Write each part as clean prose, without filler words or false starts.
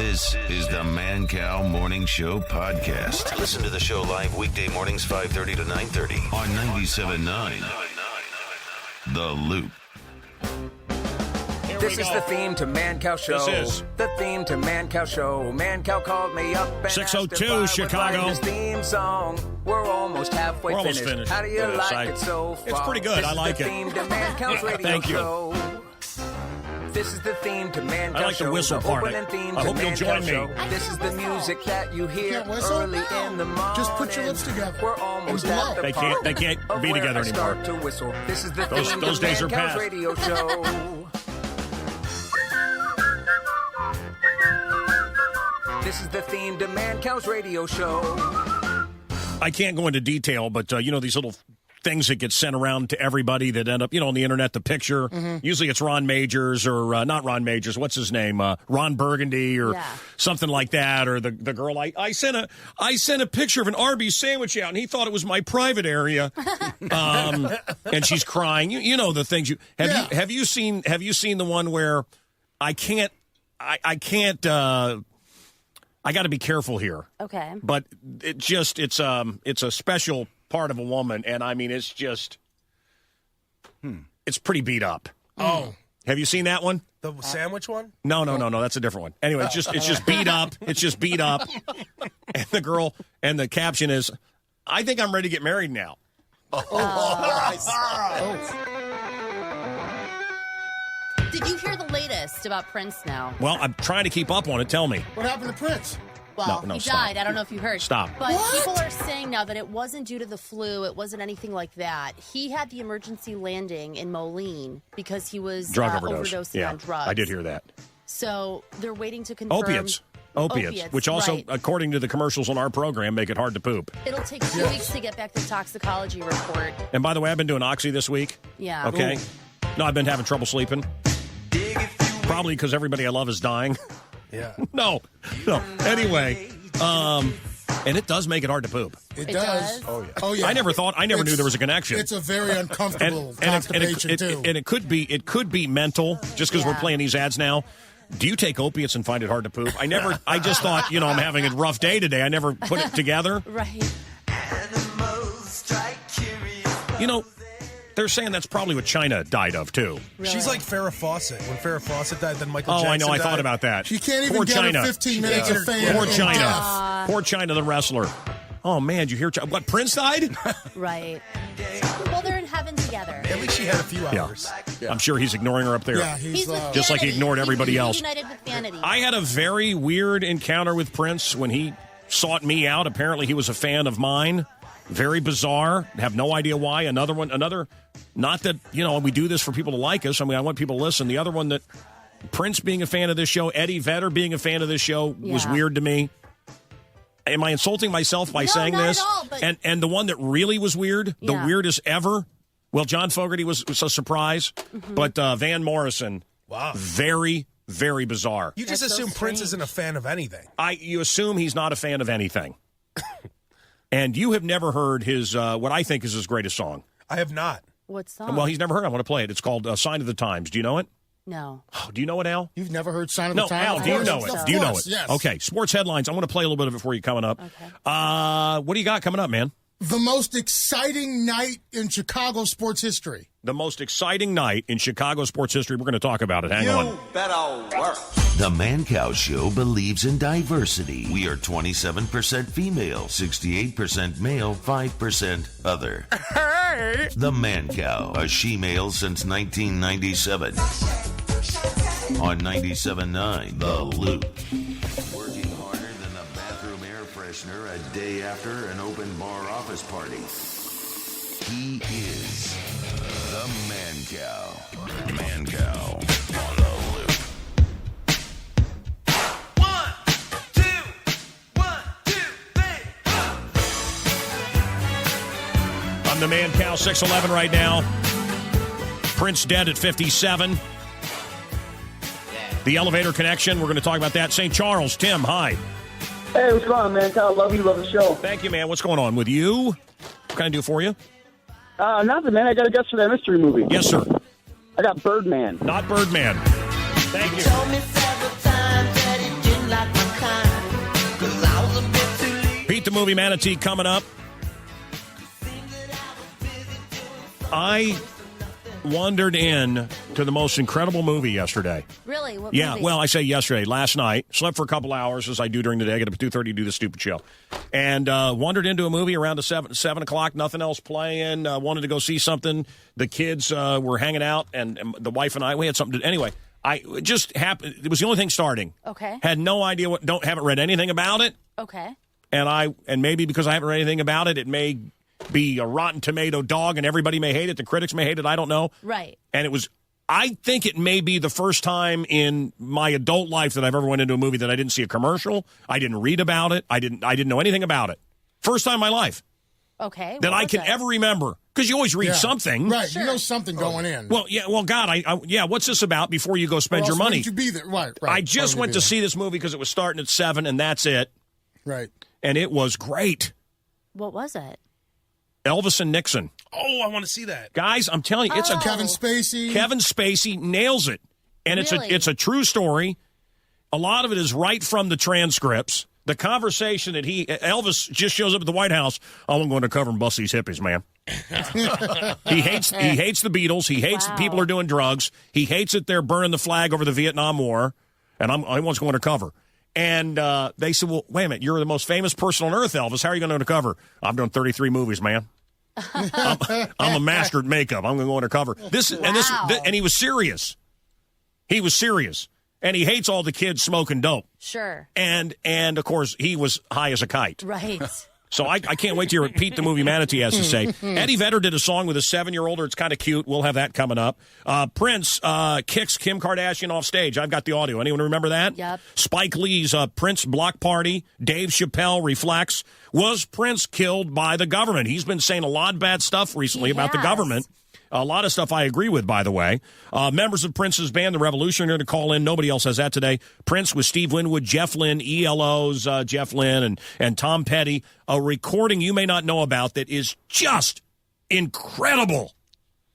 This is the Mancow Morning Show podcast. Listen to the show live weekday mornings 5:30 to 9:30 on 97.9 The Loop. This is the theme to Mancow Show. This is the theme to Mancow Show. Mancow called me up and 602 Chicago. His theme song. We're almost halfway finished. How do you Yes, like it so far? It's pretty good. This I like is it. the theme to Mancow's radio Thank you. show. This is the theme to Mancow I like the whistle part. opening theme I to hope you'll Mancow join me. Show. This is the music that you hear early in the morning. Just put your lips together. We're almost and at the They part can't of be where together I anymore. start to whistle. This is the Those theme days to are Mancow's past. radio show. This is the theme to Mancow's radio show. I can't go into detail, but these little things that get sent around to everybody that end up, on the internet, the picture. Usually it's Ron Majors or not Ron Majors. What's his name? Ron Burgundy or something like that. Or the girl. I sent a picture of an Arby's sandwich out, and he thought it was my private area. And she's crying. You know the things you have you seen the one where I got to be careful here. Okay. But it's a special part of a woman, and I mean it's just it's pretty beat up. Oh. Have you seen that one? The sandwich one? No, that's a different one. Anyway, it's just beat up. It's just beat up. And the girl and the caption is, "I think I'm ready to get married now." Did you hear the latest about Prince now? Well, I'm trying to keep up on it. Tell me. What happened to Prince? Well, No, he stop. died. I don't know if you heard. Stop. But people are saying now that it wasn't due to the flu. It wasn't anything like that. He had the emergency landing in Moline because he was Drug overdose. overdosing on drugs. I did hear that. So they're waiting to confirm. Opiates, which also, right. according to the commercials on our program, make it hard to poop. It'll take 2 weeks to get back the toxicology report. And by the way, I've been doing Oxy this week. Yeah. Okay. No, I've been having trouble sleeping. Probably because everybody I love is dying. Yeah. No. Anyway, and it does make it hard to poop. It does? does. Oh, yeah. I never knew there was a connection. It's a very uncomfortable constipation, too. And it could be mental, just because we're playing these ads now. Do you take opiates and find it hard to poop? I just thought, I'm having a rough day today. I never put it together. Right. They're saying that's probably what China died of, too. Really? She's like Farrah Fawcett. When Farrah Fawcett died, then Michael Jackson I know. I died. thought about that. She can't even Poor get China. her 15 minutes of fame. Poor in China. death. Poor China, the wrestler. Oh, man, did you hear what, Prince died? Right. Well, they're in heaven together. At least she had a few hours. Yeah. I'm sure he's ignoring her up there. Yeah, He's with Just like he vanity. ignored everybody He's else. United with vanity. I had a very weird encounter with Prince when he sought me out. Apparently, he was a fan of mine. Very bizarre. Have no idea why. Not that, we do this for people to like us. I mean, I want people to listen. The other one that Prince being a fan of this show, Eddie Vedder being a fan of this show was weird to me. Am I insulting myself by saying not this? at all, but... And the one that really was weird, the weirdest ever, well, John Fogerty was a surprise, but Van Morrison, wow, very, very bizarre. You just assume Prince isn't a fan of anything. You assume he's not a fan of anything. And you have never heard his, what I think is his greatest song. I have not. What song? Well, he's never heard it. I want to play it. It's called Sign of the Times. Do you know it? No. Oh, do you know it, Al? You've never heard Sign of the Times? Al, do you know it? Do you know it? Yes. Okay, sports headlines. I want to play a little bit of it for you coming up. Okay. What do you got coming up, man? The most exciting night in Chicago sports history. The most exciting night in Chicago sports history. We're going to talk about it. Hang on. better work. The Mancow Show believes in diversity. We are 27% female, 68% male, 5% other. The Mancow, a she-male since 1997. On 97.9 The Loop. Working harder than a bathroom air freshener a day after an open bar office party. He is the Mancow. Mancow on The Loop. 1, 2, 1, 2, 3. I'm the Mancow, 6'11" right now. Prince dead at 57. The elevator connection, we're going to talk about that. St. Charles, Tim, hi. Hey, what's going on, man? I love you, love the show. Thank you, man. What's going on with you? What can I do for you? Nothing, man. I got a guess for that mystery movie. Yes, sir. I got Birdman. Not Birdman. Thank you. Told me several times that he didn't like Movie Manatee coming up. I wandered in to the most incredible movie yesterday. Really? What Yeah, movie? well, I say yesterday. Last night. Slept for a couple hours, as I do during the day. I get up at 2:30 to do the stupid show. And wandered into a movie around 7 o'clock. Nothing else playing. Wanted to go see something. The kids were hanging out, and the wife and I, we had something to... Anyway, it just happened. It was the only thing starting. Okay. Had no idea haven't read anything about it. Okay. And maybe because I haven't read anything about it, it may be a Rotten Tomato dog, and everybody may hate it. The critics may hate it. I don't know. Right. And I think it may be the first time in my adult life that I've ever went into a movie that I didn't see a commercial. I didn't read about it. I didn't know anything about it. First time in my life. Okay. That I can ever remember. Because you always read something. Right. Sure. You know something going in. Well, yeah. Well, God, what's this about before you go spend your money? Why would you be there? Right. I just went to see this movie because it was starting at 7, and that's it. Right. And it was great. What was it? Elvis and Nixon. Oh, I want to see that. Guys, I'm telling you, it's a Kevin Spacey. Kevin Spacey nails it. And Really? it's a true story. A lot of it is right from the transcripts. The conversation that Elvis just shows up at the White House. Oh, I'm going to cover and bust these hippies, man. He hates the Beatles. He hates that people are doing drugs. He hates that they're burning the flag over the Vietnam War. And I want to go undercover. And they said, well, wait a minute. You're the most famous person on earth, Elvis. How are you going to undercover? I've done 33 movies, man. I'm a master at makeup. I'm going to go undercover. And he was serious. He was serious. And he hates all the kids smoking dope. Sure. And of course, he was high as a kite. Right. So I can't wait to hear what Pete the Movie Manatee has to say. Eddie Vedder did a song with a 7-year-old. It's kind of cute. We'll have that coming up. Prince kicks Kim Kardashian off stage. I've got the audio. Anyone remember that? Yep. Spike Lee's Prince block party. Dave Chappelle reflects. Was Prince killed by the government? He's been saying a lot of bad stuff recently about the government. A lot of stuff I agree with, by the way. Members of Prince's band, The Revolution, are going to call in. Nobody else has that today. Prince with Steve Winwood, Jeff Lynne, ELO's Jeff Lynne, and Tom Petty. A recording you may not know about that is just incredible.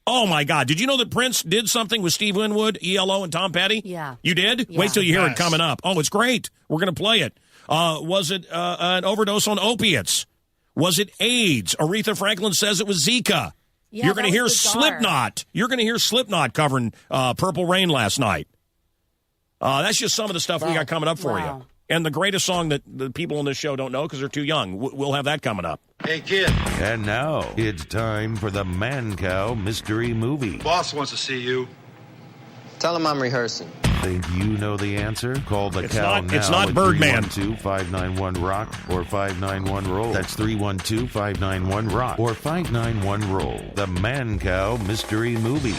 Oh, my God. Did you know that Prince did something with Steve Winwood, ELO, and Tom Petty? Yeah. You did? Yeah. Wait till you hear it coming up. Oh, it's great. We're going to play it. Was it an overdose on opiates? Was it AIDS? Aretha Franklin says it was Zika. Yeah, You're going to hear bizarre. Slipknot. You're going to hear Slipknot covering Purple Rain last night. That's just some of the stuff we got coming up for you. And the greatest song that the people on this show don't know because they're too young. We'll have that coming up. Hey, kid. And now it's time for the Mancow Mystery Movie. Boss wants to see you. Tell him I'm rehearsing. Think you know the answer? Call the It's cow not- now it's not at Birdman. 312-591-ROCK or 591-ROLL. That's 312-591-ROCK or 591-ROLL. The Mancow Mystery Movie.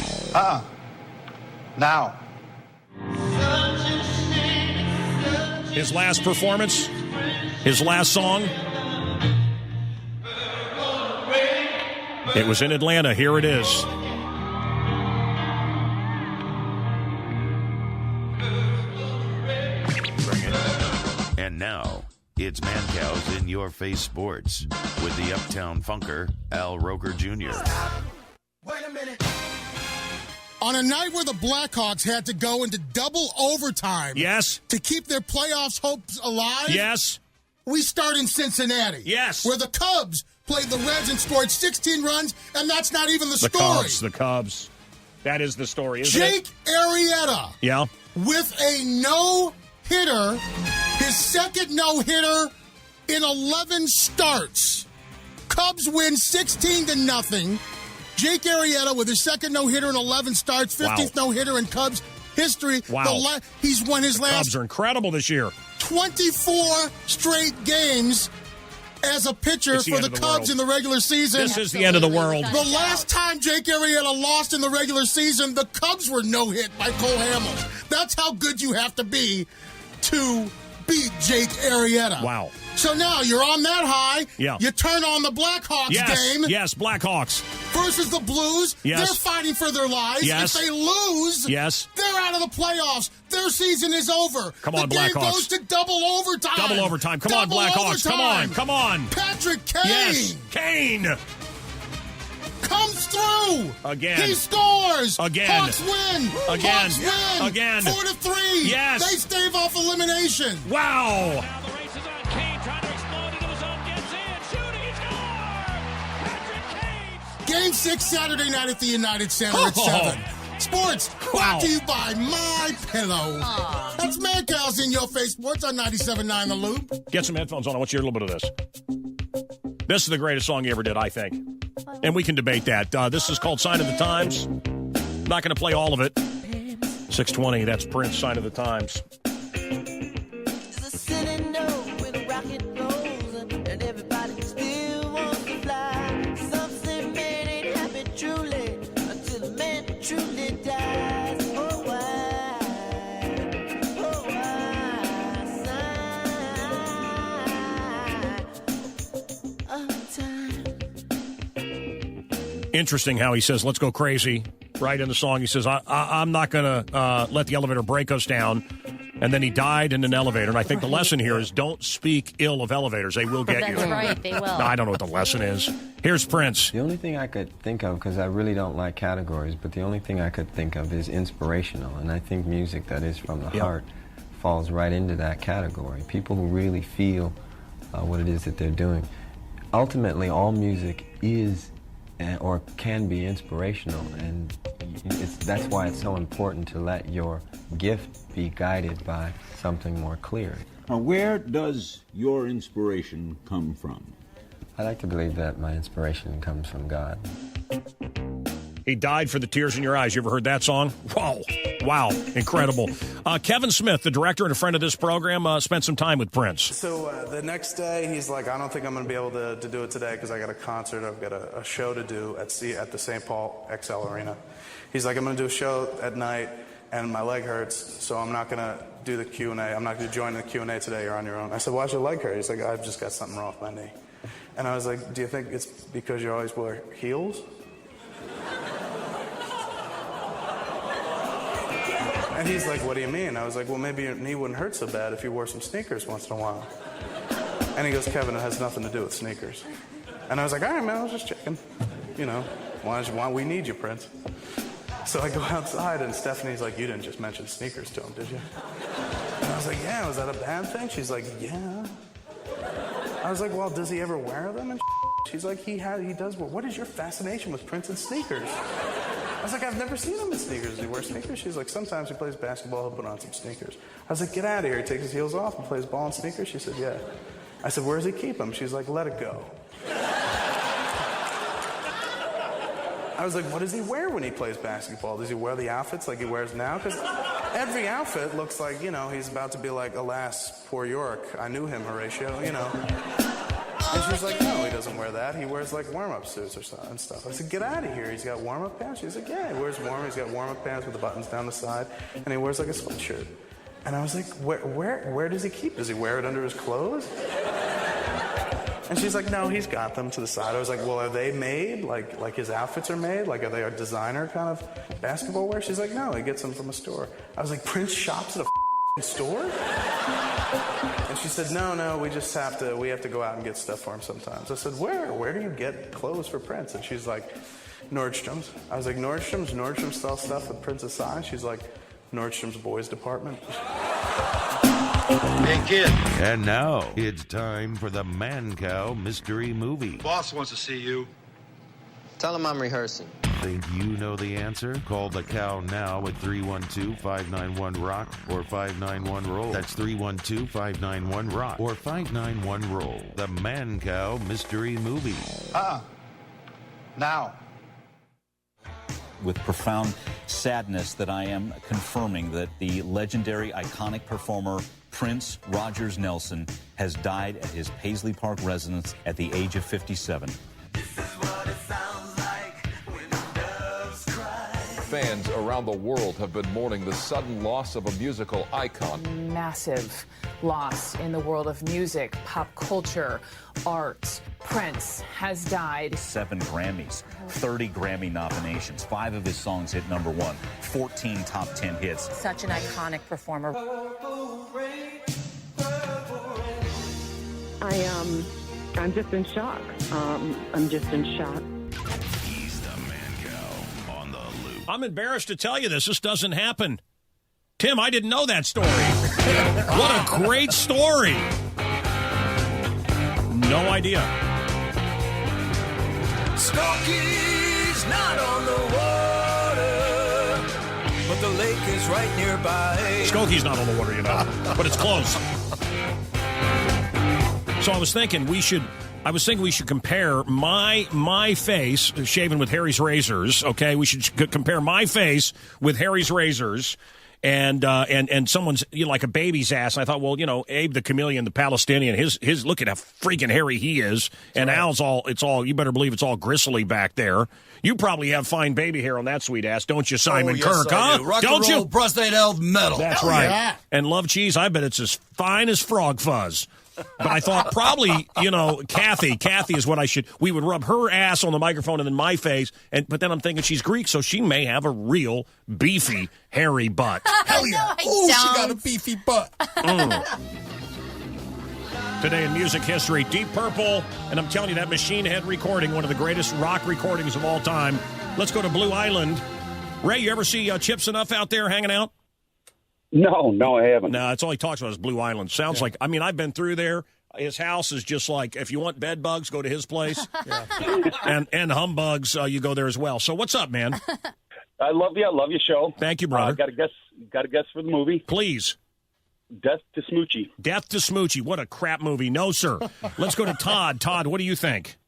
Now. His last performance, his last song. It was in Atlanta. Here it is. And now, it's Mancow's In Your Face Sports with the Uptown Funker, Al Roker Jr. Wait a minute. On a night where the Blackhawks had to go into double overtime Yes. to keep their playoffs hopes alive, Yes. we start in Cincinnati. Yes. Where the Cubs played the Reds and scored 16 runs, and that's not even the The story. The Cubs. That is the story, isn't it? Jake Arrieta Yeah. with a no-hitter, his second no-hitter in 11 starts. Cubs win 16-0. Jake Arrieta with his second no-hitter in 11 starts, 50th no-hitter in Cubs history. Wow. He's won his last Cubs are incredible this year. 24 straight games as a pitcher It's the for end the of the Cubs world. in the regular season. This is the end of the world. The last time Jake Arrieta lost in the regular season, the Cubs were no-hit by Cole Hamels. That's how good you have to be to beat Jake Arrieta. Wow. So now you're on that high. Yeah. You turn on the Blackhawks game Yes, Blackhawks. versus the Blues. Yes. They're fighting for their lives. Yes. If they lose, Yes. they're out of the playoffs. Their season is over. Come on, the game Blackhawks. goes to double overtime. Double overtime. Come on, Double Blackhawks. Come on. overtime. Come on. Patrick Kane Yes. Kane. comes through. Again. He scores. Again. Hawks win. Again. Hawks win. Again. 4-3. Yes. They stave off elimination. Wow. Now the race is on. Kane trying to explode into his own. Gets Game 6 Saturday night at the United Center at 7. Sports brought to you by My Pillow. That's Mancow's In Your Face Sports on 97.9 The Loop. Get some headphones on. I want you to hear a little bit of this. This is the greatest song he ever did, I think. And we can debate that. This is called Sign of the Times. Not going to play all of it. 6:20, that's Prince, Sign of the Times. Interesting how he says, let's go crazy, right in the song. He says, I'm not going to let the elevator break us down. And then he died in an elevator. And I think the lesson here is don't speak ill of elevators. They will get you. That's right, they will. No, I don't know what the lesson is. Here's Prince. The only thing I could think of, because I really don't like categories, but the only thing I could think of is inspirational. And I think music that is from the heart falls right into that category. People who really feel what it is that they're doing. Ultimately, all music is or can be inspirational, and that's why it's so important to let your gift be guided by something more clear. Now, where does your inspiration come from? I like to believe that my inspiration comes from God. He died for the tears in your eyes. You ever heard that song? Whoa. Wow. Incredible. Kevin Smith, the director and a friend of this program, spent some time with Prince. So the next day, he's like, I don't think I'm going to be able to do it today because I got a concert. I've got a show to do at the St. Paul XL Arena. He's like, I'm going to do a show at night, and my leg hurts, so I'm not going to do the Q&A. I'm not going to join the Q&A today. You're on your own. I said, why's your leg hurt? He's like, I've just got something wrong with my knee. And I was like, do you think it's because you always wear heels? And he's like, what do you mean? I was like, well, maybe your knee wouldn't hurt so bad if you wore some sneakers once in a while. And he goes, Kevin, it has nothing to do with sneakers. And I was like, all right, man, I was just checking. You know, why we need you, Prince. So I go outside, and Stephanie's like, you didn't just mention sneakers to him, did you? And I was like, yeah, was that a bad thing? She's like, yeah. I was like, well, does he ever wear them? And she's like, he does. Well, what is your fascination with Prince and sneakers? I was like, I've never seen him in sneakers. Does he wear sneakers? She's like, sometimes he plays basketball, he'll put on some sneakers. I was like, get out of here. He takes his heels off and plays ball in sneakers? She said, yeah. I said, where does he keep them? She's like, let it go. I was like, what does he wear when he plays basketball? Does he wear the outfits like he wears now? Because every outfit looks like, you know, he's about to be like, alas, poor York. I knew him, Horatio, you know. And she's like, no, he doesn't wear that. He wears like warm-up suits or something and stuff. I said, get out of here. He's got warm-up pants? She's like, yeah, he's got warm-up pants with the buttons down the side, and he wears like a sweatshirt. And I was like, where does he keep? Does he wear it under his clothes? And she's like, no, he's got them to the side. I was like, well, are they made? Like his outfits are made? Like, are they a designer kind of basketball wear? She's like, no, he gets them from a store. I was like, Prince shops at a store? And she said, no, we have to go out and get stuff for him sometimes. I said, where do you get clothes for Prince? And she's like, Nordstrom's. I was like, Nordstrom's? Nordstrom sells stuff with Prince's sign? She's like, Nordstrom's boys department. Hey, kid. And now it's time for the Mancow Mystery Movie. Boss wants to see you. Tell him I'm rehearsing. Think you know the answer? Call the cow now at 312-591-ROCK or 591-ROLL. That's 312-591-ROCK or 591-ROLL. The Mancow Mystery Movie. Now. With profound sadness that I am confirming that the legendary, iconic performer Prince Rogers Nelson has died at his Paisley Park residence at the age of 57. Fans around the world have been mourning the sudden loss of a musical icon. Massive loss in the world of music, pop culture, art. Prince has died. 7 Grammys, 30 Grammy nominations, 5 of his songs hit #1, 14 top 10 hits. Such an iconic performer. I'm just in shock. I'm just in shock. He's the Mancow on the loop. I'm embarrassed to tell you this. This doesn't happen. Tim, I didn't know that story. What a great story. No idea. Stalking It's not on the water, but the lake is right nearby. Skokie's not on the water, you know, but it's close. So I was thinking we should compare my face shaven with Harry's razors. Okay, we should compare my face with Harry's razors. And someone's, you know, like a baby's ass. And I thought, well, you know, Abe the chameleon, the Palestinian, his look at how freaking hairy he is. And Al's it's all, you better believe it's all gristly back there. You probably have fine baby hair on that sweet ass, don't you, Simon Kirk, huh? Rock Don't and roll, you? prostate health metal. That's right. Yeah. And love cheese, I bet it's as fine as frog fuzz. But I thought probably, you know, Kathy is what we would rub her ass on the microphone and then my face. But then I'm thinking she's Greek, so she may have a real beefy, hairy butt. Hell yeah. No, she got a beefy butt. Today in music history, Deep Purple, and I'm telling you, that Machine Head recording, one of the greatest rock recordings of all time. Let's go to Blue Island. Ray, you ever see Chips Enough out there hanging out? No, I haven't. No, that's all he talks about is Blue Island. Sounds like, I mean, I've been through there. His house is just like, if you want bed bugs, go to his place. And humbugs, you go there as well. So what's up, man? I love you. I love your show. Thank you, brother. Got a guess for the movie? Please. Death to Smoochie. Death to Smoochie. What a crap movie. No, sir. Let's go to Todd. Todd, what do you think?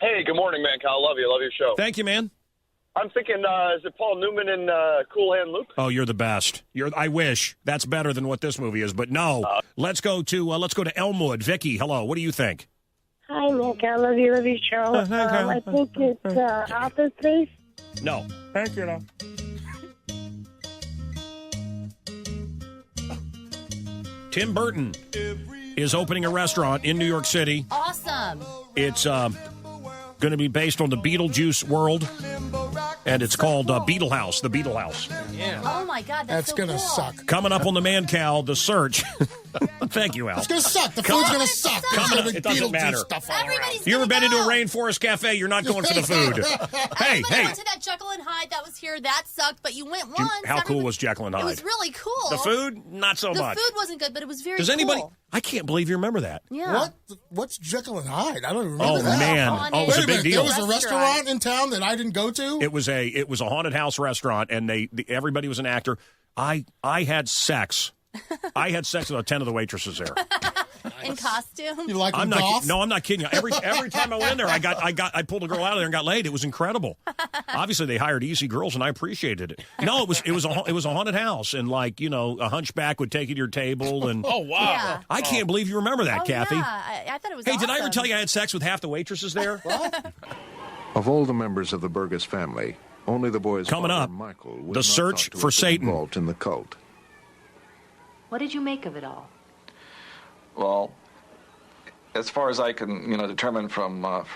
Hey, good morning, Mancow. I love you. Love your show. Thank you, man. I'm thinking, is it Paul Newman and Cool Hand Luke? Oh, you're the best. I wish. That's better than what this movie is, but no. Let's go to Elmwood. Vicky, hello. What do you think? Hi, Mancow. I love your show. I think it's Office Space. No. Thank you. Tim Burton is opening a restaurant in New York City. Awesome. It's going to be based on the Beetlejuice world, and it's called Beetle House, the Beetle House. Yeah. Oh, my God, that's so going to cool. suck. Coming up on the Mancow, The Search. Thank you, Al. It's going to suck. The food's going to suck. It doesn't matter. Stuff all around. You ever been into a Rainforest Cafe? You're not going for the food. Hey. went to that Jekyll and Hyde that was here. That sucked, but you went once. How cool was Jekyll and Hyde? It was really cool. The food, not so much. The food wasn't good, but it was very Does anybody... cool. I can't believe you remember that. Yeah. What's Jekyll and Hyde? I don't even remember that. Man. It was a big deal. There was a restaurant in town that I didn't go to? It was a haunted house restaurant, and everybody was an actor. I had sex. I had sex with 10 of the waitresses there. In costume? You like I'm not kidding you. Every time I went in there, I pulled a girl out of there and got laid. It was incredible. Obviously, they hired easy girls, and I appreciated it. No, it was a haunted house, and a hunchback would take you to your table. And oh wow, yeah. I can't believe you remember that, Kathy. Yeah. I thought it was. Hey, awesome. did I ever tell you I had sex with half the waitresses there? What? Of all the members of the Burgess family, only the boy's Coming father, up, Michael, would the not search thought to for have been Satan. Involved in the cult. What did you make of it all? Well, as far as I can, determine from what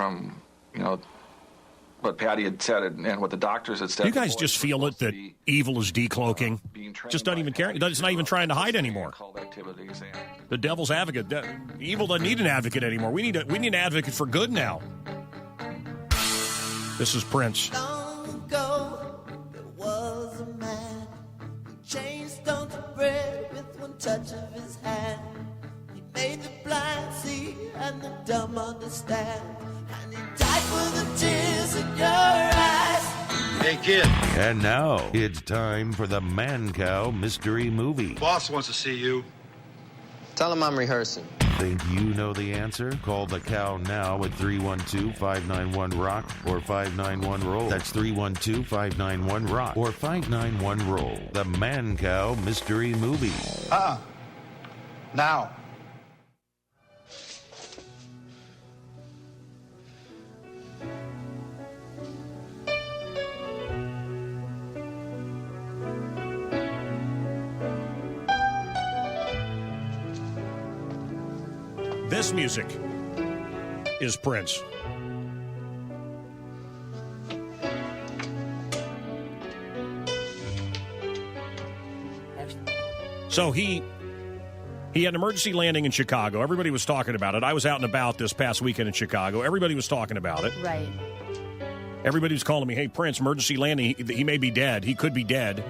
Patty had said and what the doctors had said. You guys just feel it that evil is decloaking. Just don't even care. It's not even trying to hide anymore. The devil's advocate. Evil doesn't need an advocate anymore. We need an advocate for good now. This is Prince. Long ago, there was a man who changed stones to bread with one touch of his hand. He made the blind see and the dumb understand. And he died for the tears in your eyes. Hey, kid. And now it's time for the Mancow Mystery Movie. Boss wants to see you. Tell him I'm rehearsing. Think you know the answer? Call the cow now at 312-591-ROCK or 591-ROLL. That's 312-591-ROCK or 591-ROLL. The Mancow Mystery Movie. Now. This music is Prince. So he had an emergency landing in Chicago. Everybody was talking about it. I was out and about this past weekend in Chicago. Everybody was talking about it. Right. Everybody was calling me, hey, Prince, emergency landing. He may be dead. He could be dead.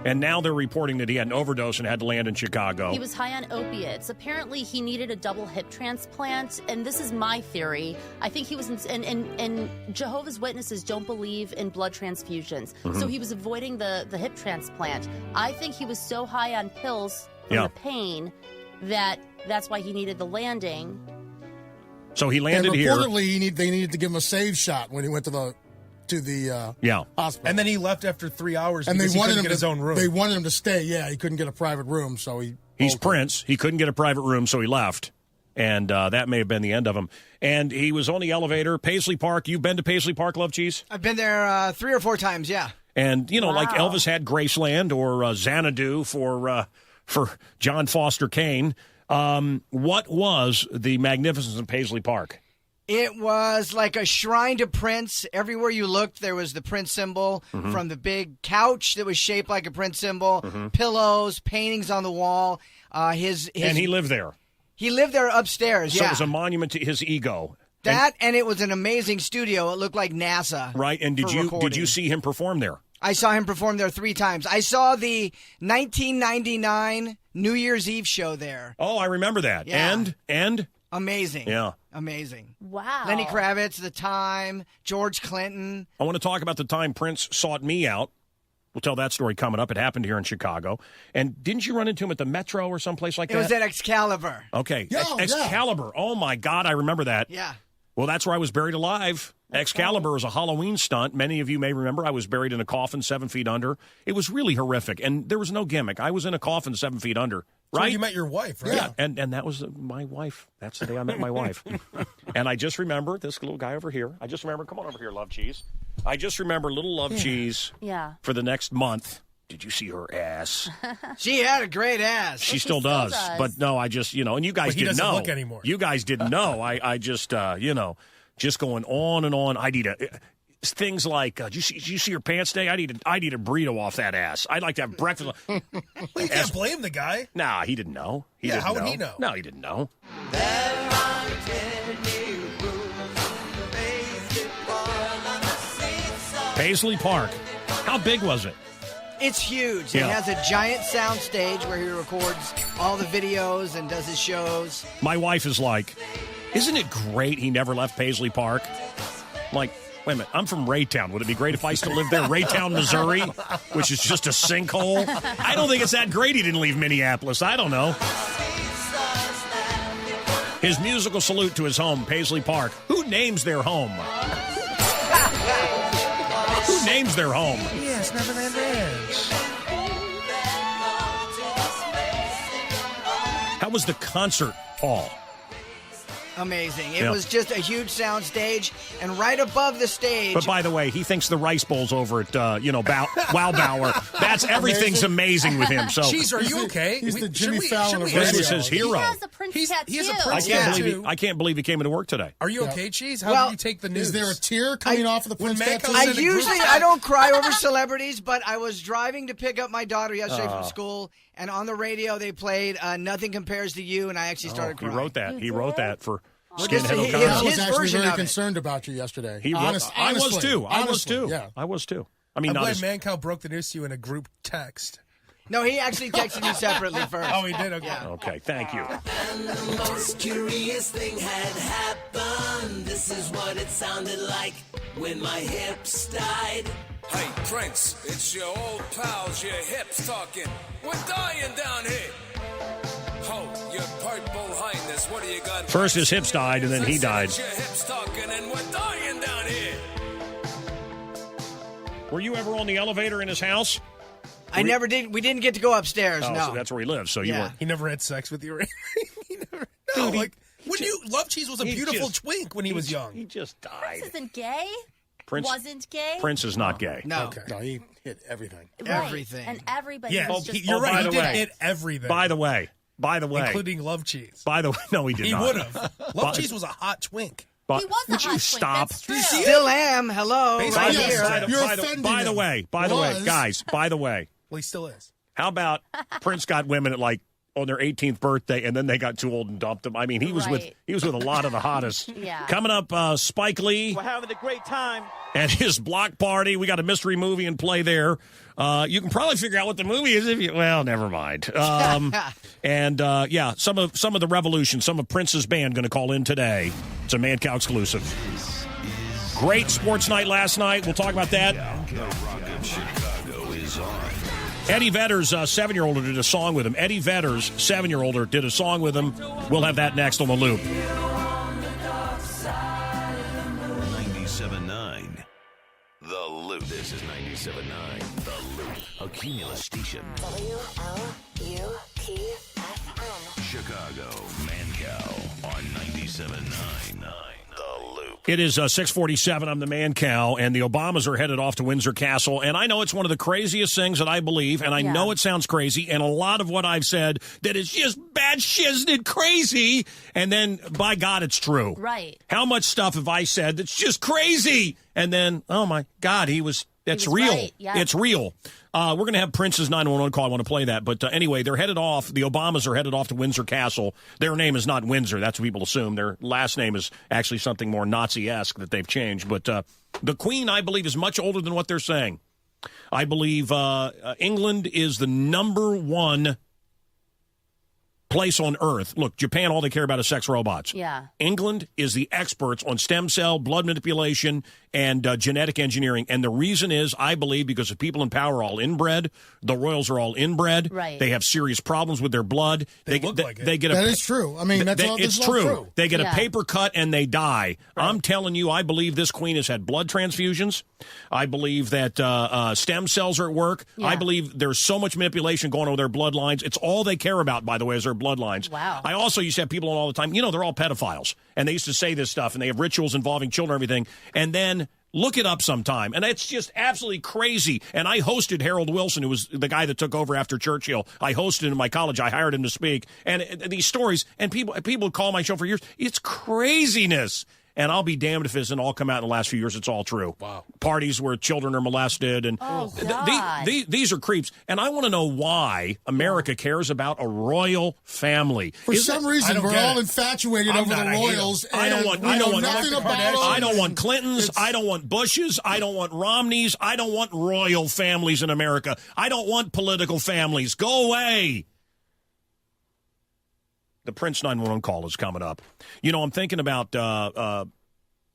And now they're reporting that he had an overdose and had to land in Chicago. He was high on opiates. Apparently, he needed a double hip transplant, and this is my theory. I think he was, and Jehovah's Witnesses don't believe in blood transfusions, so he was avoiding the hip transplant. I think he was so high on pills from the pain that's why he needed the landing. So he landed and here. Reportedly, they needed to give him a save shot when he went to the hospital. And then he left after 3 hours And because they he wanted couldn't him get his own room. They wanted him to stay. Yeah, he couldn't get a private room, so He's Prince. He couldn't get a private room, so he left. And that may have been the end of him. And he was on the elevator. Paisley Park. You've been to Paisley Park, Love Cheese? I've been there 3 or 4 times, yeah. And, like Elvis had Graceland or Xanadu for John Foster Kane. What was the magnificence of Paisley Park? It was like a shrine to Prince. Everywhere you looked, there was the Prince symbol, from the big couch that was shaped like a Prince symbol, pillows, paintings on the wall. And he lived there. He lived there upstairs, So it was a monument to his ego. And it was an amazing studio. It looked like NASA. Right, and did you see him perform there? I saw him perform there 3 times. I saw the 1999 New Year's Eve show there. Oh, I remember that. Yeah. And? Amazing. Yeah. Amazing. Wow. Lenny Kravitz, The Time, George Clinton. I want to talk about the time Prince sought me out. We'll tell that story coming up. It happened here in Chicago. And didn't you run into him at the Metro or someplace like that? It was at Excalibur. Okay. Excalibur. Oh, my God. I remember that. Yeah. Well, that's where I was buried alive. Excalibur was a Halloween stunt. Many of you may remember I was buried in a coffin 7 feet under. It was really horrific, and there was no gimmick. I was in a coffin 7 feet under, right? So you met your wife, right? Yeah, and that was my wife. That's the day I met my wife. And I just remember this little guy over here. Come on over here, Love Cheese. I just remember little Love Cheese for the next month. Did you see her ass? She had a great ass. She still does. But no, I just, and you guys didn't know. Look anymore. You guys didn't know. I just, just going on and on. I need things like, did you see your pants day? I need a burrito off that ass. I'd like to have breakfast. Well, you can't blame the guy. Nah, he didn't know. How would he know? No, he didn't know. Paisley Park. How big was it? It's huge. Yeah. It has a giant sound stage where he records all the videos and does his shows. My wife is like, isn't it great he never left Paisley Park? I'm like, wait a minute, I'm from Raytown. Would it be great if I still lived there? Raytown, Missouri, which is just a sinkhole. I don't think it's that great he didn't leave Minneapolis. I don't know. His musical salute to his home, Paisley Park. Who names their home? Who names their home? Yes, Neverland Ranch. How was the concert hall? Amazing. It was just a huge sound stage, and right above the stage. But by the way, he thinks the Rice Bowl's over at Wow Bauer. That's everything's amazing with him. So, Jeez, are you okay? He's the Jimmy Fallon of this was his hero. He has a Prince tattoo. He has a Prince tattoo. I can't believe he came into work today. Are you okay, Cheese? How did you take the news? Is there a tear coming off of the Prince tattoo? I don't cry over celebrities, but I was driving to pick up my daughter yesterday from school, and on the radio they played "Nothing Compares to You," and I actually started crying. He wrote that. He wrote that for Skinhead O'Connor. I was actually very concerned about you yesterday. I was too. Yeah. I was too. I I'm mean, glad Mancow broke the news to you in a group text. No, he actually texted me separately first. Oh, he did? Okay. Yeah. Okay, thank you. And the most curious thing had happened. This is what it sounded like when my hips died. Hey, Prince, it's your old pals, your hips talking. We're dying down here. Oh, your purple highness, what do you got? First his hips died, and then he died. Your hips talking, and we're dying down here. Were you ever on the elevator in his house? I never did. We didn't get to go upstairs. Oh, no, so that's where he lives. So you were. He never had sex with you. He never. No, Love Cheese was a beautiful twink when he was young. He just died. Prince isn't gay. Prince wasn't gay. Prince is not gay. No. Okay. No, he hit everything. Right. Everything. And everybody. Yeah, was just you're right. He did way. hit everything. By the way, including Love Cheese. By the way, no, he did He not. would have. Love Cheese was a hot twink. But, he was a would hot you twink. stop? That's true. Still am. Hello. Basically, Right yes. here. By the way, guys, by the way, Well, he still is. how about Prince got women at like on their 18th birthday, and then they got too old and dumped him. I mean, he was with a lot of the hottest. Yeah. Coming up, Spike Lee. We're having a great time. And his block party. We got a mystery movie in play there. You can probably figure out what the movie is if you. Well, never mind. And some of the Revolution, some of Prince's band, going to call in today. It's a Mancow exclusive. Great sports night last night. We'll talk about that. The Rock of Chicago is on. Eddie Vedder's 7-year-old did a song with him. Eddie Vedder's 7-year-old did a song with him. We'll have that next on the Loop. 97.9 The Loop. This is 97.9 The Loop. A Cumulus station. WLUP-FM. Chicago, Mancow on 97.9 The Loop. It is 6:47. I'm the Mancow, and the Obamas are headed off to Windsor Castle. And I know it's one of the craziest things that I believe, and I know it sounds crazy, and a lot of what I've said that is just bad shiznit crazy, and then, by God, it's true. Right. How much stuff have I said that's just crazy? And then, oh, my God, that's real. Right. Yeah. It's real. We're going to have Prince's 911 call. I want to play that. But anyway, they're headed off. The Obamas are headed off to Windsor Castle. Their name is not Windsor. That's what people assume. Their last name is actually something more Nazi-esque that they've changed. But the Queen, I believe, is much older than what they're saying. I believe England is the number one place on Earth. Look, Japan, all they care about is sex robots. Yeah. England is the experts on stem cell, blood manipulation, and genetic engineering. And the reason is, I believe, because the people in power are all inbred. The royals are all inbred. Right. They have serious problems with their blood. They look like it. That is true. I mean, it's true. They get a Yeah. paper cut and they die. Right. I'm telling you, I believe this queen has had blood transfusions. I believe that stem cells are at work. Yeah. I believe there's so much manipulation going on with their bloodlines. It's all they care about, by the way, is their bloodlines. Wow. I also used to have people on all the time, they're all pedophiles. And they used to say this stuff, and they have rituals involving children and everything. And then look it up sometime. And it's just absolutely crazy. And I hosted Harold Wilson, who was the guy that took over after Churchill. I hosted him in my college. I hired him to speak. And these stories, and people would call my show for years. It's craziness. And I'll be damned if it doesn't all come out in the last few years. It's all true. Wow. Parties where children are molested. And these are creeps. And I want to know why America cares about a royal family. For some reason, we're all infatuated over the royals. I don't want Clintons. It's, I don't want Bushes. I don't want Romneys. I don't want royal families in America. I don't want political families. Go away. The Prince 911 call is coming up. I'm thinking about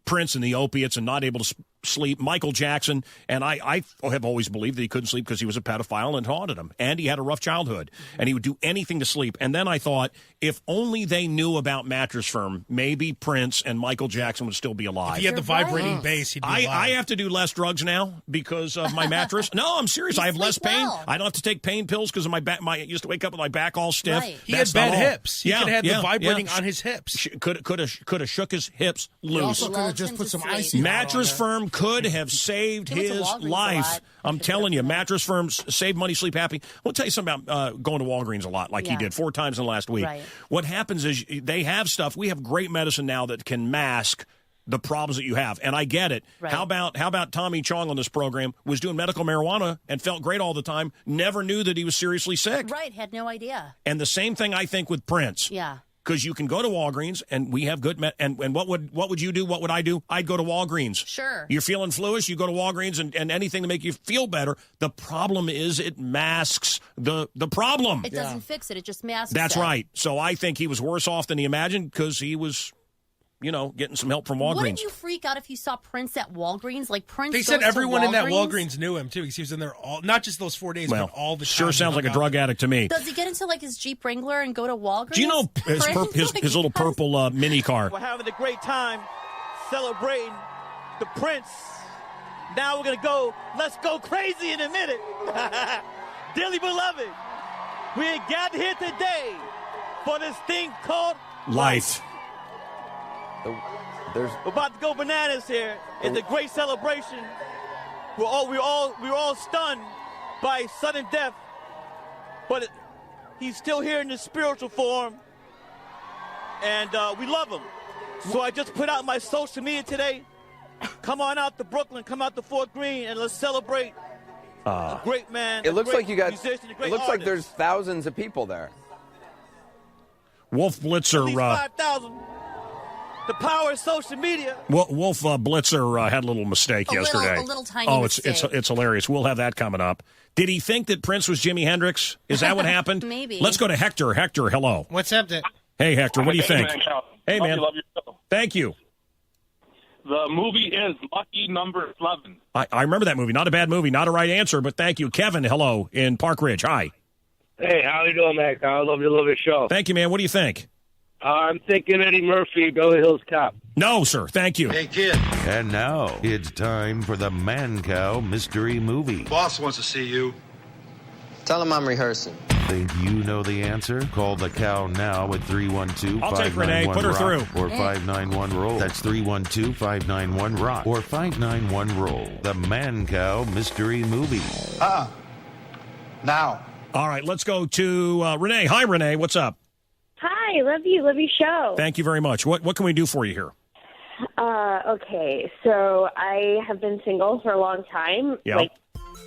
Prince and the opiates and not able to sleep. Michael Jackson, and I have always believed that he couldn't sleep because he was a pedophile and haunted him. And he had a rough childhood. And he would do anything to sleep. And then I thought, if only they knew about Mattress Firm, maybe Prince and Michael Jackson would still be alive. If he had the vibrating bass, he'd be alive. I have to do less drugs now because of my mattress. No, I'm serious. I have less pain. I don't have to take pain pills because of my back. I used to wake up with my back all stiff. Right. He had bad hips. He could have had the vibrating on his hips. Could have shook his hips loose. He also could have just put some icy. Mattress Firm could have saved his life. I'm telling you, Mattress Firms save money, sleep happy. I'll tell you something about going to Walgreens a lot, like he did 4 times in the last week. Right. What happens is they have stuff. We have great medicine now that can mask the problems that you have, and I get it. Right. How about Tommy Chong on this program was doing medical marijuana and felt great all the time, never knew that he was seriously sick. Right, had no idea. And the same thing I think with Prince. Yeah. Because you can go to Walgreens, and we have good and what would you do? What would I do? I'd go to Walgreens. Sure. You're feeling fluish, you go to Walgreens and anything to make you feel better. The problem is it masks the problem. It doesn't fix it. It just masks That's it. right. So I think he was worse off than he imagined because he was, getting some help from Walgreens. Wouldn't you freak out if you saw Prince at Walgreens? Like Prince. They said goes everyone to in that Walgreens knew him too. He was in there not just those 4 days, but all the time. Sure sounds like a drug addict to me. Does he get into like his Jeep Wrangler and go to Walgreens? Do you know his little purple mini car? We're having a great time celebrating the Prince. Now we're gonna go. Let's go crazy in a minute. Dearly beloved, we are gathered here today for this thing called life. We're about to go bananas here. It's a great celebration. We're all stunned by sudden death, but he's still here in the spiritual form, and we love him. So I just put out my social media today. Come on out to Brooklyn, come out to Fort Greene, and let's celebrate a great man. It looks like you got. Musician, a great It looks artist. like there's thousands of people there. Wolf Blitzer. 5,000. The power of social media. Wolf Blitzer had a little mistake yesterday. A little tiny mistake. It's hilarious. We'll have that coming up. Did he think that Prince was Jimi Hendrix? Is that what happened? Maybe. Let's go to Hector. Hector, hello. What's up, Dick? Hey, Hector, what do you think? Hey, man. Love your show. Thank you. The movie is Lucky Number 11. I remember that movie. Not a bad movie. Not a right answer, but thank you. Kevin, hello, in Park Ridge. Hi. Hey, how you doing, Mac? I love your show. Thank you, man. What do you think? I'm thinking Eddie Murphy, Beverly Hills Cop. No, sir. Thank you. Hey, kid. And now it's time for the Mancow Mystery Movie. Boss wants to see you. Tell him I'm rehearsing. Think you know the answer? Call the cow now at 312-591-ROCK. I'll take Renee. Put her through. Or 591-ROLL. That's 312-591-ROCK. Or 591-ROLL. The Mancow Mystery Movie. Now. All right, let's go to Renee. Hi, Renee. What's up? Hi, love your show. Thank you very much. What can we do for you here? Okay, so I have been single for a long time, Yeah. like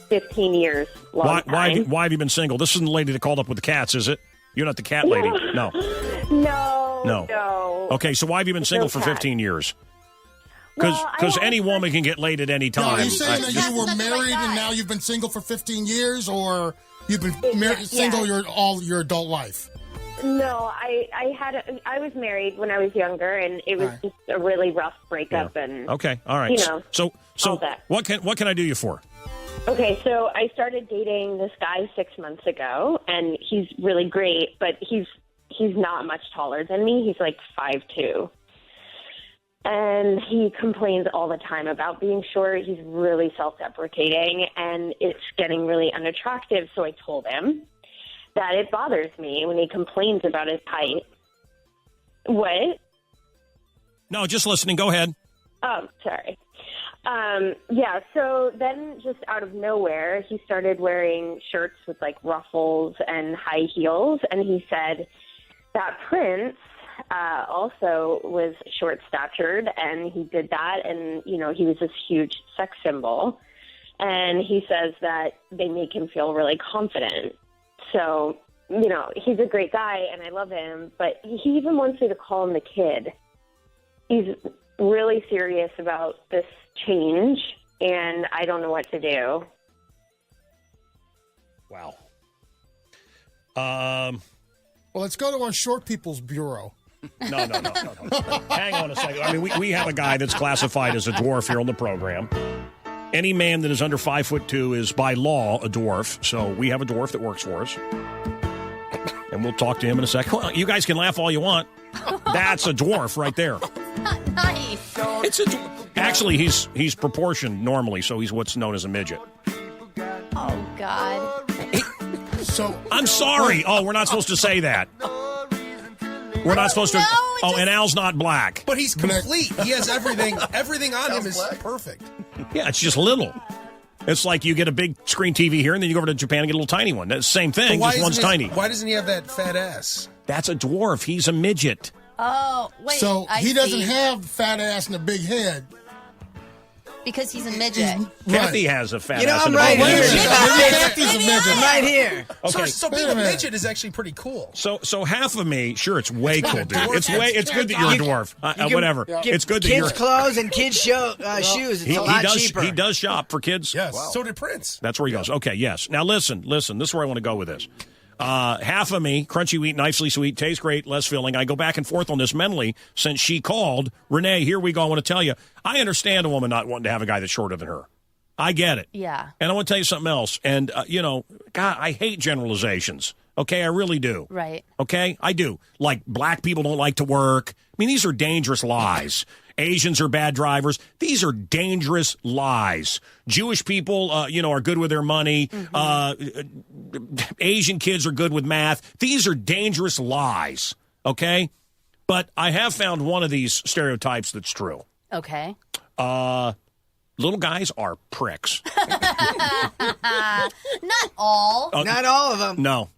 15 years. Why have you been single? This isn't the lady that called up with the cats, is it? You're not the cat lady. No. No. Okay, so why have you been single for 15 years? Because any woman can get laid at any No, time. are you saying that you were married and now you've been single for 15 years, or you've been single all your adult life? No, I was married when I was younger, and it was just a really rough breakup. And Okay, all right. You know, so all that. what can I do you for? Okay, so I started dating this guy 6 months ago, and he's really great, but he's not much taller than me. He's like 5'2". And he complains all the time about being short. He's really self-deprecating, and it's getting really unattractive. So I told him that it bothers me when he complains about his height. What? No, just listening. Go ahead. Oh, sorry. Yeah, so then just out of nowhere, he started wearing shirts with like ruffles and high heels, and he said that Prince also was short-statured, and he did that, and, you know, he was this huge sex symbol, and he says that they make him feel really confident. So, you know, he's a great guy, and I love him, but he even wants me to call him the kid. He's really serious about this change, and I don't know what to do. Wow. Well, let's go to our short people's bureau. No. Hang on a second. I mean, we have a guy that's classified as a dwarf here on the program. Any man that is under 5'2" is by law a dwarf. So we have a dwarf that works for us. And we'll talk to him in a second. Well, you guys can laugh all you want. That's a dwarf right there. Nice. It's a actually he's proportioned normally, so he's what's known as a midget. Oh God. So I'm sorry. Oh, we're not supposed to say that. We're not supposed to. And Al's not black. But he's complete. He has everything. Everything on him is perfect. Yeah, it's just little. It's like you get a big screen TV here, and then you go over to Japan and get a little tiny one. That's the same thing, just one's tiny. Why doesn't he have that fat ass? That's a dwarf. He's a midget. Oh, wait. So I he doesn't see. have fat ass and a big head. Because he's a midget. Kathy has a fat You know, ass. I'm and a right big here. head. Kathy's a midget. I'm right here. Okay. So being a midget is actually pretty cool. So half of me, sure, it's way cool, dude. It's good that you're a dwarf. Whatever. It's good that kids' you're. clothes and kids' shoes. It's a lot cheaper. He does shop for kids. Yes. Wow. So did Prince. That's where he goes. Okay, yes. Now listen. This is where I want to go with this. Half of me, crunchy wheat, nicely sweet, tastes great, less filling. I go back and forth on this mentally since she called. Renee, here we go. I want to tell you, I understand a woman not wanting to have a guy that's shorter than her. I get it. Yeah. And I want to tell you something else. And, God, I hate generalizations. Okay, I really do. Right. Okay, I do. Like, black people don't like to work. I mean, these are dangerous lies. Asians are bad drivers. These are dangerous lies. Jewish people, are good with their money. Asian kids are good with math. These are dangerous lies. Okay? But I have found one of these stereotypes that's true. Okay. Little guys are pricks. Not all. Not all of them. No.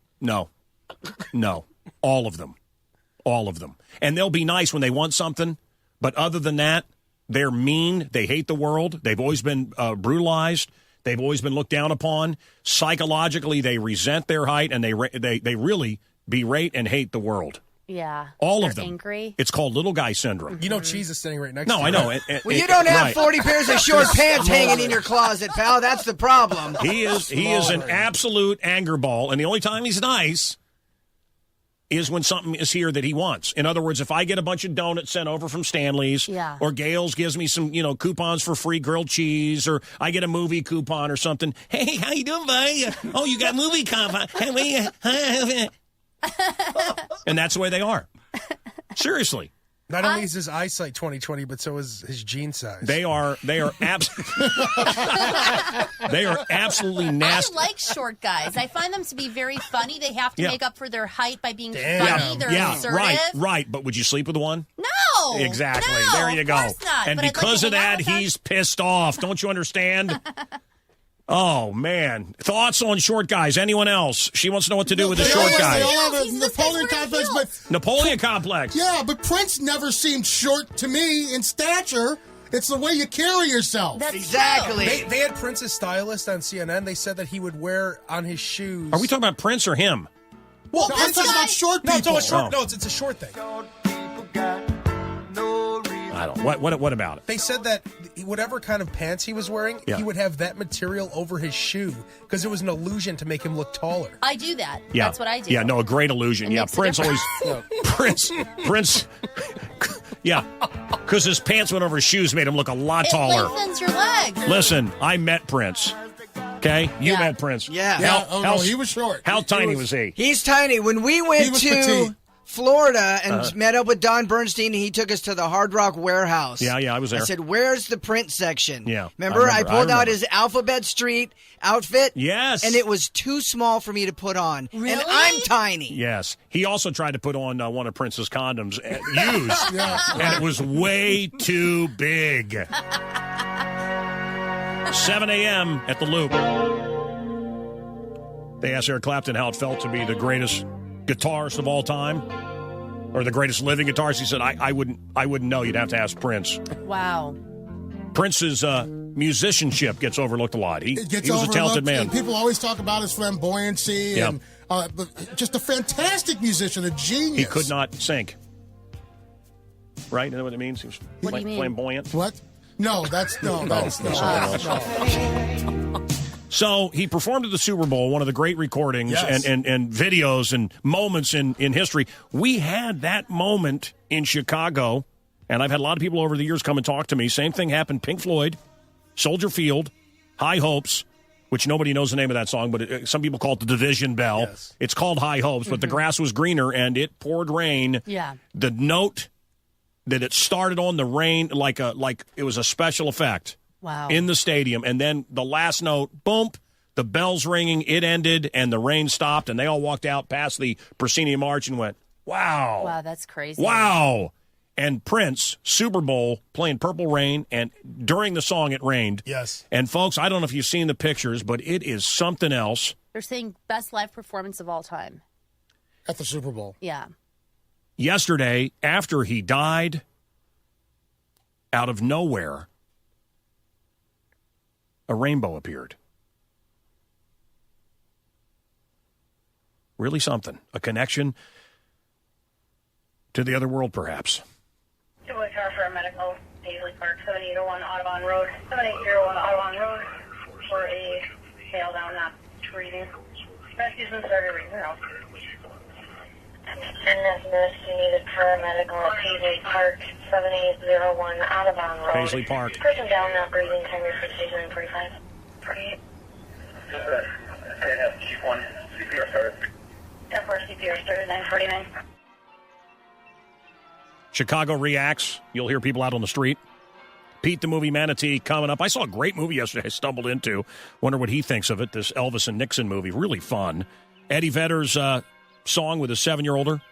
All of them. And they'll be nice when they want something. But other than that, they're mean. They hate the world. They've always been brutalized. They've always been looked down upon. Psychologically, they resent their height, and they really berate and hate the world. Yeah. All They're of them. Angry. It's called little guy syndrome. You know, Cheese is standing right next to No, you. I know. Well, you don't have right. 40 pairs of short pants hanging in your closet, pal. That's the problem. He is an absolute anger ball, and the only time he's nice is when something is here that he wants. In other words, if I get a bunch of donuts sent over from Stanley's, or Gail's gives me some, coupons for free grilled cheese, or I get a movie coupon or something. Hey, how you doing, buddy? Oh, you got movie coupon? And that's the way they are. Seriously. Not only is his eyesight 20/20, but so is his jean size. They are absolutely nasty. I like short guys. I find them to be very funny. They have to make up for their height by being funny. They're assertive. Right. But would you sleep with one? No. Exactly. No, there you go. of course not. And But I'd because like of to hang out that, with them. he's pissed off. Don't you understand? Oh, man. Thoughts on short guys? Anyone else? She wants to know what to do with the short They guy. all have a Napoleon complex, but Napoleon complex. Yeah, but Prince never seemed short to me in stature. It's the way you carry yourself. Exactly. They had Prince's stylist on CNN. They said that he would wear on his shoes. Are we talking about Prince or him? Well, No, I'm talking about short No, it's people. a short. No, it's a short thing. I don't. What about it? They said that whatever kind of pants he was wearing, Yeah. he would have that material over his shoe because it was an illusion to make him look taller. I do that. Yeah. That's what I do. Yeah, no, a great illusion. It Yeah, makes a Prince always. difference. Prince. Yeah, because his pants went over his shoes made him look a lot It taller. lengthens your legs. Listen, I met Prince. Okay, you met Prince. Yeah. He was short. How tiny was he? He's tiny. When we He went was to petite. Florida and met up with Don Bernstein, he took us to the Hard Rock Warehouse. Yeah, I was there. I said, "Where's the Prince section?" Yeah, Remember, I pulled out remember. his Alphabet Street outfit? Yes. And it was too small for me to put on. Really? And I'm tiny. Yes, he also tried to put on one of Prince's condoms, used, and it was way too big. 7 a.m. at the Loop. They asked Eric Clapton how it felt to be the greatest guitarist of all time, or the greatest living guitarist. He said, "I wouldn't know. You'd have to ask Prince." Wow. Prince's musicianship gets overlooked a lot. He It gets was a talented overlooked, man. and people always talk about his flamboyancy Yeah. and but just a fantastic musician, a genius. He could not sink. Right? You know what it means? He was What do you mean? flamboyant. What? No, that's no. That's something else. So he performed at the Super Bowl, one of the great recordings Yes. and videos and moments in history. We had that moment in Chicago, and I've had a lot of people over the years come and talk to me. Same thing happened. Pink Floyd, Soldier Field, High Hopes, which nobody knows the name of that song, but some people call it the Division Bell. Yes. It's called High Hopes, but the grass was greener, and it poured rain. Yeah. The note that it started on the rain like it was a special effect. Wow. In the stadium, and then the last note, boom, the bell's ringing, it ended, and the rain stopped, and they all walked out past the proscenium arch and went, wow. Wow, that's crazy. Wow. And Prince, Super Bowl, playing Purple Rain, and during the song it rained. Yes. And folks, I don't know if you've seen the pictures, but it is something else. They're saying best live performance of all time. at the Super Bowl. Yeah. Yesterday, after he died, out of nowhere, a rainbow appeared. Really something. A connection to the other world, perhaps. Car for a medical, Paisley Park, 7801 Audubon Road, 7801 Audubon Road, for a tail down, not breathing. Rescues and started reading out. And this nurse needed paramedical at Paisley Park, 7801 Audubon Road. Paisley Park. Person down, not breathing, time resuscitation in 45. 48. Chief 1, CPR started. F4 CPR started, 949. Chicago reacts. You'll hear people out on the street. Pete the Movie Manatee coming up. I saw a great movie yesterday I stumbled into. Wonder what he thinks of it, this Elvis and Nixon movie. Really fun. Eddie Vedder's song with his 7-year-older.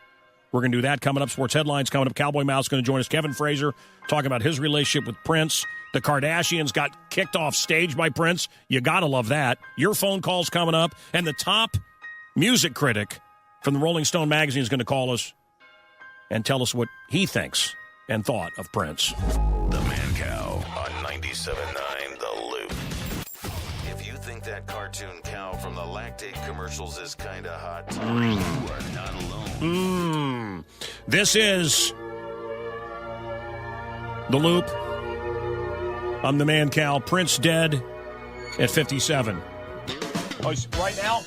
We're going to do that coming up. Sports headlines coming up. Cowboy Mouth's going to join us. Kevin Frazier talking about his relationship with Prince. The Kardashians got kicked off stage by Prince. You got to love that. Your phone calls coming up. And the top music critic from the Rolling Stone magazine is going to call us and tell us what he thinks and thought of Prince. The Mancow on 97.9 The Loop. If you think think that cartoon cow from the lactate commercials is kind of hot? You are not alone. This is The Loop. I'm the Mancow. Prince dead at 57. Oh, he's right now?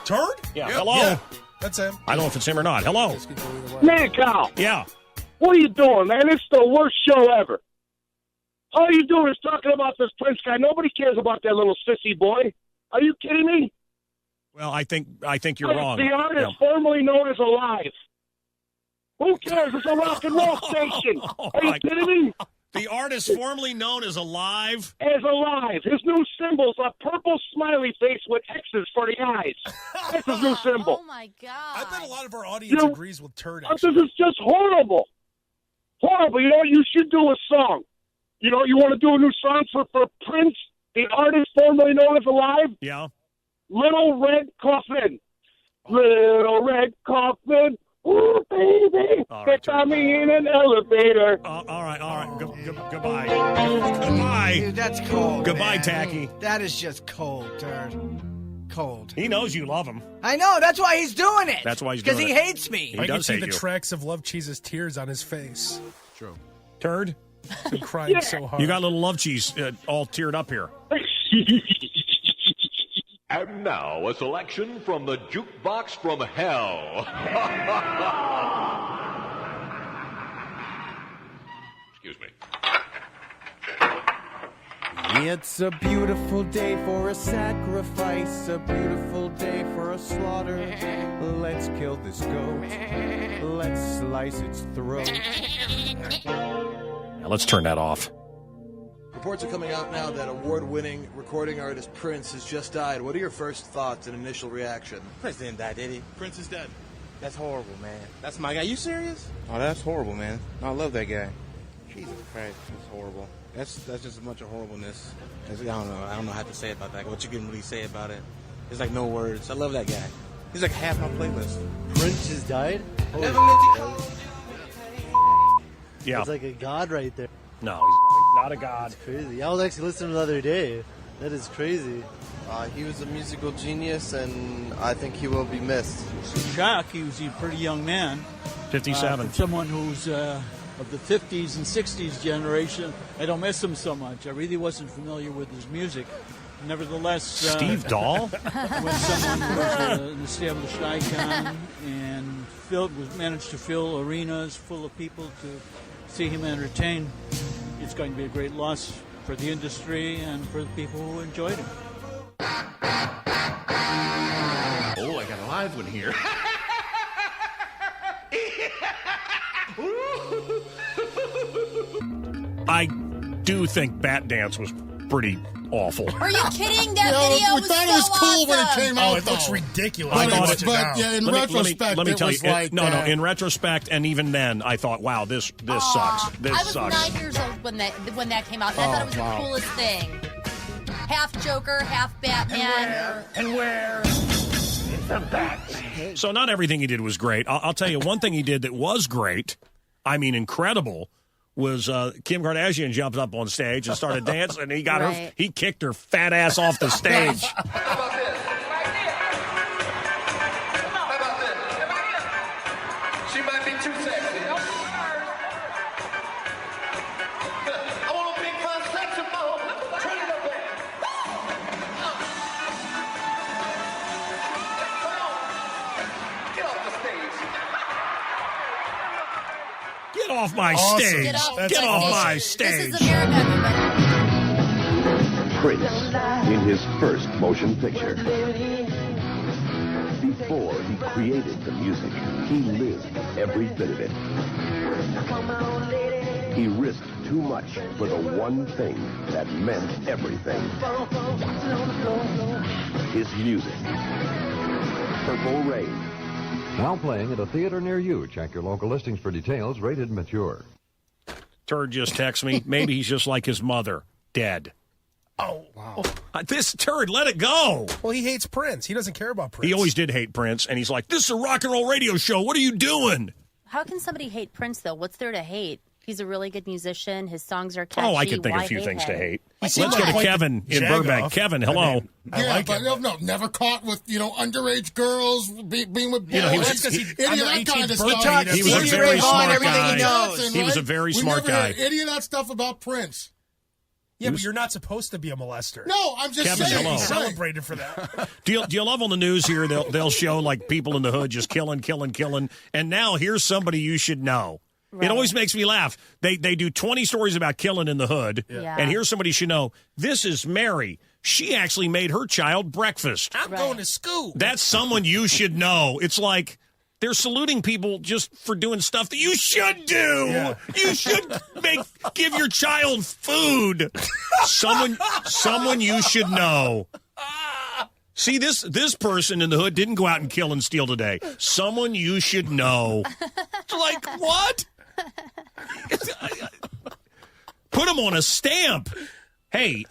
Turd? Yeah. Hello? Yeah, that's him. I don't know if it's him or not. Hello? Mancow. Yeah. What are you doing, man? It's the worst show ever. All you doing is talking about this Prince guy. Nobody cares about that little sissy boy. Are you kidding me? Well, I think you're wrong. The artist formerly known as Alive. Who cares? It's a rock and roll station. Are you kidding me? The artist formerly known as Alive? As Alive. His new symbol's a purple smiley face with X's for the eyes. That's his new symbol. Oh, my God. I bet a lot of our audience agrees with Turd. This is just horrible. Horrible. You know what you should do? A song. You know, you want to do a new song for Prince, the artist formerly known as Alive? Yeah. Little Red Coffin. Little Red Coffin. Ooh, baby. They found me in an elevator. All right. Goodbye. Goodbye. Dude, that's cold. Goodbye, man. Tacky. That is just cold, Turd. Cold. He knows you love him. I know. That's why he's doing it. That's why he's doing it. Because he hates me. He I can does see hate the you. tracks of Love Cheese's tears on his face. True. Turd? He's been crying so hard. You got a little Love Cheese all teared up here. And now, a selection from the Jukebox from Hell. Excuse me. It's a beautiful day for a sacrifice, a beautiful day for a slaughter. Let's kill this goat. Let's slice its throat. Now, let's turn that off. Reports are coming out now that award-winning recording artist Prince has just died. What are your first thoughts and initial reaction? Prince didn't die, did he? Prince is dead. That's horrible, man. That's my guy. You serious? Oh, that's horrible, man. I love that guy. Jesus Christ, that's horrible. That's just a bunch of horribleness. I don't know how to say about that. What you can really say about it. There's like no words. I love that guy. He's like half my playlist. Prince just died? Yeah. It's like a god right there. No, he's not a god. That's crazy. I was actually listening the other day. That is crazy. He was a musical genius, and I think he will be missed. Shock, he was a pretty young man. 57. From someone who's of the 50s and 60s generation, I don't miss him so much. I really wasn't familiar with his music. Nevertheless, Steve Dahl? when someone was an established icon and managed to fill arenas full of people to see him entertain, it's going to be a great loss for the industry and for the people who enjoyed him. Oh, I got a live one here. I do think Bat Dance was pretty awful. Are you kidding? That You know, video we was thought so it was cool when it awesome. came out, it looks though. ridiculous. I thought Watch it- it now. But yeah, in retrospect, let me it tell was you, like no. In retrospect, and even then, I thought, wow, this sucks. This I was sucks. 9 years old when that came out, and I thought it was the coolest thing. Half Joker, half Batman. And where? It's a Batman. So not everything he did was great. I'll tell you one thing he did that was great, I mean incredible, was Kim Kardashian jumped up on stage and started dancing, and he got her. He kicked her fat ass off the stage. She might be too sexy. I want a big fun saxophone. Turn it up there. Get off the stage. Get off my Awesome. stage. Get off my stage. stage. This is America, Prince in his first motion picture. Before he created the music, he lived every bit of it. He risked too much for the one thing that meant everything. His music. Purple Rain. Now playing at a theater near you. Check your local listings for details. Rated mature. Turd just texted me. Maybe he's just like his mother, dead. Oh, wow. This Turd, let it go. Well, he hates Prince. He doesn't care about Prince. He always did hate Prince, and he's like, this is a rock and roll radio show. What are you doing? How can somebody hate Prince, though? What's there to hate? He's a really good musician. His songs are catchy. Oh, I can think of Why a few things to hate. He Let's seems go to like Kevin in Jag-off. Burbank. Kevin, hello. Never caught with underage girls being with You know, he was- any of that kind of stuff. He was a very smart guy. Johnson, He was a right? very We smart never guy. heard any of that stuff about Prince. Yeah, but you're not supposed to be a molester. No, I'm just Kevin, saying. hello. He's celebrated for that. Do you love on the news here? They'll show like people in the hood just killing, and now here's somebody you should know. It always makes me laugh. They do 20 stories about killing in the hood, and here's somebody you should know. This is Mary. She actually made her child breakfast. I'm going to school. That's someone you should know. It's like they're saluting people just for doing stuff that you should do. Yeah. You should give your child food. Someone you should know. See, this person in the hood didn't go out and kill and steal today. Someone you should know. Like, what? Put him on a stamp. Hey,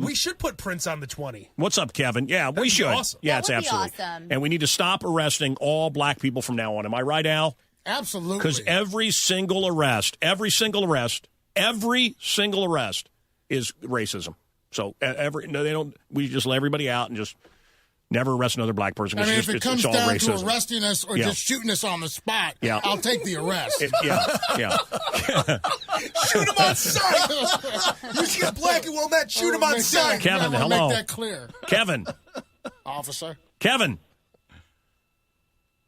we should put Prince on the 20. What's up, Kevin? Yeah, That'd we be should. awesome. Yeah, That it's would be absolutely. awesome. And we need to stop arresting all black people from now on. Am I right, Al? Absolutely. Because every single arrest is racism. So we just let everybody out and just never arrest another black person. I mean, It's if it just- comes it's all down racism. to arresting us or just shooting us on the spot, Yeah. I'll take the arrest. Yeah. Shoot him on sight. You see a black and will not shoot him on sight. Kevin, I wanna hello. Make that clear. Kevin. Officer. Kevin.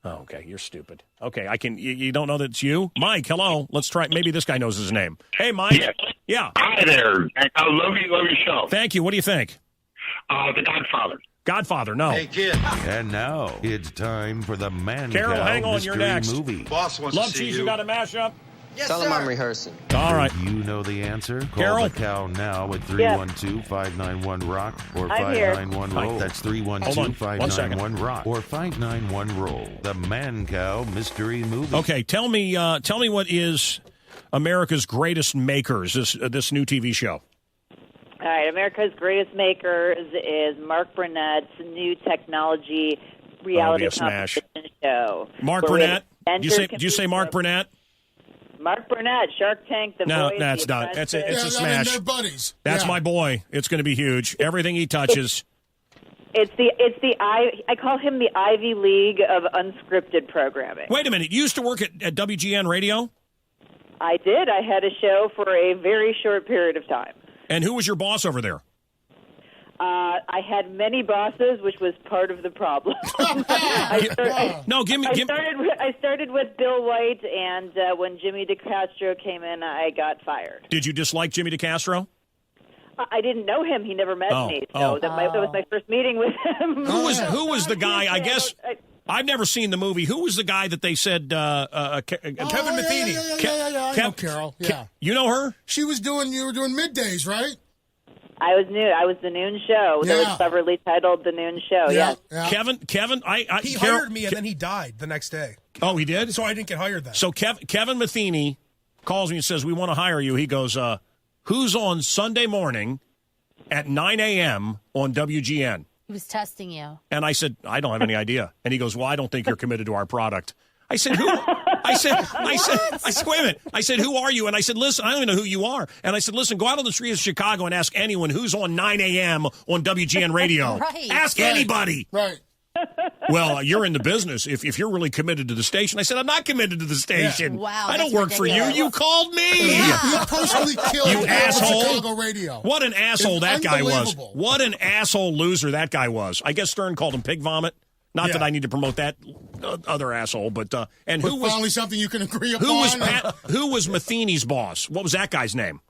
Oh, okay, you're stupid. Okay, you don't know that it's you? Mike, hello. Let's try, maybe this guy knows his name. Hey, Mike. Yes. Yeah. Hi there. I love your show. Thank you. What do you think? The Godfather. Godfather, no. Hey, kid. And now it's time for the Mancow Carol, hang on, mystery you're next. movie. Boss wants Love to see cheese, you. you got a mashup? Yes, Tell sir. him I'm rehearsing. All right. If you know the answer, call Carol? the cow now at 312-591-ROCK or I'm here. 591-ROLL. That's Hold on, 312-591-ROCK or 591-ROLL. The Mancow mystery movie. Okay, tell me what is America's Greatest Makers, this new TV show? All right, America's Greatest Makers is Mark Burnett's new technology reality a smash. competition show. Mark where we Burnett? have Did you say Mark Burnett? Mark Burnett, Shark Tank, The No, Voice. that's The not. It's a Apprentice. smash. they're buddies. That's Yeah. my boy. It's going to be huge. Everything he touches. I call him the Ivy League of unscripted programming. Wait a minute. You used to work at WGN Radio? I did. I had a show for a very short period of time. And who was your boss over there? I had many bosses, which was part of the problem. I started with Bill White, and when Jimmy DeCastro came in, I got fired. Did you dislike Jimmy DeCastro? I didn't know him. He never met me, so that was my first meeting with him. Who was the guy? I guess I've never seen the movie. Who was the guy that they said? Kevin Matheny. Yeah. I know Carol. Yeah. You know her? You were doing middays, right? I was the noon show. That was cleverly titled The Noon Show. Yeah. Kevin, He hired me and then he died the next day. Oh, he did? So I didn't get hired then. So Kevin Matheny calls me and says, we want to hire you. He goes, who's on Sunday morning at 9 a.m. on WGN? He was testing you. And I said, I don't have any idea. And he goes, well, I don't think you're committed to our product. I said, who? I said, wait a minute. I said, who are you? And I said, listen, I don't even know who you are. And I said, listen, go out on the streets of Chicago and ask anyone who's on 9 a.m. on WGN Radio. Right. Ask anybody. Right. Well, you're in the business. If you're really committed to the station, I said, I'm not committed to the station. Yeah. Wow, I don't that's work for you. ridiculous. You called me. You personally killed You asshole. Chicago radio. What an asshole It's that guy was. unbelievable. What an asshole loser that guy was. I guess Stern called him pig vomit. Not that I need to promote that other asshole, but and who was finally something you can agree upon? Who was Matheny's boss? What was that guy's name?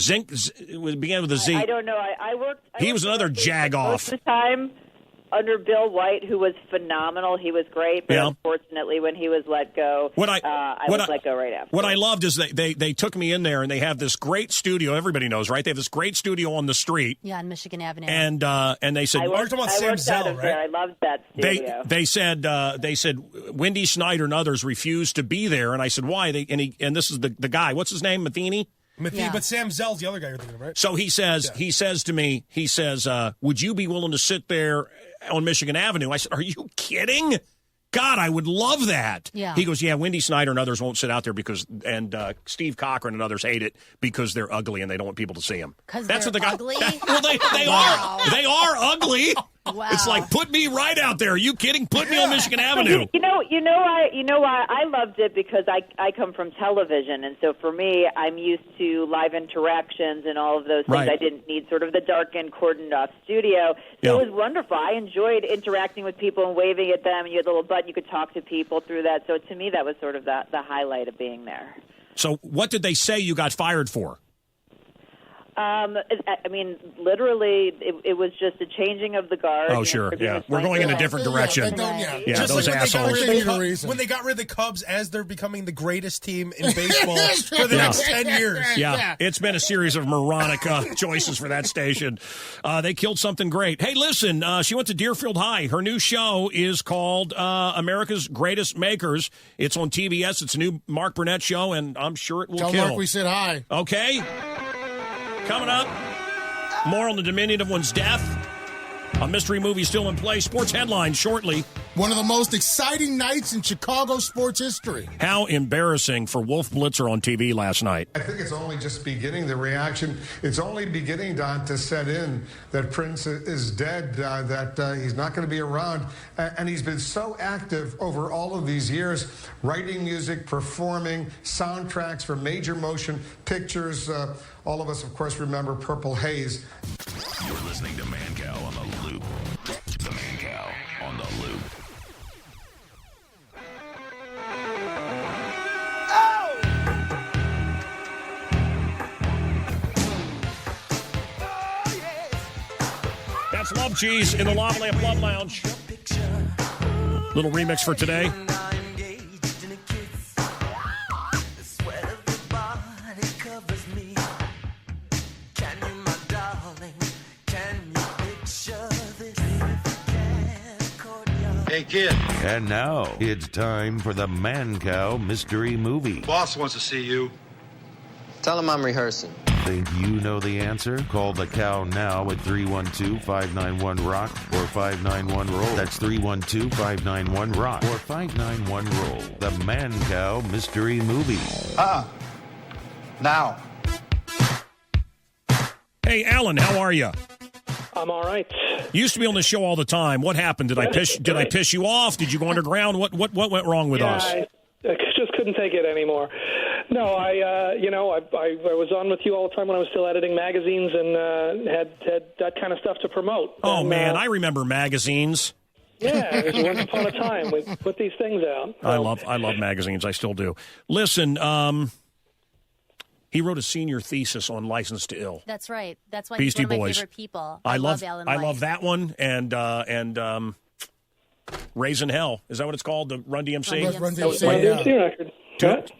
Zink. It began with a Z. I don't know. I worked. He was another jag-off. Most of the time under Bill White, who was phenomenal. He was great, but unfortunately, when he was let go, I was let go right after. What I loved is they took me in there, and they have this great studio. Everybody knows, right? They have this great studio on the street. Yeah, on Michigan Avenue. And they said, I worked out of there. I loved that studio. They said Wendy Snyder and others refused to be there, and I said why? And this is the guy. What's his name? Matheny. But Sam Zell's the other guy you're thinking of, right? So he says to me, would you be willing to sit there on Michigan Avenue? I said, are you kidding? God, I would love that. Yeah. He goes, yeah, Wendy Snyder and others won't sit out there and Steve Cochran and others hate it because they're ugly and they don't want people to see them. Because That's they're what the guy. ugly? Well, they Wow. are. They are ugly. Wow. It's like, put me right out there. Are you kidding? Put me on Michigan Avenue. You know why I loved it, because I come from television, and so for me, I'm used to live interactions and all of those things. Right. I didn't need sort of the darkened, cordoned off studio. So it was wonderful. I enjoyed interacting with people and waving at them, and you had a little button you could talk to people through that. So to me, that was sort of the highlight of being there. So what did they say you got fired for? I mean, literally, it was just a changing of the guard. Oh, sure. Yeah. We're going in a different direction. Yeah, Yeah, Just those like assholes. when they got rid of the Cubs as they're becoming the greatest team in baseball for the next 10 years. Yeah, it's been a series of moronic choices for that station. They killed something great. Hey, listen, she went to Deerfield High. Her new show is called America's Greatest Makers. It's on TBS. It's a new Mark Burnett show, and I'm sure it will Tell kill. Mark we said hi. Okay. Coming up, more on the diminutive one's death. A mystery movie still in play. Sports headlines shortly. One of the most exciting nights in Chicago sports history. How embarrassing for Wolf Blitzer on TV last night. I think it's only just beginning, the reaction. It's only beginning, Don, to set in that Prince is dead, that he's not going to be around. And he's been so active over all of these years, writing music, performing, soundtracks for major motion pictures. All of us, of course, remember Purple Haze. You're listening to Mancow on the Loop. The Mancow on the Loop. That's Love Cheese in the Lava Lamp Love Lounge. Little remix for today. Hey, kid. And now it's time for the Mancow Mystery Movie. Boss wants to see you. Tell him I'm rehearsing. Think you know the answer? Call the cow now at 312-591-ROCK or 591-ROLL. That's 312-591-ROCK or 591-ROLL. The Mancow Mystery Movie. Now. Hey, Alan, how are you? I'm all right. You used to be on the show all the time. What happened? Did I piss you off? Did you go underground? What went wrong with us? I just couldn't take it anymore. No, I was on with you all the time when I was still editing magazines and had that kind of stuff to promote. Oh, and, man, I remember magazines. Yeah, it was once upon a time. We put these things out. I love magazines. I still do. Listen, he wrote a senior thesis on License to Ill. That's right. That's why Beastie he's one of my Boys. favorite people. I love Alan I Weiss. love that one and Raising Hell. Is that what it's called? The Run DMC? Run DMC record.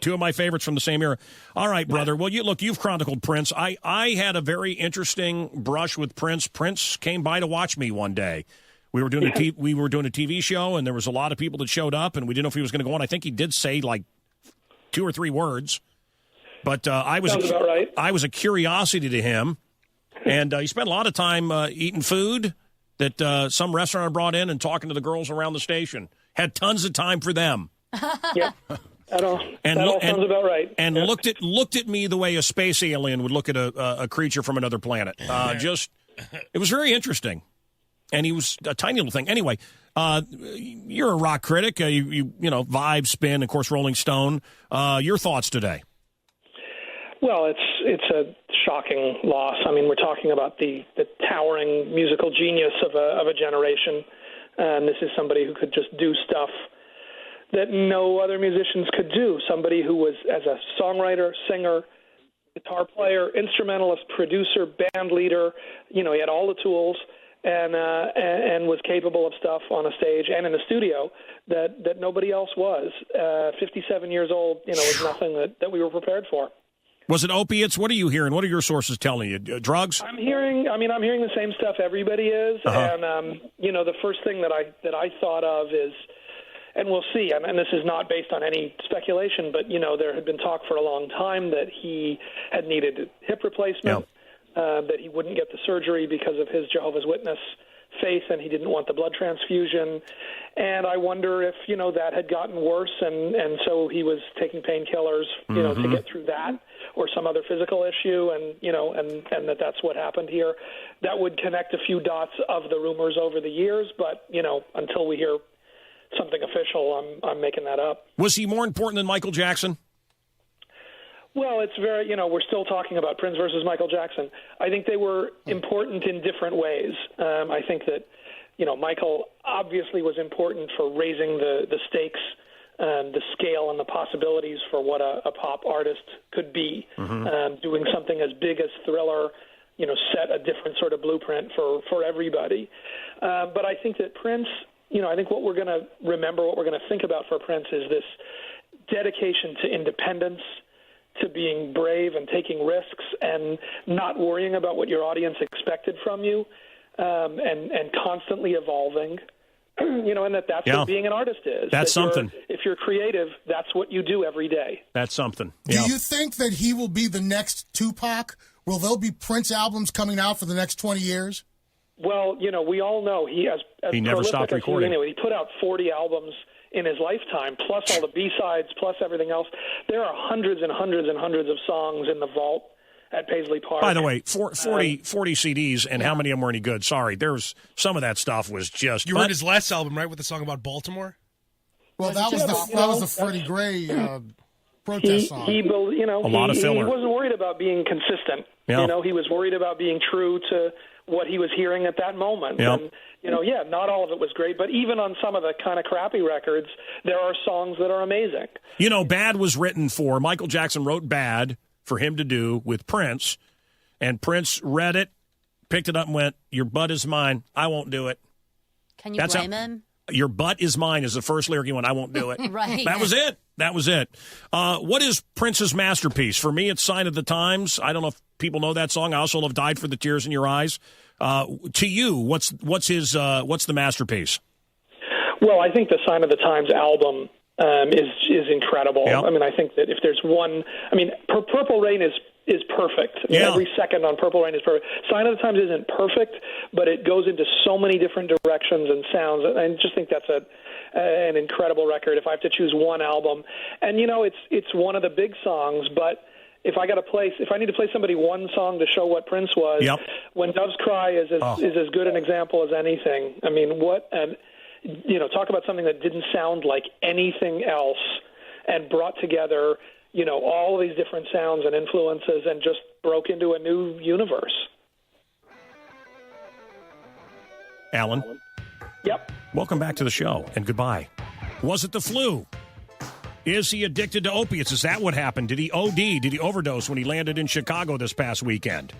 Two of my favorites from the same era. All right, brother. Well, you've chronicled Prince. I had a very interesting brush with Prince. Prince came by to watch me one day. We were doing a TV show, and there was a lot of people that showed up, and we didn't know if he was going to go on. I think he did say like 2 or 3 words, but I was a curiosity to him, and he spent a lot of time eating food that some restaurant brought in and talking to the girls around the station. Had tons of time for them. Yeah. That all sounds about right. And looked at me the way a space alien would look at a creature from another planet. It was very interesting. And he was a tiny little thing. Anyway, you're a rock critic. You know, Vibe, Spin, of course, Rolling Stone. Your thoughts today? Well, it's a shocking loss. I mean, we're talking about the towering musical genius of a generation. And this is somebody who could just do stuff that no other musicians could do. Somebody who was, as a songwriter, singer, guitar player, instrumentalist, producer, band leader, he had all the tools and was capable of stuff on a stage and in the studio that nobody else was. 57 years old, was nothing that we were prepared for. Was it opiates? What are you hearing? What are your sources telling you? Drugs? I'm hearing the same stuff everybody is. Uh-huh. And, the first thing that I thought of is, and we'll see, and this is not based on any speculation, but, there had been talk for a long time that he had needed hip replacement, that he wouldn't get the surgery because of his Jehovah's Witness faith and he didn't want the blood transfusion. And I wonder if, that had gotten worse and so he was taking painkillers, to get through that or some other physical issue and that's what happened here. That would connect a few dots of the rumors over the years, but, until we hear something official, I'm making that up. Was he more important than Michael Jackson? Well, it's very, we're still talking about Prince versus Michael Jackson. I think they were important in different ways. I think that, Michael obviously was important for raising the stakes, the scale and the possibilities for what a pop artist could be. Doing something as big as Thriller, set a different sort of blueprint for everybody. But I think that Prince, I think what we're going to remember, what we're going to think about for Prince is this dedication to independence, to being brave and taking risks and not worrying about what your audience expected from you, and constantly evolving, and that's what being an artist is. That's something. If you're creative, that's what you do every day. That's something. Do you think that he will be the next Tupac? Will there be Prince albums coming out for the next 20 years? Well, we all know he never stopped recording. Anyway, he put out 40 albums in his lifetime, plus all the B-sides, plus everything else. There are hundreds and hundreds and hundreds of songs in the vault at Paisley Park. By the way, 40 CDs, and how many of them were any good? Sorry, there's some of that stuff was just... You heard his last album, right, with the song about Baltimore? Well, that was the Freddie Gray protest song. A lot of filler. He wasn't worried about being consistent. Yeah. He was worried about being true to what he was hearing at that moment. Yep. And, not all of it was great, but even on some of the kind of crappy records, there are songs that are amazing. Bad was written for, Michael Jackson wrote Bad for him to do with Prince, and Prince read it, picked it up and went, "Your butt is mine, I won't do it." Can you blame him? Your butt is mine is the first lyric he went, "I won't do it." Right. That was it. What is Prince's masterpiece? For me, it's Sign of the Times. I don't know if people know that song. I also love Died for the Tears in Your Eyes. To you, what's the masterpiece? Well, I think the Sign of the Times album is incredible. Yep. I mean, I think that if there's one, Purple Rain is perfect. Every second on Purple Rain is perfect. Sign of the Times isn't perfect, but it goes into so many different directions and sounds. I just think that's an incredible record. If I have to choose one album, and it's one of the big songs, but if I need to play somebody one song to show what Prince was, When Doves Cry is as good an example as anything. I mean, talk about something that didn't sound like anything else and brought together, all these different sounds and influences and just broke into a new universe. Alan? Yep. Welcome back to the show, and goodbye. Was it the flu? Is he addicted to opiates? Is that what happened? Did he OD? Did he overdose when he landed in Chicago this past weekend?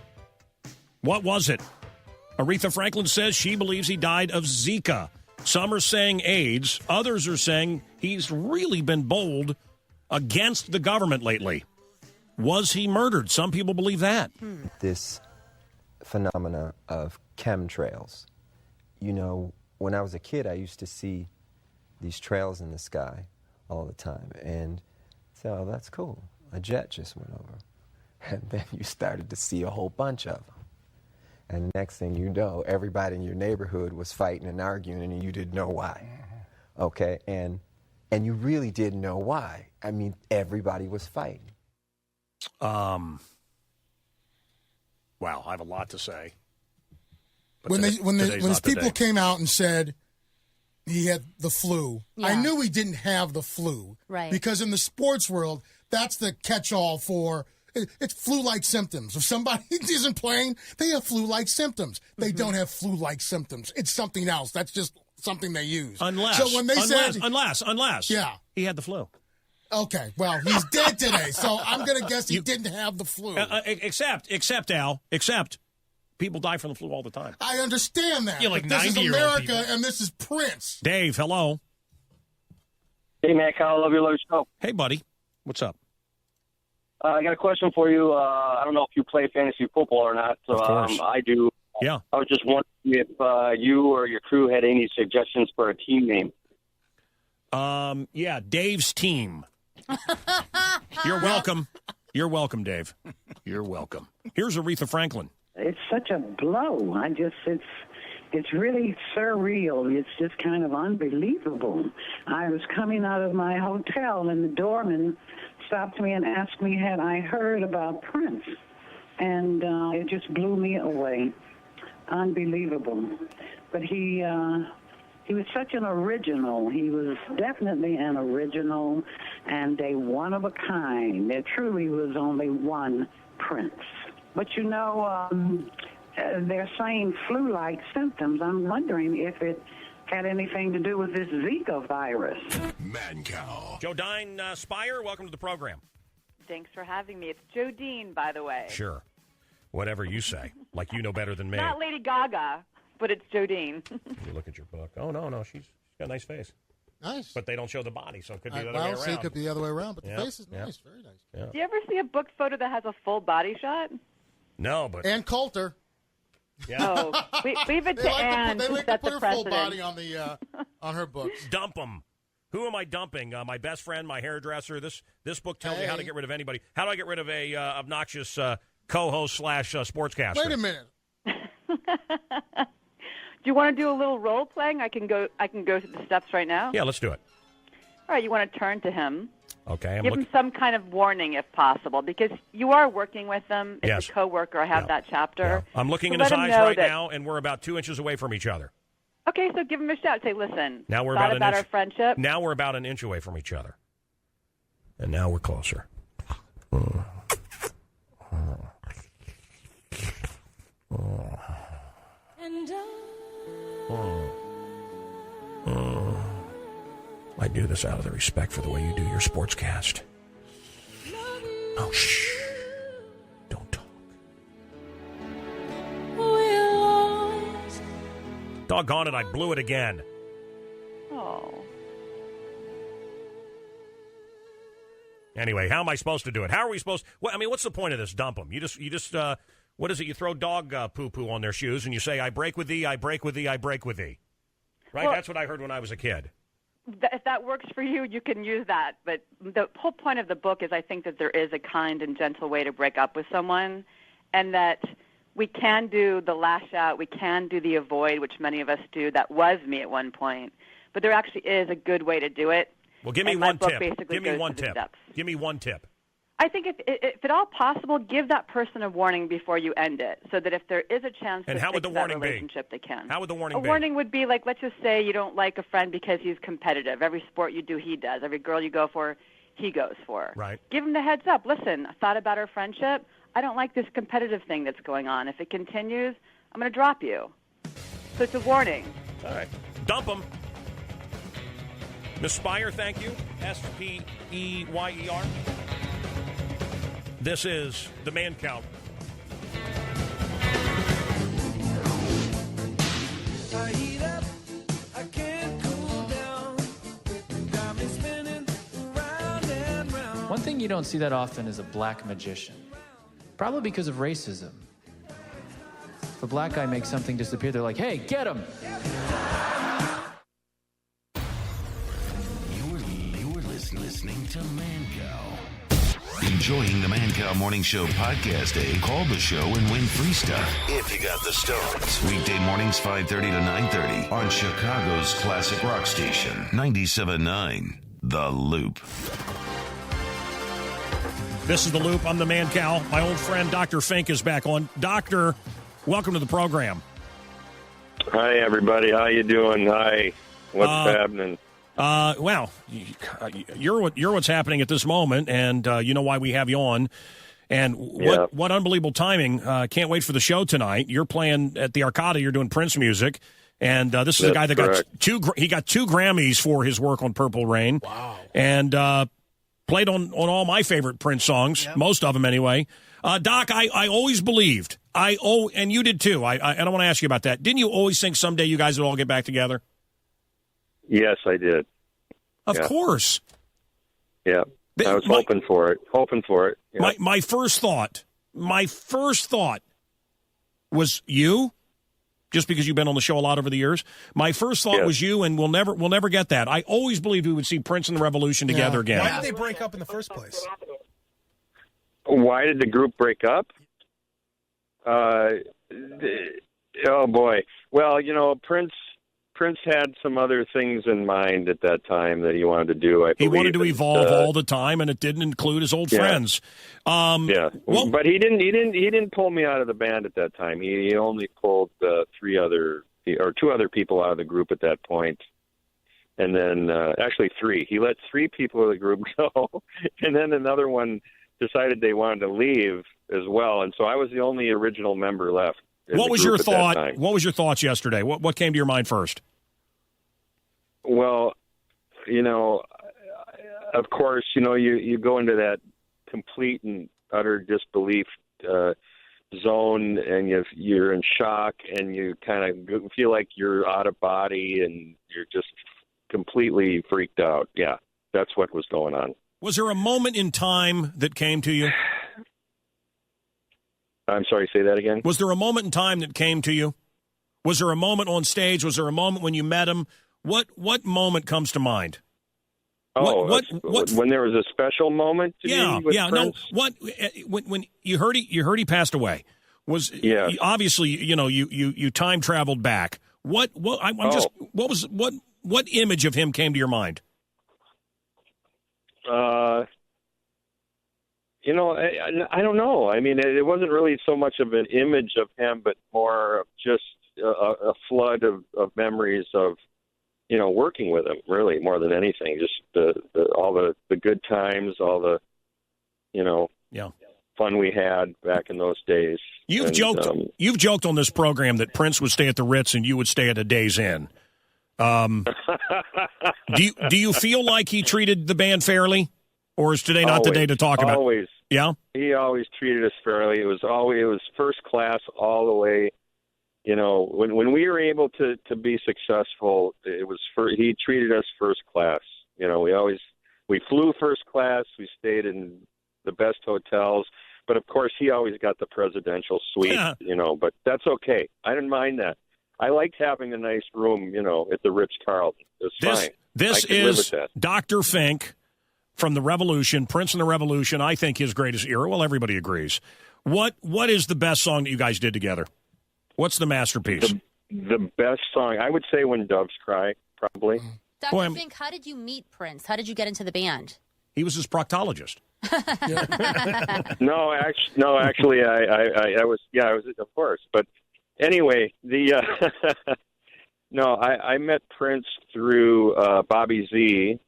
What was it? Aretha Franklin says she believes he died of Zika. Some are saying AIDS. Others are saying he's really been bold against the government lately. Was he murdered? Some people believe that. This phenomena of chemtrails. When I was a kid, I used to see these trails in the sky all the time, and so, oh, that's cool. A jet just went over. And then you started to see a whole bunch of them. And next thing you know, everybody in your neighborhood was fighting and arguing, and you didn't know why. Okay? And you really didn't know why. I mean, everybody was fighting. Wow, I have a lot to say. But when his people came out and said he had the flu, I knew he didn't have the flu. Right. Because in the sports world, that's the catch-all for it's flu-like symptoms. If somebody isn't playing, they have flu-like symptoms. They don't have flu-like symptoms. It's something else. That's just something they use. Unless he had the flu. Okay, well, he's dead today, so I'm going to guess he didn't have the flu. Except people die from the flu all the time. I understand that. Yeah, like but this is 90-year-old America, people. and this is Prince. Dave, hello. Hey, Mancow, love your show. Hey, buddy. What's up? I got a question for you. I don't know if you play fantasy football or not. Of course. I do. Yeah. I was just wondering if you or your crew had any suggestions for a team name. Yeah, Dave's team. You're welcome. You're welcome, Dave. You're welcome. Here's Aretha Franklin. It's such a blow. it's really surreal. It's just kind of unbelievable. I was coming out of my hotel, and the doorman stopped me and asked me had I heard about Prince. And it just blew me away. Unbelievable. But he was such an original. He was definitely an original and a one of a kind. There truly was only one Prince. But you know, they're saying flu-like symptoms. I'm wondering if it had anything to do with this Zika virus. Mancow. Joe Dine Spire, welcome to the program. Thanks for having me. It's Jodine, by the way. Sure. Whatever you say. Like you know better than me. Not Lady Gaga, but it's Jodine. You look at your book. Oh, no, she's got a nice face. Nice. But they don't show the body, so it could be the other way Well, around. see, it could be the other way around, but the face is nice. Very nice. Yeah. Do you ever see a book photo that has a full body shot? No, but... And Coulter. Yeah. Oh, leave it to Anne. They like to set put the her full precedent. body on the on her books. Dump them. Who am I dumping? My best friend, my hairdresser. This book tells me how to get rid of anybody. How do I get rid of a obnoxious co-host / sportscaster? Wait a minute. Do you want to do a little role playing? I can go through the steps right now. Yeah, let's do it. All right, you want to turn to him. Okay. Give him some kind of warning if possible, because you are working with them. It's Yes. a coworker. I have that chapter. Yeah. I'm looking So in his let him eyes know right that- now, and we're about 2 inches away from each other. Okay, so give him a shout. Say, listen. Now we're thought about our friendship. Now we're about an inch away from each other, and now we're closer. I do this out of the respect for the way you do your sportscast. Oh, shh. Don't talk. Doggone it, I blew it again. Oh. Anyway, how am I supposed to do it? How are we supposed what's the point of this? Dump them. You just what is it? You throw dog poo-poo on their shoes and you say, I break with thee, I break with thee, I break with thee. Right? Well, That's what I heard when I was a kid. If that works for you, you can use that. But the whole point of the book is I think that there is a kind and gentle way to break up with someone, and that we can do the lash out, we can do the avoid, which many of us do. That was me at one point. But there actually is a good way to do it. Well, give me And my one book tip. basically Give me goes one through the tip. steps. Give me one tip. I think if at all possible, give that person a warning before you end it, so that if there is a chance And to how would fix the that warning be? relationship, they can. How would the warning A be? warning would be like, let's just say you don't like a friend because he's competitive. Every sport you do, he does. Every girl you go for, he goes for. Right. Give him the heads up. Listen, I thought about our friendship. I don't like this competitive thing that's going on. If it continues, I'm going to drop you. So it's a warning. All right. Dump them. Miss Spire, thank you. Speyer. This is the Mancow. One thing you don't see that often is a black magician. Probably because of racism. If a black guy makes something disappear, they're like, hey, get him! You're listening to Mancow. Enjoying the Mancow Morning Show podcast day? Call the show and win free stuff if you got the stones. Weekday mornings 5:30 to 9:30 on Chicago's classic rock station 97.9 The Loop. This is The Loop. I'm the Mancow. My old friend Dr. Fink is back on. Doctor, welcome to the program. Hi, everybody. How you doing? Hi. What's happening? Well, you're what's happening at this moment, and you know why we have you on. And what unbelievable timing! Can't wait for the show tonight. You're playing at the Arcada. You're doing Prince music, and this is a guy that got two Grammys for his work on Purple Rain. Wow! And played on all my favorite Prince songs, most of them anyway. Doc, I always believed and you did too. I don't want to ask you about that. Didn't you always think someday you guys would all get back together? Yes, I did. Of course. Yeah. I was hoping for it. Yeah. My first thought was you, just because you've been on the show a lot over the years. My first thought was you, and we'll never get that. I always believed we would see Prince and the Revolution together again. Why did they break up in the first place? Why did the group break up? Oh boy. Well, Prince had some other things in mind at that time that he wanted to do. He wanted to evolve all the time, and it didn't include his old friends. But he didn't pull me out of the band at that time. He only pulled two other people out of the group at that point. And then, actually three. He let three people of the group go, and then another one decided they wanted to leave as well. And so I was the only original member left. What was your thought? What was your thoughts yesterday? What came to your mind first? Well, of course, you go into that complete and utter disbelief zone, and you're in shock, and you kind of feel like you're out of body, and you're just completely freaked out. Yeah, that's what was going on. Was there a moment in time that came to you? I'm sorry, say that again? Was there a moment in time that came to you? Was there a moment on stage? Was there a moment when you met him? What moment comes to mind? What when there was a special moment to me with Prince? No, when you heard he passed away, obviously, you time traveled back. What image of him came to your mind? I don't know. I mean, it wasn't really so much of an image of him, but more of just a flood of memories of, working with him, really, more than anything. Just all the good times, all the, fun we had back in those days. You've joked on this program that Prince would stay at the Ritz and you would stay at a Days Inn. Do you feel like he treated the band fairly? Or is today not the day to talk about? Always. Yeah? He always treated us fairly. It was first class all the way. When we were able to be successful, he treated us first class. We flew first class. We stayed in the best hotels. But, of course, he always got the presidential suite, but that's okay. I didn't mind that. I liked having a nice room, at the Ritz-Carlton. It was fine. This is Dr. Fink. From the Revolution, Prince and the Revolution, I think his greatest era. Well, everybody agrees. What is the best song that you guys did together? What's the masterpiece? The best song, I would say When Doves Cry, probably. Dr. Fink, how did you meet Prince? How did you get into the band? He was his proctologist. No, actually, I was, of course. But anyway, I met Prince through Bobby Z.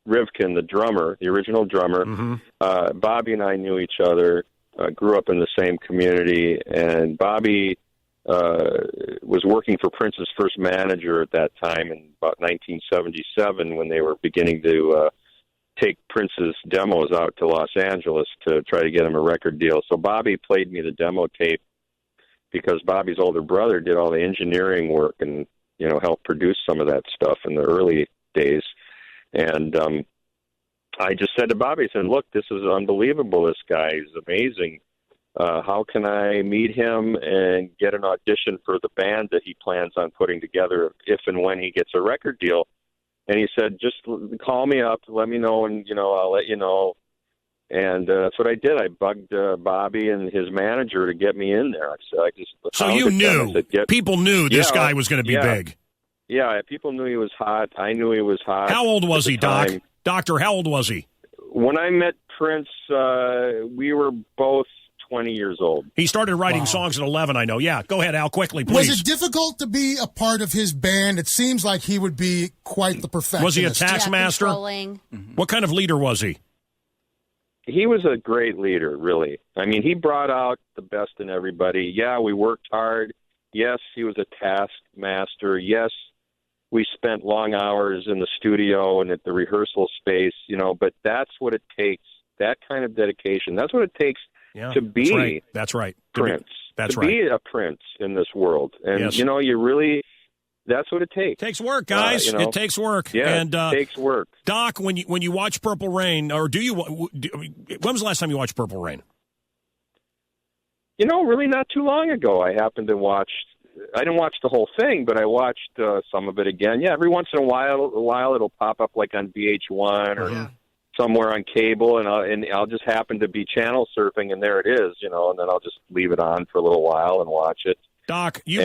Rivkin, the drummer, the original drummer. Mm-hmm. Bobby and I knew each other, grew up in the same community, and Bobby was working for Prince's first manager at that time in about 1977 when they were beginning to take Prince's demos out to Los Angeles to try to get him a record deal. So Bobby played me the demo tape because Bobby's older brother did all the engineering work and, helped produce some of that stuff in the early days. And I just said to Bobby, I said, look, this is unbelievable. This guy is amazing. How can I meet him and get an audition for the band that he plans on putting together if and when he gets a record deal? And he said, just call me up, let me know, and, I'll let you know. And that's what I did. I bugged Bobby and his manager to get me in there. So you knew. People knew this guy was going to be big. Yeah, people knew he was hot. I knew he was hot. How old was he, Doc? Doctor, how old was he? When I met Prince, we were both 20 years old. He started writing songs at 11, I know. Yeah, go ahead, Al, quickly, please. Was it difficult to be a part of his band? It seems like he would be quite the perfectionist. Was he a tax master? Mm-hmm. What kind of leader was he? He was a great leader, really. I mean, he brought out the best in everybody. Yeah, we worked hard. Yes, he was a taskmaster. Yes, we spent long hours in the studio and at the rehearsal space, but that's what it takes, that kind of dedication. That's what it takes to be That's right. Prince. To be a Prince in this world. And, you really, that's what it takes. It takes work, guys. It takes work. Yeah, and, it takes work. Doc, when you watch Purple Rain, or when was the last time you watched Purple Rain? Really not too long ago. I happened to watch, I didn't watch the whole thing, but I watched some of it again. Yeah, every once in a while it'll pop up like on VH1 or somewhere on cable, and I'll just happen to be channel surfing, and there it is, and then I'll just leave it on for a little while and watch it. Doc, you've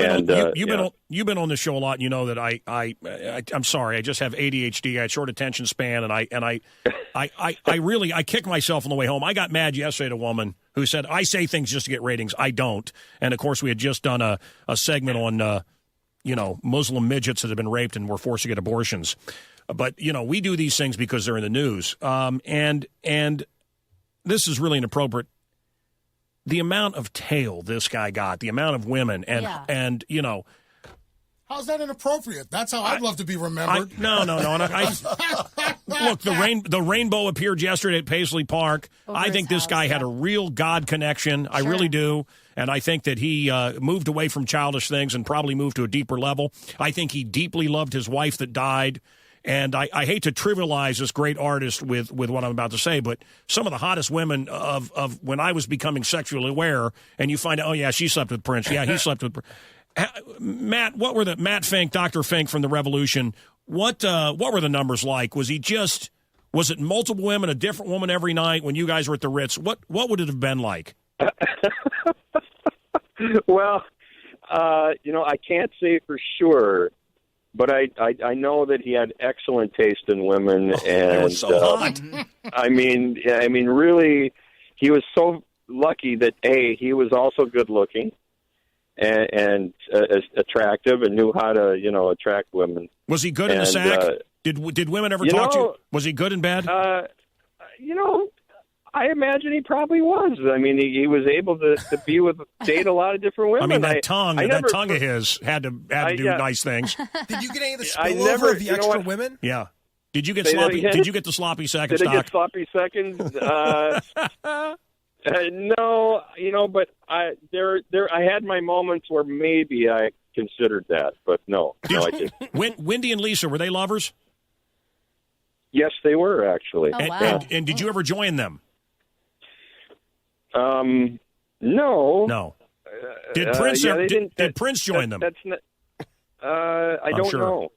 been on this show a lot, and you know that I'm sorry, I just have ADHD. I had short attention span, and I really kick myself on the way home. I got mad yesterday at a woman who said I say things just to get ratings. I don't. And of course, we had just done a segment on Muslim midgets that have been raped and were forced to get abortions. But we do these things because they're in the news. And this is really inappropriate. The amount of tail this guy got, the amount of women, and how's that inappropriate? That's how I'd love to be remembered. No. Look, the rainbow appeared yesterday at Paisley Park. I think this guy had a real God connection. I really do. And I think that he moved away from childish things and probably moved to a deeper level. I think he deeply loved his wife that died. And I hate to trivialize this great artist with what I'm about to say, but some of the hottest women of when I was becoming sexually aware, and you find out, oh, yeah, she slept with Prince. Yeah, he slept with Matt, Matt Fink, Dr. Fink from The Revolution, what were the numbers like? Was it multiple women, a different woman every night when you guys were at the Ritz? What would it have been like? Well, I can't say for sure. But I know that he had excellent taste in women, and was so hot. I mean, really, he was so lucky that he was also good looking, and attractive, and knew how to attract women. Was he good in the sack? Did women ever talk to you? Was he good in bed? I imagine he probably was. I mean, he was able to date a lot of different women. I mean, that tongue of his had to do nice things. Did you get any of the spillover of the extra women? Yeah. Did you get sloppy? Did you get the sloppy seconds? Did I get sloppy seconds? No, but I had my moments where maybe I considered that, but no, I didn't. Wendy and Lisa, were they lovers? Yes, they were actually. Oh, wow. And did you ever join them? No. Did Prince? Did Prince join them? That's not. I don't know.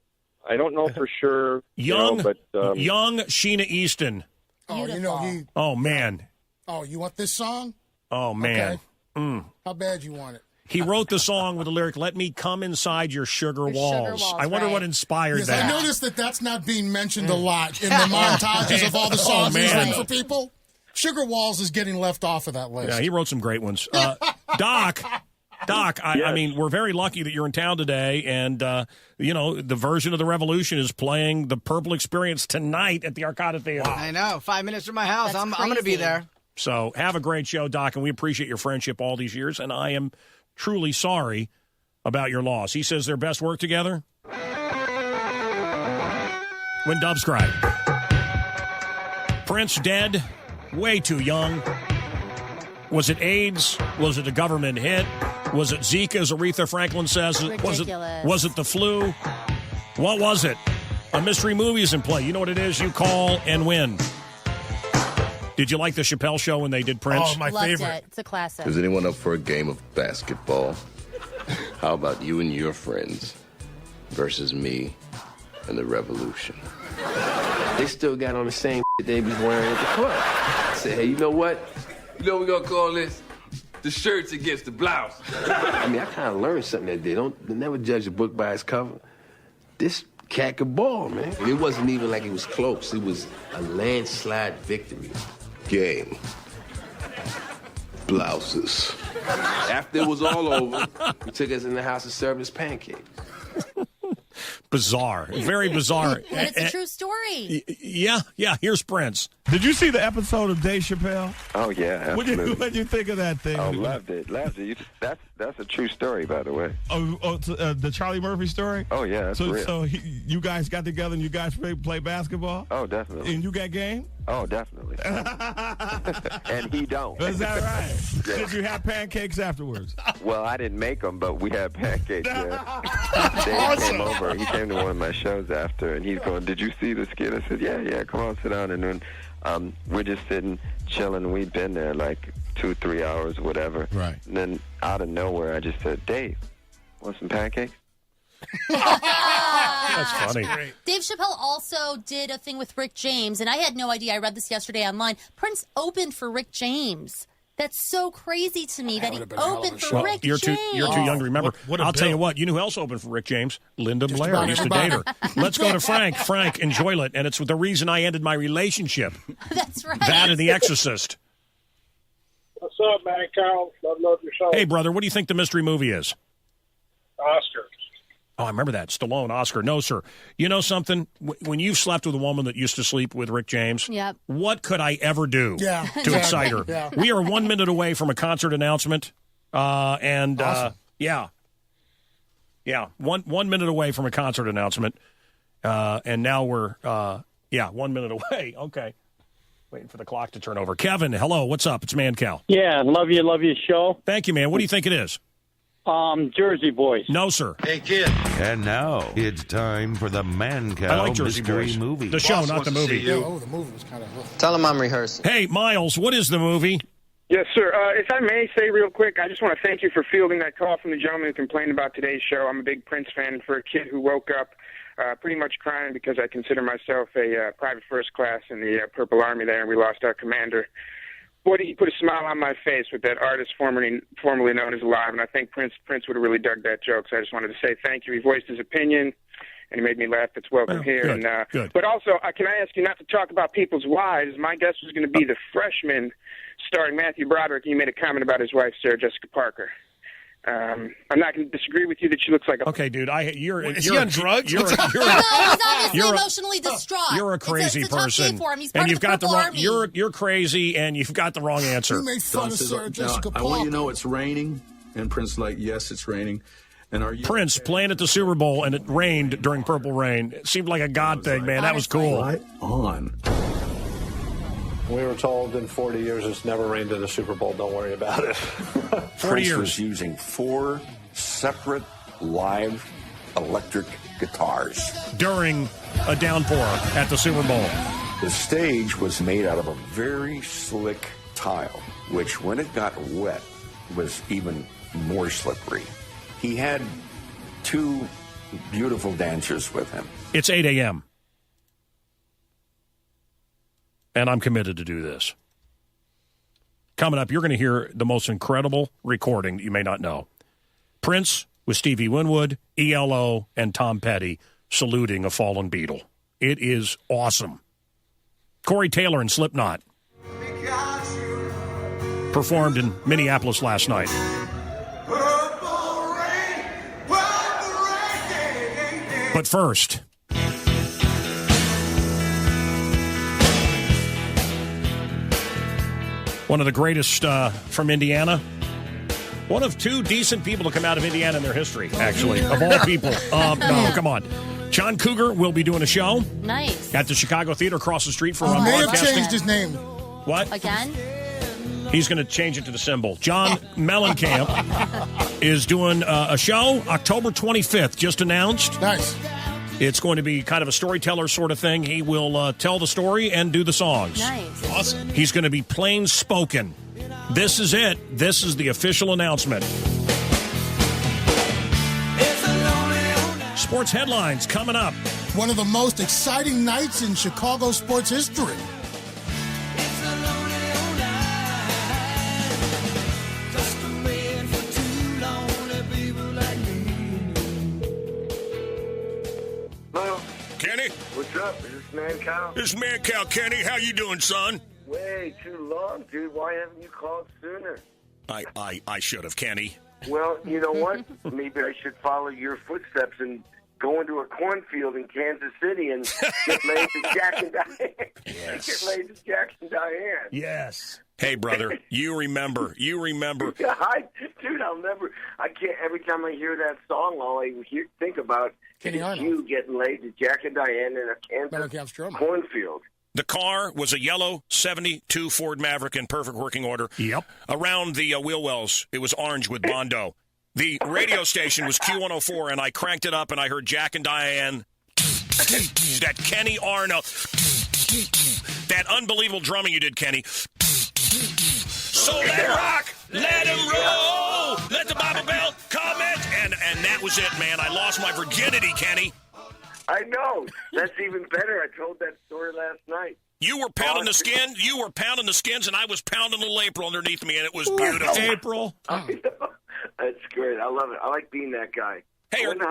I don't know for sure. Young Sheena Easton. Oh, Oh man. Oh, you want this song? Oh man. Okay. How bad you want it? He wrote the song with the lyric, "Let me come inside your sugar walls." I wonder what inspired that. I noticed that's not being mentioned a lot in the montages of all the songs he's written for people. Sugar Walls is getting left off of that list. Yeah, he wrote some great ones. Doc, I mean, we're very lucky that you're in town today, and, the version of The Revolution is playing the Purple Experience tonight at the Arcada Theater. Wow. I know. 5 minutes from my house. I'm going to be there. So have a great show, Doc, and we appreciate your friendship all these years, and I am truly sorry about your loss. He says their best work together? When Doves Cry. Prince dead. Way too young. Was it AIDS? Was it a government hit? Was it Zika, as Aretha Franklin says? Ridiculous. Was it the flu? What was it? A mystery movie is in play. You know what it is? You call and win. Did you like the Chappelle Show when they did Prince? Oh, my favorite. It. It's a classic. Is anyone up for a game of basketball? How about you and your friends versus me and the Revolution? They still got on the same they be wearing at the club. I said, hey, you know what? You know what we're going to call this? The shirts against the blouse. I mean, I kind of learned something that day. Don't never judge a book by its cover. This cat could ball, man. And it wasn't even like it was close. It was a landslide victory. Game. Blouses. After it was all over, he took us in the house and served us pancakes. Bizarre. Very bizarre. And it's a true story. Yeah. Here's Prince. Did you see the episode of Dave Chappelle? Oh, yeah, absolutely. What did you think of that thing? Oh, loved it. That's a true story, by the way. The Charlie Murphy story? Oh, yeah, that's real. So you guys got together and you guys play basketball? Oh, definitely. And you got game? Oh, definitely. And he don't. Is that right? Yeah. Did you have pancakes afterwards? Well, I didn't make them, but we had pancakes. Yeah. Dave came over. He came to one of my shows after, and he's going, "Did you see the skit?" I said, "Yeah. Come on, sit down." And then we're just sitting, chilling. We've been there like 2-3 hours, whatever. Right. And then out of nowhere, I just said, "Dave, want some pancakes?" That's funny. Dave Chappelle also did a thing with Rick James, and I had no idea. I read this yesterday online. Prince opened for Rick James That's so crazy to me that he opened for Rick You're James. You're too young to remember. I'll tell you what. You know who else opened for Rick James? Linda Blair. Used to date her. Let's go to Frank. Frank, enjoy it. And it's the reason I ended my relationship. That's right. That and The Exorcist. What's up, Mancow? Love your show. Hey, brother, what do you think the mystery movie is? Oscar. Oh, I remember that. Stallone, Oscar. No, sir. You know something? When you've slept with a woman that used to sleep with Rick James, yep. What could I ever do to excite her? Yeah. We are 1 minute away from a concert announcement. Awesome. Yeah, 1 minute away from a concert announcement. And now we're, 1 minute away. Okay. Waiting for the clock to turn over. Kevin, hello. What's up? It's Mancow. Yeah, love your show. Thank you, man. What do you think it is? Jersey Boys. No, sir. Hey, kid. And now it's time for the Mancow I like Jersey Mystery Boys. Movie. The show, not the movie. The movie was kind of... Tell him I'm rehearsing. Hey, Miles, what is the movie? Yes, sir. If I may say real quick, I just want to thank you for fielding that call from the gentleman who complained about today's show. I'm a big Prince fan, and for a kid who woke up pretty much crying because I consider myself a private first class in the Purple Army there, and we lost our commander. Boy, he put a smile on my face with that artist formerly known as Alive, and I think Prince would have really dug that joke, so I just wanted to say thank you. He voiced his opinion, and he made me laugh. It's welcome here. Good, And good. But also, can I ask you not to talk about people's wives? My guess was going to be The Freshman, starring Matthew Broderick, and you made a comment about his wife, Sarah Jessica Parker. I'm not going to disagree with you that she looks like a... Okay, dude, Is he on drugs? No, he's obviously emotionally distraught. You're a crazy it's a tough person, day for him. He's part and of you've the got the Purple wrong. Army. You're crazy, and you've got the wrong answer. You made fun of Sarah Jessica Parker. I want you to know it's raining, and Prince like, yes, it's raining. And are you Prince playing at the Super Bowl, and it rained during Purple Rain. It seemed like a God thing, man. That was cool. right on? We were told in 40 years it's never rained in the Super Bowl. Don't worry about it. 40 Prince years. was using 4 separate live electric guitars During a downpour at the Super Bowl. The stage was made out of a very slick tile, which when it got wet was even more slippery. He had 2 beautiful dancers with him. It's 8 a.m. And I'm committed to do this. Coming up, you're going to hear the most incredible recording that you may not know. Prince with Stevie Winwood, ELO, and Tom Petty saluting a fallen Beatle. It is awesome. Corey Taylor and Slipknot performed in Minneapolis last night. But first, one of the greatest from Indiana. One of 2 decent people to come out of Indiana in their history, actually, of all people. No, come on. John Cougar will be doing a show. Nice. At the Chicago Theater across the street from He may have broadcasting. changed his name. What? Again? He's going to change it to the symbol. John Mellencamp is doing a show October 25th, just announced. Nice. It's going to be kind of a storyteller sort of thing. He will tell the story and do the songs. Nice. Awesome. He's going to be plain spoken. This is it. This is the official announcement. Sports headlines coming up. One of the most exciting nights in Chicago sports history. Hello. Kenny? What's up? Is this Mancow? This is Mancow. Kenny, how you doing, son? Way too long, dude. Why haven't you called sooner? I should have, Kenny. Well, you know what? Maybe I should follow your footsteps and go into a cornfield in Kansas City and get laid to Jack and Diane. Yes. Get laid to Jack and Diane. Yes. Hey, brother, you remember. Yeah, dude, I'll never. I can't. Every time I hear that song, all I think about is you getting laid to Jack and Diane in a Kansas cornfield. The car was a yellow 72 Ford Maverick in perfect working order. Yep. Around the wheel wells, it was orange with Bondo. The radio station was Q104, and I cranked it up, and I heard Jack and Diane, that Kenny Arno, that unbelievable drumming you did, Kenny. So let it rock, let him roll, let the Bible Belt comment, and that was it, man. I lost my virginity, Kenny. I know. That's even better. I told that story last night. You were pounding the skin. You were pounding the skins, and I was pounding little April underneath me, and it was beautiful. April. That's great. I love it. I like being that guy. Hey, I wonder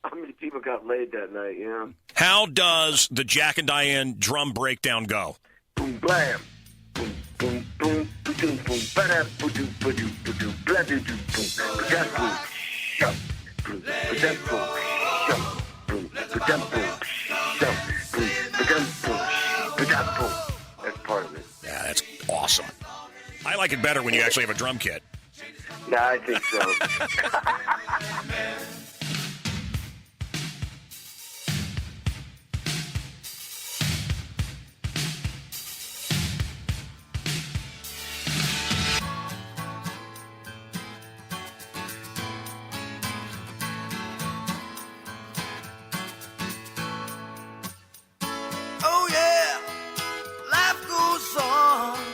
how many people got laid that night, you know? How does the Jack and Diane drum breakdown go? Boom, blam. Boom, boom, boom. Boom, boom, ba-da, ba-doo, ba-doo, ba-doo, bla-doo, doo, boom. Ba-da, boom, shum. Boom, ba-da, boom, shum. Boom, ba-da, boom, shum. Boom, ba-da, boom, ba-da, boom. That's part of it. Yeah, that's awesome. I like it better when you actually have a drum kit. Nah, I think so.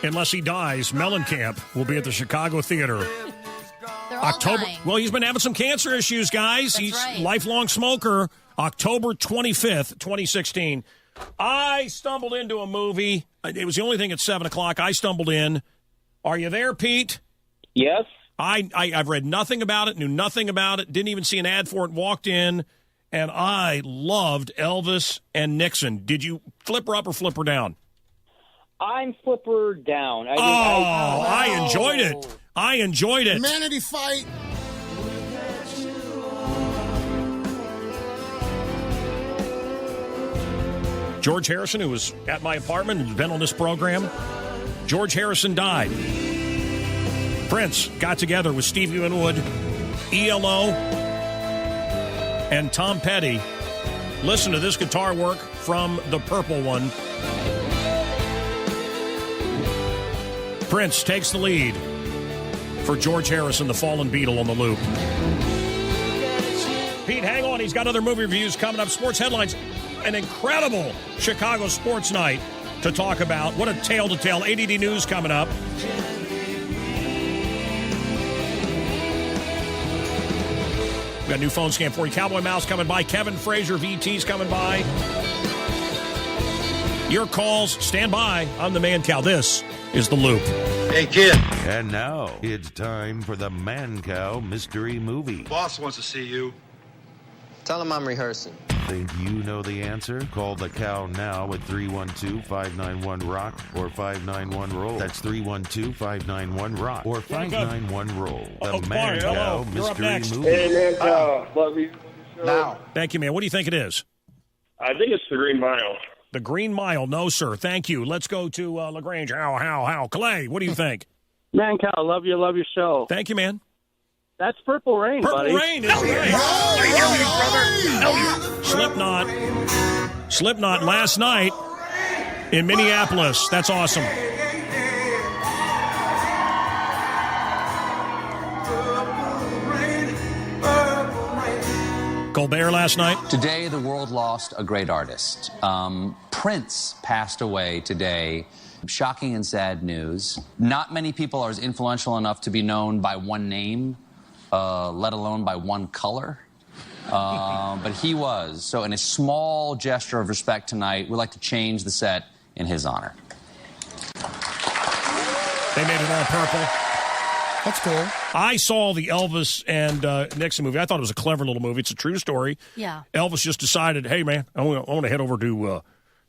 Unless he dies, Mellencamp will be at the Chicago Theater. They're all October. dying. Well, he's been having some cancer issues, guys. He's right. lifelong smoker. October 25th, 2016. I stumbled into a movie. It was the only thing at 7 o'clock. I stumbled in. Are you there, Pete? Yes. I've read nothing about it, knew nothing about it, didn't even see an ad for it, walked in, and I loved Elvis and Nixon. Did you flip her up or flip her down? I'm flipper down. I enjoyed it. I enjoyed it. Humanity fight. George Harrison, who was at my apartment and been on this program, George Harrison died. Prince got together with Stevie Winwood, ELO, and Tom Petty. Listen to this guitar work from the purple one. Prince takes the lead for George Harrison, the fallen Beatle, on the loop. Pete, hang on. He's got other movie reviews coming up. Sports headlines. An incredible Chicago sports night to talk about. What a tale to tell. ADD News coming up. We got a new phone scam for you. Cowboy Mouse coming by. Kevin Frazier, VT's coming by. Your calls, stand by. I'm the Mancow. This is The Loop. Hey, kid. And now it's time for the Mancow Mystery Movie. Boss wants to see you. Tell him I'm rehearsing. Think you know the answer? Call the cow now at 312-591-ROCK or 591-ROLL. That's 312-591-ROCK or 591-ROLL. The Mancow Mystery Movie. Hey, Mancow. Love you. Now. Thank you, man. What do you think it is? I think it's the Green Mile. The Green Mile. No, sir. Thank you. Let's go to LaGrange. How? Clay, what do you think? Mancow, love your show. Thank you, man. That's Purple Rain, buddy. Purple Rain is right. Slipknot last night in Minneapolis. That's awesome. Colbert last night. Today, the world lost a great artist. Prince passed away today. Shocking and sad news. Not many people are as influential enough to be known by one name, let alone by one color. But he was. So in a small gesture of respect tonight, we'd like to change the set in his honor. They made it all purple. That's cool. I saw the Elvis and Nixon movie. I thought it was a clever little movie. It's a true story. Yeah. Elvis just decided, hey, man, I want to head over to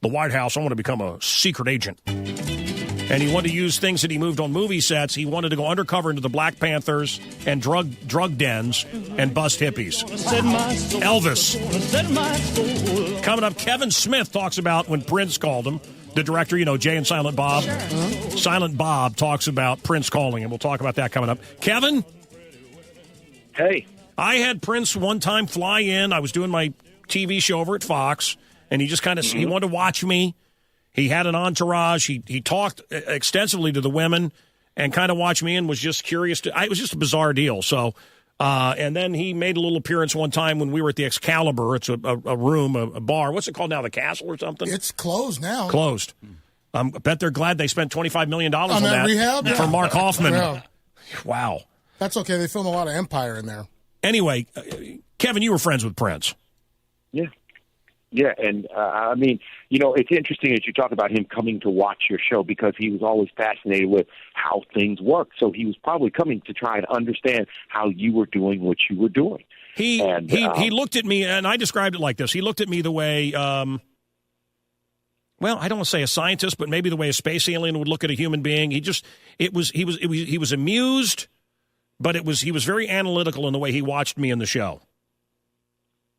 the White House. I want to become a secret agent. And he wanted to use things that he moved on movie sets. He wanted to go undercover into the Black Panthers and drug dens and bust hippies. Elvis. Coming up, Kevin Smith talks about when Prince called him. The director, Jay and Silent Bob. Sure. Silent Bob talks about Prince calling him. We'll talk about that coming up. Kevin? Hey. I had Prince one time fly in. I was doing my TV show over at Fox, and he just kind of he wanted to watch me. He had an entourage. He talked extensively to the women and kind of watched me and was just curious. It was just a bizarre deal. So, and then he made a little appearance one time when we were at the Excalibur. It's a room, a bar. What's it called now, the Castle or something? It's closed now. Closed. I bet they're glad they spent $25 million on that rehab? for Mark Hoffman. Yeah. Wow. That's okay. They film a lot of Empire in there. Anyway, Kevin, you were friends with Prince. Yeah. Yeah, and I mean, you know, it's interesting as you talk about him coming to watch your show because he was always fascinated with how things work. So he was probably coming to try and understand how you were doing what you were doing. He looked at me, and I described it like this. He looked at me the way, well, I don't want to say a scientist, but maybe the way a space alien would look at a human being. He was amused, but he was very analytical in the way he watched me in the show.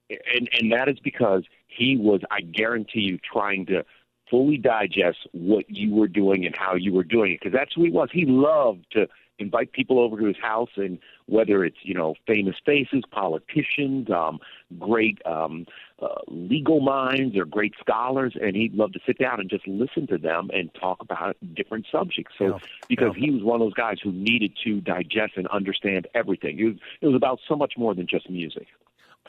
And that is because he was, I guarantee you, trying to fully digest what you were doing and how you were doing it, because that's who he was. He loved to invite people over to his house, and whether it's, you know, famous faces, politicians, great legal minds or great scholars, and he'd love to sit down and just listen to them and talk about different subjects. So because he was one of those guys who needed to digest and understand everything. It was about so much more than just music.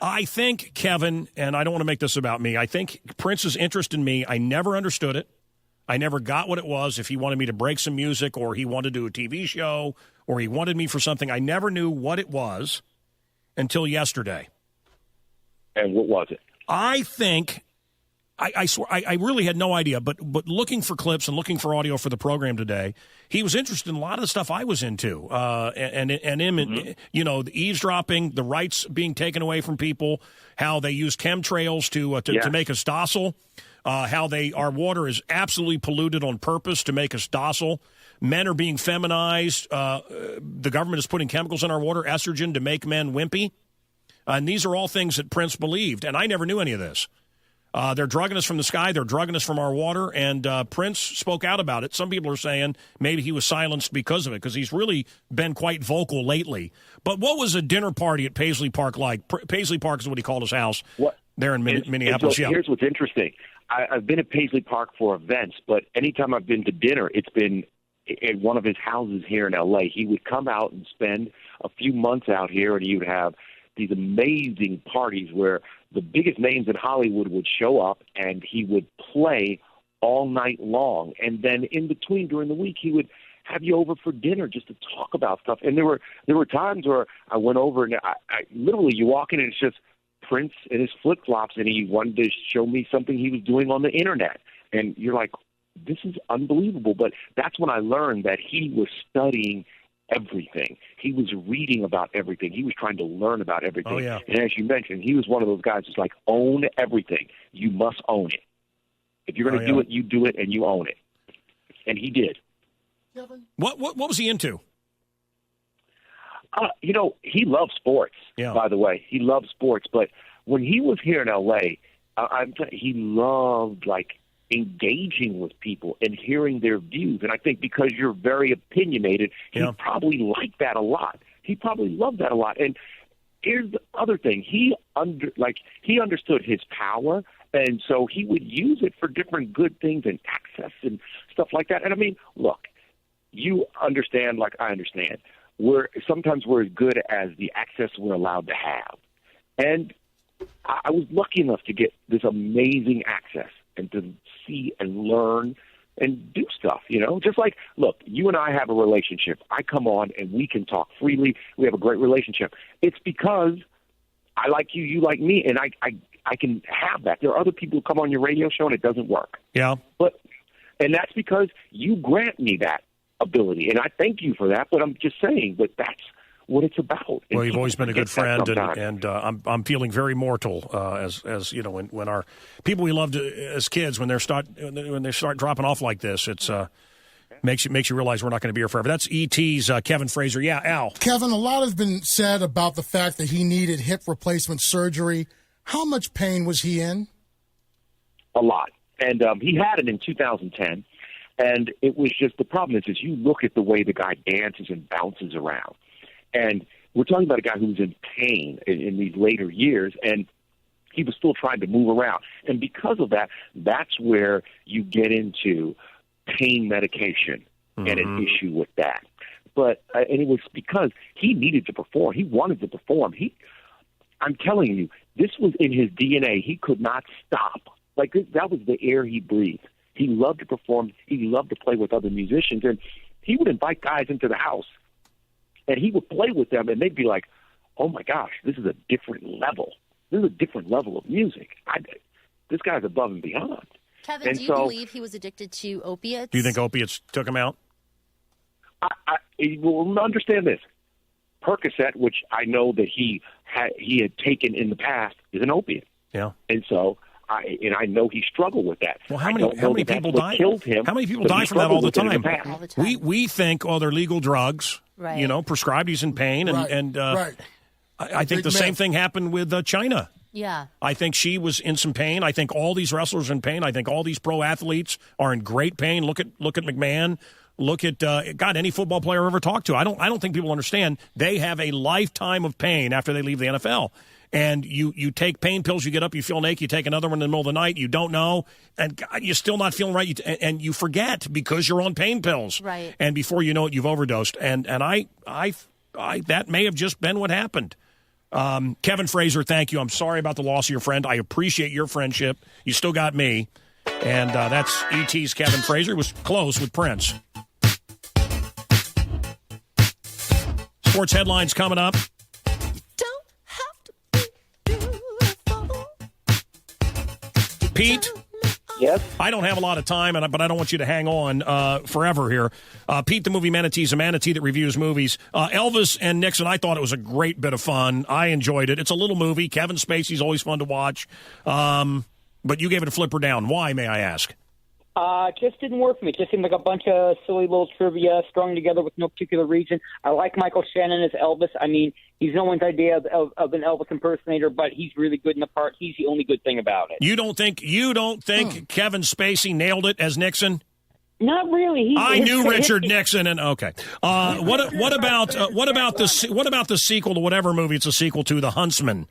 I think, Kevin, and I don't want to make this about me, I think Prince's interest in me, I never understood it. I never got what it was, if he wanted me to break some music or he wanted to do a TV show or he wanted me for something. I never knew what it was until yesterday. And what was it? I think, I swear, I really had no idea, but looking for clips and looking for audio for the program today, he was interested in a lot of the stuff I was into, and him, you know, the eavesdropping, the rights being taken away from people, how they use chemtrails to make us docile, how our water is absolutely polluted on purpose to make us docile. Men are being feminized. The government is putting chemicals in our water, estrogen, to make men wimpy. And these are all things that Prince believed, and I never knew any of this. They're drugging us from the sky. They're drugging us from our water. And Prince spoke out about it. Some people are saying maybe he was silenced because of it, because he's really been quite vocal lately. But what was a dinner party at Paisley Park like? Paisley Park is what he called his house there in Minneapolis. So here's what's interesting. I've been at Paisley Park for events, but anytime I've been to dinner, it's been at one of his houses here in L.A. He would come out and spend a few months out here, and he would have these amazing parties where the biggest names in Hollywood would show up, and he would play all night long. And then in between, during the week, he would have you over for dinner just to talk about stuff. And there were times where I went over, and I literally, you walk in, and it's just Prince in his flip-flops, and he wanted to show me something he was doing on the internet. And you're like, this is unbelievable. But that's when I learned that he was studying everything. He was reading about everything. He was trying to learn about everything. Oh, yeah. And as you mentioned, he was one of those guys who's like, own everything. You must own it. If you're going to do it, you do it, and you own it. And he did. Kevin? What was he into? You know, he loved sports, by the way. He loved sports. But when he was here in L.A., he loved, like, engaging with people and hearing their views. And I think because you're very opinionated, he probably liked that a lot. He probably loved that a lot. And here's the other thing. He understood his power, and so he would use it for different good things and access and stuff like that. And I mean, look, you understand like I understand. Sometimes we're as good as the access we're allowed to have. And I was lucky enough to get this amazing access and to see and learn and do stuff, you know? Just like, look, you and I have a relationship. I come on and we can talk freely. We have a great relationship. It's because I like you, you like me, and I can have that. There are other people who come on your radio show and it doesn't work. Yeah. And that's because you grant me that ability, and I thank you for that, but I'm just saying that that's what it's about. Well, you've always been a good friend, and I'm feeling very mortal as you know, when our people we loved as kids, when they start dropping off like this, it's makes you realize we're not going to be here forever. That's E.T.'s Kevin Frazier. Yeah, Al. Kevin, a lot has been said about the fact that he needed hip replacement surgery. How much pain was he in? A lot, and he had it in 2010, and it was just the problem is you look at the way the guy dances and bounces around. And we're talking about a guy who's in pain in these later years, and he was still trying to move around. And because of that, that's where you get into pain medication and an issue with that. But and it was because he needed to perform. He wanted to perform. I'm telling you, this was in his DNA. He could not stop. Like, that was the air he breathed. He loved to perform. He loved to play with other musicians. And he would invite guys into the house, and he would play with them, and they'd be like, oh, my gosh, this is a different level. This is a different level of music. This guy's above and beyond. Kevin, And do you so- believe he was addicted to opiates? Do you think opiates took him out? Well, understand this. Percocet, which I know that he had taken in the past, is an opiate. Yeah. And so I know he struggled with that. Well, I how don't many know that people that's what die? Killed him, How many people but die he from that all the struggled with it in time? the past. All the time. We think, they're legal drugs. Right. You know, prescribed. He's in pain, and Right. I think Big the same myth. thing happened with China. Yeah. I think she was in some pain. I think all these wrestlers are in pain. I think all these pro athletes are in great pain. Look at McMahon. Look at any football player I ever talked to. I don't think people understand. They have a lifetime of pain after they leave the NFL. And you take pain pills, you get up, you feel naked, you take another one in the middle of the night, you don't know, and God, you're still not feeling right, and you forget because you're on pain pills. Right. And before you know it, you've overdosed. And I that may have just been what happened. Kevin Fraser, thank you. I'm sorry about the loss of your friend. I appreciate your friendship. You still got me. And that's E.T.'s Kevin Fraser. He was close with Prince. Sports headlines coming up. Pete? Yes? I don't have a lot of time, but I don't want you to hang on forever here. Pete, the movie Manatee, is a manatee that reviews movies. Elvis and Nixon, I thought it was a great bit of fun. I enjoyed it. It's a little movie. Kevin Spacey's always fun to watch. But you gave it a flip or down. Why, may I ask? It just didn't work for me. It just seemed like a bunch of silly little trivia strung together with no particular reason. I like Michael Shannon as Elvis. I mean, he's no one's idea of an Elvis impersonator, but he's really good in the part. He's the only good thing about it. You don't think Kevin Spacey nailed it as Nixon? Not really. I knew Richard Nixon, and okay. What about the sequel to whatever movie it's a sequel to, The Huntsman?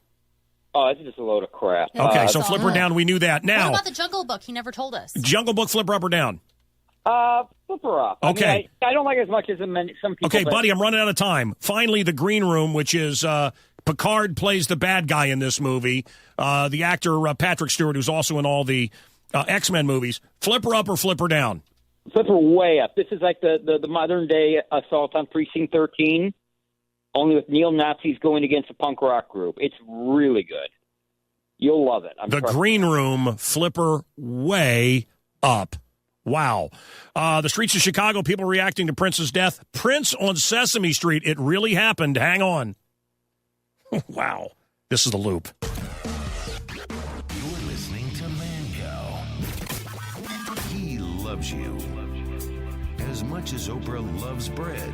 Oh, it's just a load of crap. Okay, so flip her down. We knew that. Now, What about the Jungle Book? He never told us. Jungle Book, flip her up or down? Flip her up. Okay. I mean, I don't like it as much as some people. Okay, but- buddy, I'm running out of time. Finally, The Green Room, which is Picard plays the bad guy in this movie. The actor Patrick Stewart, who's also in all the X-Men movies. Flip her up or flip her down? Flip her way up. This is like the modern day assault on Precinct 13, only with neo-Nazis going against a punk rock group. It's really good. You'll love it. The Green Room, flipper way up. Wow. The streets of Chicago, people reacting to Prince's death. Prince on Sesame Street. It really happened. Hang on. Wow. This is The Loop. You're listening to Mancow. He loves you as much as Oprah loves bread.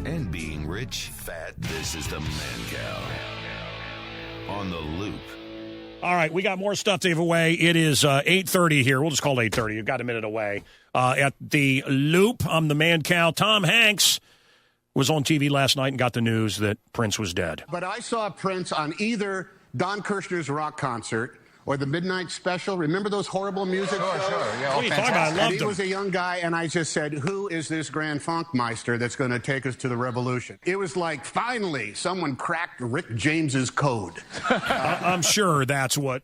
And being rich, fat. This is the Mancow on The Loop. All right, we got more stuff to give away. It is 8:30 here. We'll just call it 8:30. You've got a minute away. At The Loop, I'm the Mancow. Tom Hanks was on TV last night and got the news that Prince was dead. But I saw Prince on either Don Kirshner's rock concert or the Midnight Special. Remember those horrible music shows? Sure. Yeah, What are you talking about? I And loved he him. was a young guy, and I just said, who is this Grand Funkmeister that's going to take us to the revolution? It was like, finally, someone cracked Rick James's code. I'm sure that's what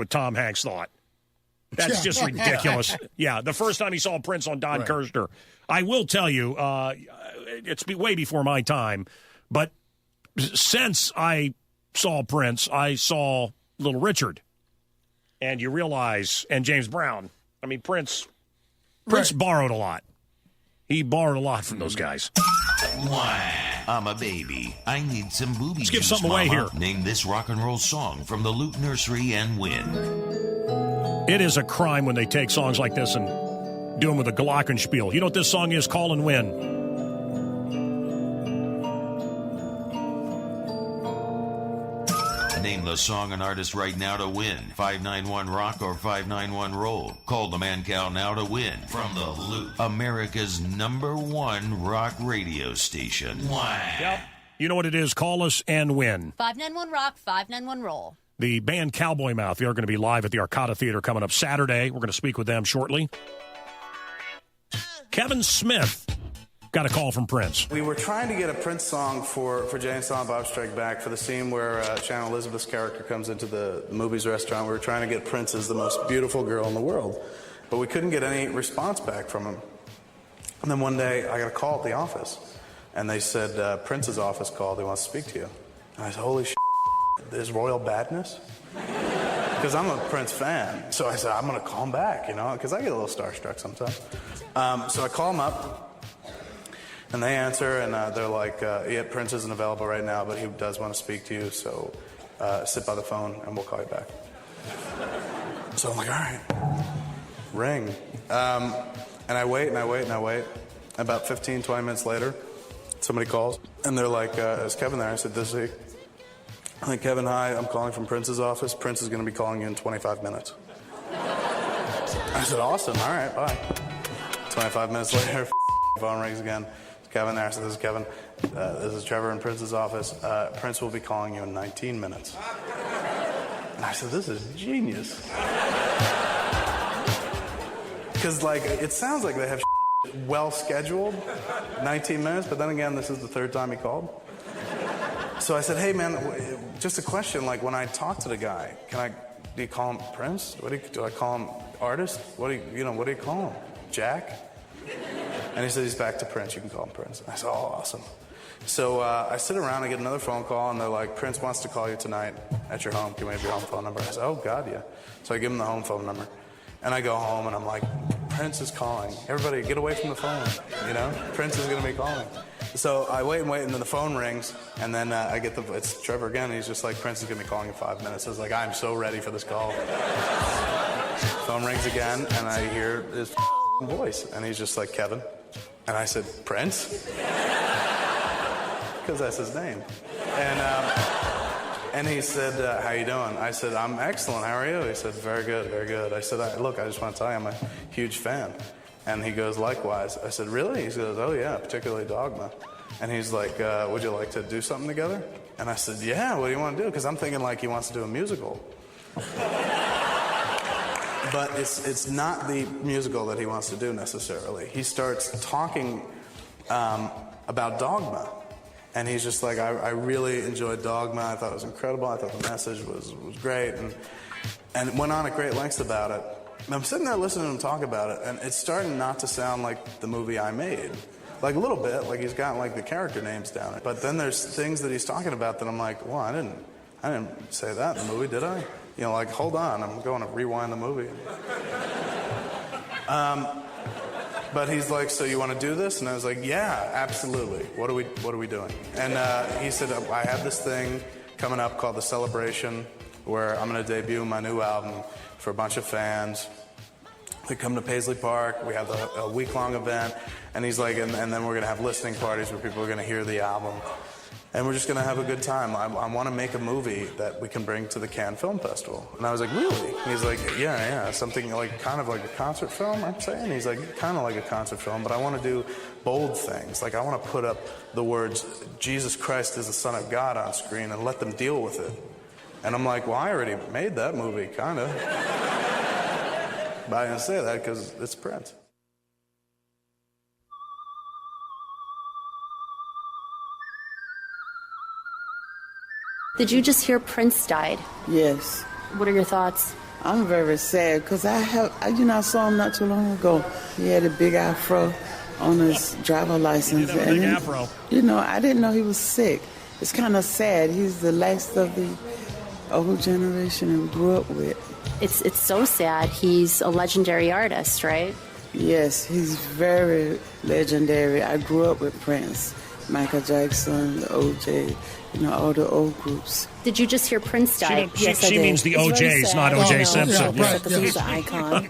Tom Hanks thought. That's just ridiculous. Yeah, the first time he saw Prince on Don Kirshner. I will tell you, it's way before my time, but since I saw Prince, I saw Little Richard. And you realize, and James Brown, I mean, Prince borrowed a lot. He borrowed a lot from those guys. I'm a baby. I need some booby Let's give juice, something away Mama. here. Name this rock and roll song from the Loop Nursery and win. It is a crime when they take songs like this and do them with a glockenspiel. You know what this song is? Call and Win. Name the song and artist right now to win. 591-ROCK or 591-ROLL. Call the Mancow now to win. From The Loop, America's #1 rock radio station. Yep. You know what it is. Call us and win. 591-ROCK, 591-ROLL. The band Cowboy Mouth, they are going to be live at the Arcada Theater coming up Saturday. We're going to speak with them shortly. Kevin Smith got a call from Prince. We were trying to get a Prince song for Jay and Silent Bob Strike Back for the scene where Shannon Elizabeth's character comes into the movies restaurant. We were trying to get Prince as the most beautiful girl in the world, but we couldn't get any response back from him. And then one day I got a call at the office, and they said, Prince's office called, they want to speak to you. And I said, holy shit, there's royal badness? because I'm a Prince fan. So I said, I'm going to call him back, because I get a little starstruck sometimes. So I call him up, and they answer, and they're like, yeah, Prince isn't available right now, but he does want to speak to you, so sit by the phone, and we'll call you back. So I'm like, all right, ring. And I wait, and I wait, and I wait. About 15, 20 minutes later, somebody calls, and they're like, is Kevin there? I said, this is he. I'm like, Kevin, hi, I'm calling from Prince's office. Prince is going to be calling you in 25 minutes. I said, awesome, all right, bye. 25 minutes later, phone rings again. Is Kevin there? I said, this is Kevin. This is Trevor in Prince's office. Prince will be calling you in 19 minutes. And I said, this is genius. Because, it sounds like they have well scheduled, 19 minutes, but then again, this is the third time he called. So I said, hey, man, just a question. When I talk to the guy, do you call him Prince? Do I call him artist? What do you call him? Jack? And he said, he's back to Prince. You can call him Prince. I said, oh, awesome. So I sit around, I get another phone call, and they're like, Prince wants to call you tonight at your home. Can we have your home phone number? I said, oh, God, yeah. So I give him the home phone number. And I go home, and I'm like, Prince is calling. Everybody, get away from the phone, Prince is going to be calling. So I wait, and then the phone rings, and then I get it's Trevor again, and he's just like, Prince is going to be calling in 5 minutes. I was like, I'm so ready for this call. Phone rings again, and I hear his voice, and he's just like, Kevin. And I said, Prince? Because that's his name. And he said, how you doing? I said, I'm excellent. How are you? He said, very good, very good. I said, look, I just want to tell you I'm a huge fan. And he goes, likewise. I said, really? He goes, oh, yeah, particularly Dogma. And he's like, would you like to do something together? And I said, yeah, what do you want to do? Because I'm thinking he wants to do a musical. But it's not the musical that he wants to do necessarily. He starts talking about Dogma. And he's just like, I really enjoyed Dogma. I thought it was incredible. I thought the message was great. And went on at great lengths about it. And I'm sitting there listening to him talk about it, and it's starting not to sound like the movie I made. A little bit, he's got the character names down. But then there's things that he's talking about that I'm like, well, I didn't say that in the movie, did I? Hold on, I'm going to rewind the movie. But he's like, so you want to do this? And I was like, yeah, absolutely. What are we doing? And he said, I have this thing coming up called The Celebration, where I'm going to debut my new album for a bunch of fans. They come to Paisley Park. We have a week-long event. And he's like, and then we're going to have listening parties where people are going to hear the album. And we're just going to have a good time. I want to make a movie that we can bring to the Cannes Film Festival. And I was like, really? And he's like, yeah, something kind of like a concert film, I'm saying. He's like, kind of like a concert film, but I want to do bold things. I want to put up the words, Jesus Christ is the Son of God on screen and let them deal with it. And I'm like, well, I already made that movie, kind of. But I didn't say that because it's Prince. Did you just hear Prince died? Yes. What are your thoughts? I'm very sad because I saw him not too long ago. He had a big afro on his driver license. He did have a big afro. I didn't know he was sick. It's kind of sad. He's the last of the old generation we grew up with. It's so sad. He's a legendary artist, right? Yes, he's very legendary. I grew up with Prince, Michael Jackson, the OJ, all the old groups. Did you just hear Prince died? Yes, she means the OJs, not O.J. Simpson. Because he's an icon,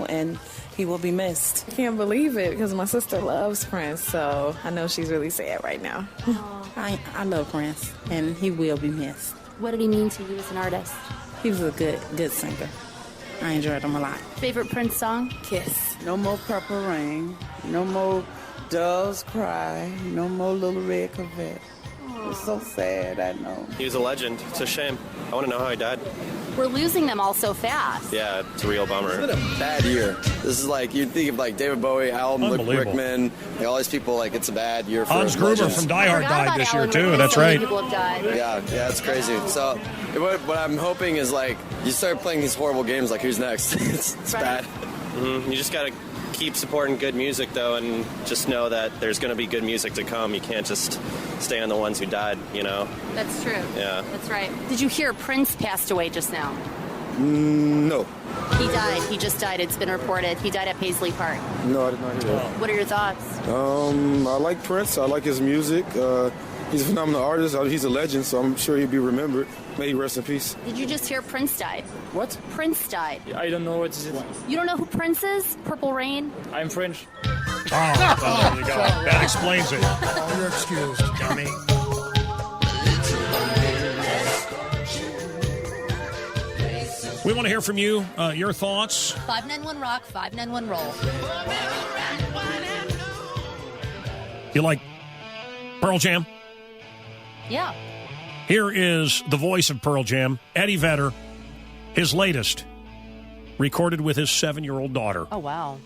and he will be missed. I can't believe it because my sister loves Prince, so I know she's really sad right now. I love Prince, and he will be missed. What did he mean to you as an artist? He was a good singer. I enjoyed him a lot. Favorite Prince song? Kiss. No more Purple Rain. No more Doves Cry. No more Little Red Corvette. It's so sad, I know. He was a legend. It's a shame. I want to know how he died. We're losing them all so fast. Yeah, it's a real bummer. It's been a bad year. This is you think of David Bowie, Alan Rickman, all these people, it's a bad year for Hans Gruber legends. from Die Hard died this year, too. Rickman. That's So many right. people have died. Yeah, it's crazy. So what I'm hoping is you start playing these horrible games who's next? it's bad. Mm-hmm. You just got to keep supporting good music, though, and just know that there's going to be good music to come. You can't just stay on the ones who died, That's true. Yeah. That's right. Did you hear Prince passed away just now? No. He died. He just died. It's been reported. He died at Paisley Park. No, I did not hear that. What are your thoughts? I like Prince. I like his music. He's a phenomenal artist. He's a legend, so I'm sure he'll be remembered. May he rest in peace. Did you just hear Prince died? What? Prince died. I don't know what is it. You don't know who Prince is? Purple Rain? I'm French. Oh, there you go. That explains it. Oh, you're excused, dummy. We want to hear from you, your thoughts. 591 Rock, 591 Roll. You like Pearl Jam? Yeah. Here is the voice of Pearl Jam, Eddie Vedder, his latest, recorded with his 7-year-old daughter. Oh, wow.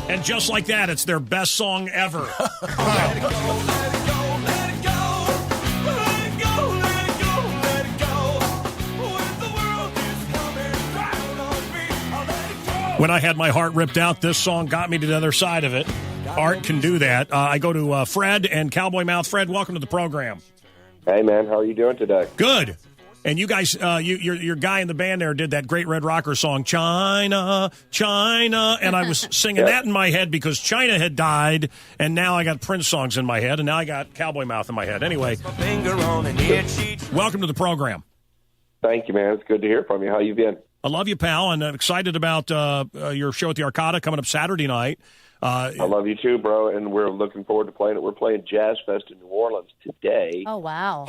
And just like that, it's their best song ever. When I had my heart ripped out, this song got me to the other side of it. Art can do that. I go to Fred and Cowboy Mouth. Fred, welcome to the program. Hey, man. How are you doing today? Good. And you guys, your guy in the band there did that great Red Rocker song, China, China. And I was singing that in my head because China had died. And now I got Prince songs in my head. And now I got Cowboy Mouth in my head. Anyway, welcome to the program. Thank you, man. It's good to hear from you. How you been? I love you, pal. And I'm excited about your show at the Arcada coming up Saturday night. I love you too, bro, and we're looking forward to playing it. We're playing Jazz Fest in New Orleans today. Oh, wow.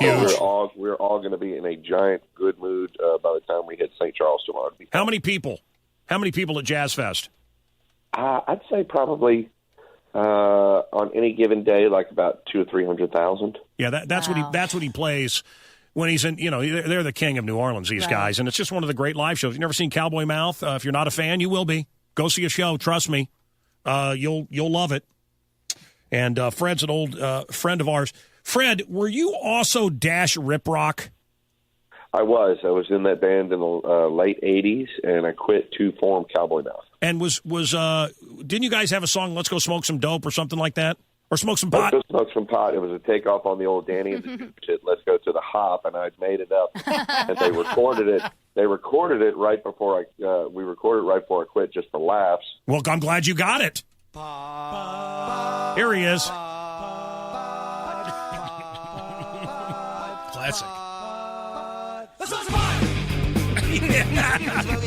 We're all going to be in a giant good mood by the time we hit St. Charles tomorrow. How many people? How many people at Jazz Fest? I'd say probably on any given day, like about 200,000 or 300,000. Yeah, that's what he plays when he's in. You know, they're the king of New Orleans. These guys, and it's just one of the great live shows. You've never seen Cowboy Mouth? If you're not a fan, you will be. Go see a show. Trust me. You'll love it. And Fred's an old friend of ours. Fred, were you also Dash Rip Rock? I was in that band in the late 80s, and I quit to form Cowboy Mouth. And didn't you guys have a song, Let's Go Smoke Some Dope or something like that? Or Smoke Some Pot? Let's Go Smoke Some Pot. It was a takeoff on the old Danny and the shit, Let's Go to the Hop, and I'd made it up. And they recorded it. They recorded it right before we recorded it right before I quit, just for laughs. Well, I'm glad you got it. Here he is. Classic.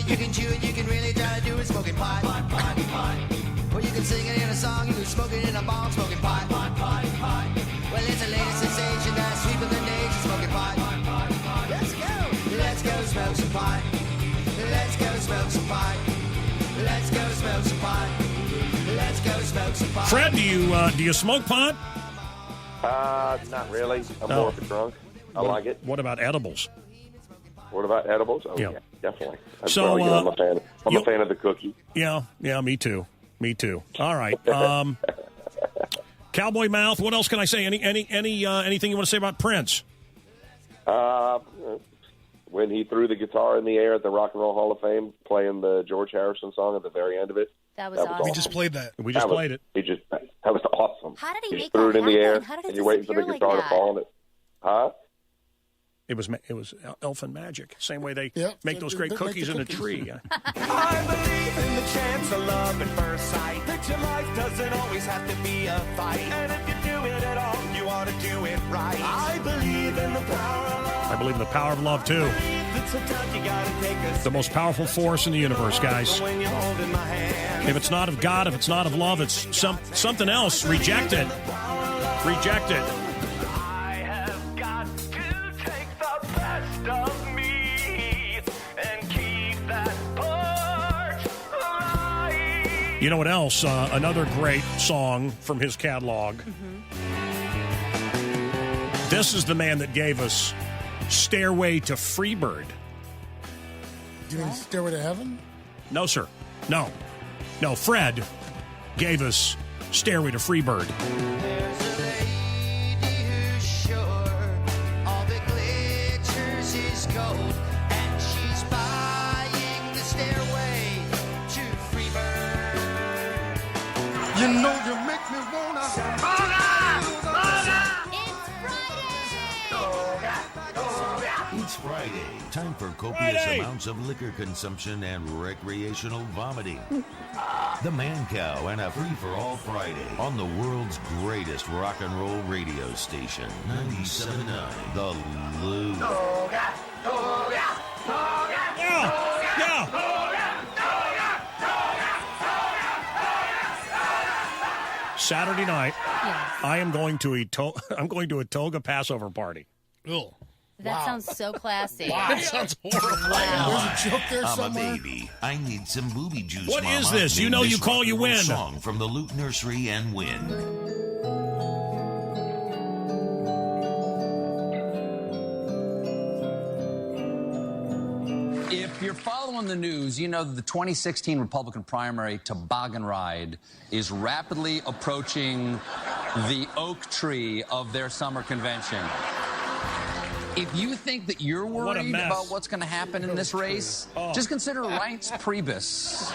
You can chew it, you can really try to do it, smoking pot. Or you can sing it in a song, you can smoke it in a bomb, smoking pot. Well, it's the latest sensation that's sweeping the nation, smoking pot. Let's go smoke some pot. Let's go smoke some pot. Let's go smoke some pot. Let's go smoke some pot. Fred, do you smoke pot? Not really. I'm more of a drunk. I like it. What about edibles? What about edibles? Oh, yeah definitely. I'm a fan of the cookie. Yeah, me too. All right. Cowboy Mouth, what else can I say? Anything you want to say about Prince? When he threw the guitar in the air at the Rock and Roll Hall of Fame, playing the George Harrison song at the very end of it. That was awesome. We just played that. We just played it. That was awesome. How did he make threw it that in the air, happen? How did it and you're waiting for the guitar to fall on it. Huh? It was elfin magic. Same way they make those great cookies in a tree. I believe in the chance of love at first sight. That your life doesn't always have to be a fight. And if you do it at all, you ought to do it right. I believe in the power of love. I believe in the power of love, too. The most powerful force in the universe, guys. If it's not of God, if it's not of love, it's something else. Reject it. Reject it. You know what else? Another great song from his catalog. This is the man that gave us Stairway to Freebird. You mean Stairway to Heaven? No, sir. No, Fred gave us Stairway to Freebird. There's a lady who's sure all the glitters is gold, and she's buying the stairway to Freebird. You know you make me wanna. It's Friday. Time for copious amounts of liquor consumption and recreational vomiting. The Mancow and a free-for-all Friday on the world's greatest rock and roll radio station, 97.9 The Loop. Saturday night, I am going to a toga Passover party. Ugh. That sounds so classy. Wow. That sounds horrible. There's a joke there I'm somewhere. a baby. I need some booby juice. What Mama. is this? You Name know this you call, rock you and roll win. Song from the Loop Nursery and win. If you're following the news, you know that the 2016 Republican primary toboggan ride is rapidly approaching the oak tree of their summer convention. If you think that you're worried about what's going to happen in this race, just consider Reince Priebus,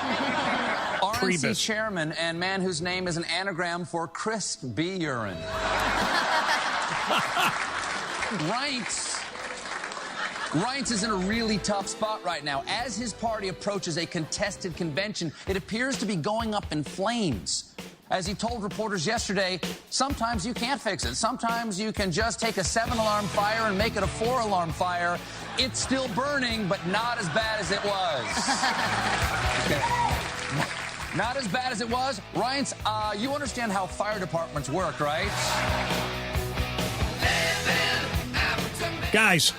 RNC chairman and man whose name is an anagram for crisp bee urine. Reince is in a really tough spot right now. As his party approaches a contested convention, it appears to be going up in flames. As he told reporters yesterday, sometimes you can't fix it. Sometimes you can just take a 7-alarm fire and make it a 4-alarm fire. It's still burning, but not as bad as it was. Okay. Not as bad as it was. Reince, you understand how fire departments work, right? Guys,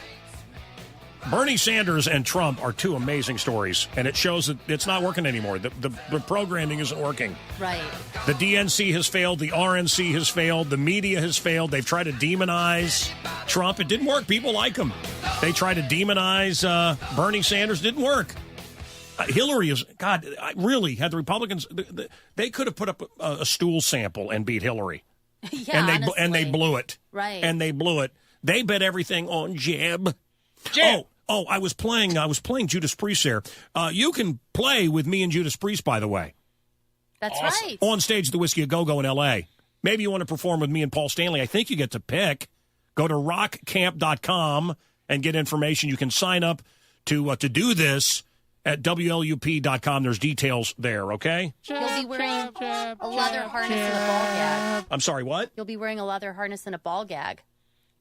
Bernie Sanders and Trump are two amazing stories, and it shows that it's not working anymore. The programming isn't working. Right. The DNC has failed. The RNC has failed. The media has failed. They've tried to demonize Trump. It didn't work. People like him. They tried to demonize Bernie Sanders. Didn't work. Hillary is, God, really, had the Republicans, they could have put up a stool sample and beat Hillary. Yeah, and they blew it. Right. And they blew it. They bet everything on Jeb. Oh, I was playing Judas Priest there. You can play with me and Judas Priest, by the way. That's right. On stage at the Whiskey A Go-Go in L.A. Maybe you want to perform with me and Paul Stanley. I think you get to pick. Go to rockcamp.com and get information. You can sign up to do this at WLUP.com. There's details there, okay? You'll be wearing a leather harness and a ball gag. I'm sorry, what? You'll be wearing a leather harness and a ball gag.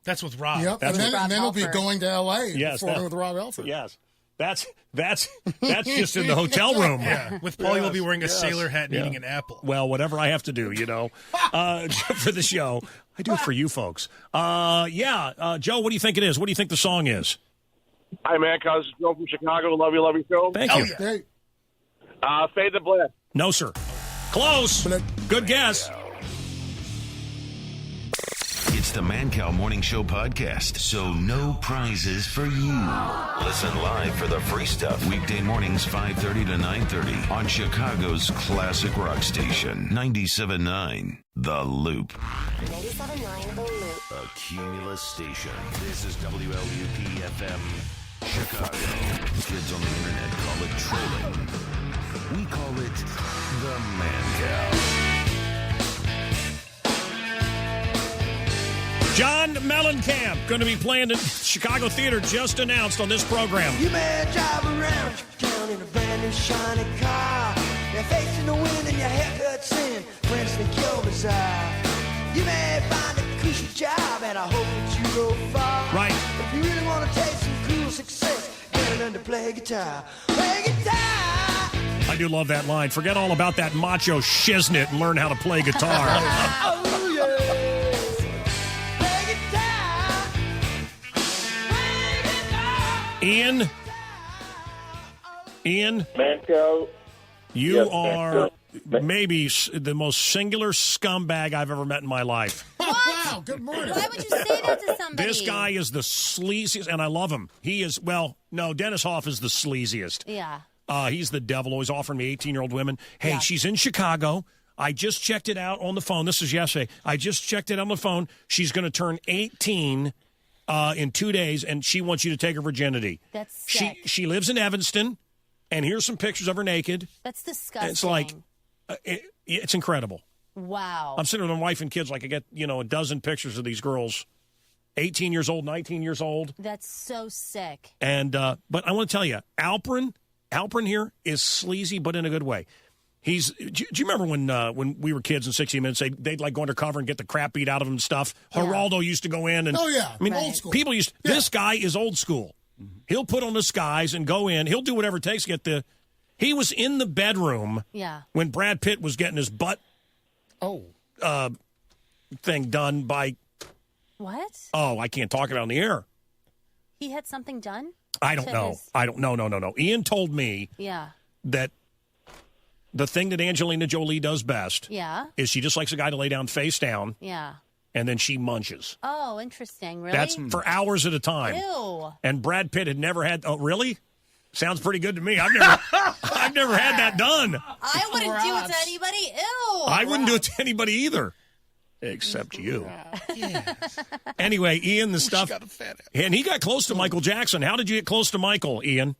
That's with Rob. Yep, That's and then he'll be Halford. going to L.A. Yes, performing with Rob Halford. Yes. That's just in the hotel room. Yeah, with Paulie will be wearing a sailor hat and eating an apple. Well, whatever I have to do, for the show. I do it for you folks. Joe, what do you think it is? What do you think the song is? Hi, man. This is Joe from Chicago. Love your show. Thank you. Yeah. Fade the Blast. No, sir. Close. Good guess. It's the Mancow Morning Show podcast, so no prizes for you. Listen live for the free stuff weekday mornings 5:30 to 9:30 on Chicago's classic rock station, 97.9 The Loop. 97.9 The Loop. A Cumulus station. This is WLUP FM Chicago. Kids on the internet call it trolling. We call it the Mancow. John Mellencamp going to be playing at Chicago Theater, just announced on this program. You may drive around town in a brand new shiny car. You're facing the wind and your haircut's in. Friends think you're bizarre. You may find a cushy job and I hope that you go far. Right. If you really want to taste some cool success, you gotta learn to play guitar. Play guitar! I do love that line. Forget all about that macho shiznit and learn how to play guitar. Oh, yeah. Ian, Mancow. you are maybe the most singular scumbag I've ever met in my life. Wow, good morning. Why would you say that to somebody? This guy is the sleaziest, and I love him. He is, Dennis Hoff is the sleaziest. Yeah. He's the devil, always offering me 18-year-old women. Hey, she's in Chicago. I just checked it out on the phone. This is yesterday. I just checked it on the phone. She's going to turn 18 in 2 days, and she wants you to take her virginity. That's sick. She lives in Evanston, and here's some pictures of her naked. That's disgusting. It's like, it's incredible. Wow. I'm sitting with my wife and kids, like I get, a dozen pictures of these girls, 18 years old, 19 years old. That's so sick. And, but I want to tell you, Alperin here is sleazy, but in a good way. Do you remember when we were kids in 60 Minutes, they'd like go undercover and get the crap beat out of them and stuff? Yeah. Geraldo used to go in and... Oh, yeah. I mean, old school. People used... Yeah. This guy is old school. Mm-hmm. He'll put on the skies and go in. He'll do whatever it takes to get the... He was in the bedroom when Brad Pitt was getting his butt thing done by... What? Oh, I can't talk about it on the air. He had something done? I don't know. No. Ian told me that the thing that Angelina Jolie does best is she just likes a guy to lay down face down. Yeah. And then she munches. Oh, interesting. Really? That's for hours at a time. Ew. And Brad Pitt had never had... Oh, really? Sounds pretty good to me. I've never had that done. I wouldn't do it to anybody. Ew. I wouldn't do it to anybody either. Except you. Yes. Anyway, Ian, the stuff... Got a fat ass. And he got close to Michael Jackson. How did you get close to Michael, Ian?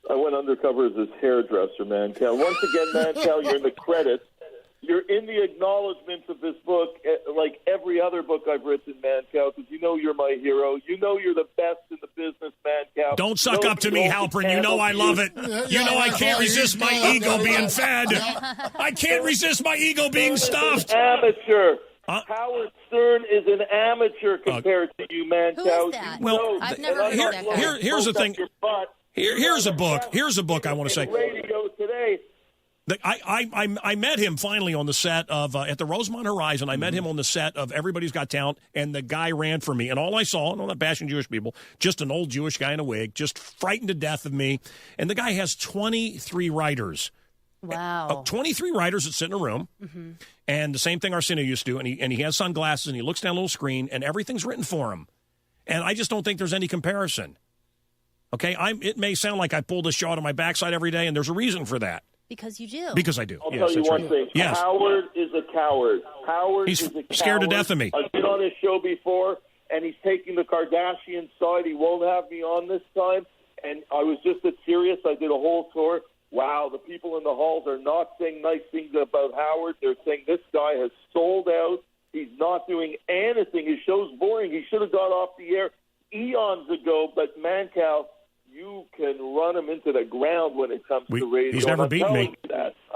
I went undercover as his hairdresser, Mancow. Once again, Mancow, you're in the credits. You're in the acknowledgments of this book, like every other book I've written, Mancow, because you know you're my hero. You know you're the best in the business, Mancow. Don't suck up to me, Halpern. You know I love it. You know I can't resist my ego being fed. I can't resist my ego being stuffed. Amateur. Howard Stern is an amateur compared to you, Mancow. Who is that? Well, I've never heard that guy. Here's the thing. Here's a book. Here's a book I want to say. Radio today. I met him finally on the set of at the Rosemont Horizon. I met him on the set of Everybody's Got Talent, and the guy ran for me. And all I saw, and I'm not bashing Jewish people, just an old Jewish guy in a wig, just frightened to death of me. And the guy has 23 writers. Wow. 23 writers that sit in a room, and the same thing Arsenio used to do. And he has sunglasses, and he looks down a little screen, and everything's written for him. And I just don't think there's any comparison. Okay, it may sound like I pull this show out of my backside every day, and there's a reason for that. Because you do. Because I do. I'll tell you one thing. Yes. Howard is a coward. He's is a coward. scared to death of me. I've been on his show before, and he's taking the Kardashian side. He won't have me on this time. And I was just at Sirius. I did a whole tour. Wow, the people in the halls are not saying nice things about Howard. They're saying this guy has sold out. He's not doing anything. His show's boring. He should have got off the air eons ago. But Mancow, you can run him into the ground when it comes to radio. He's never beaten me.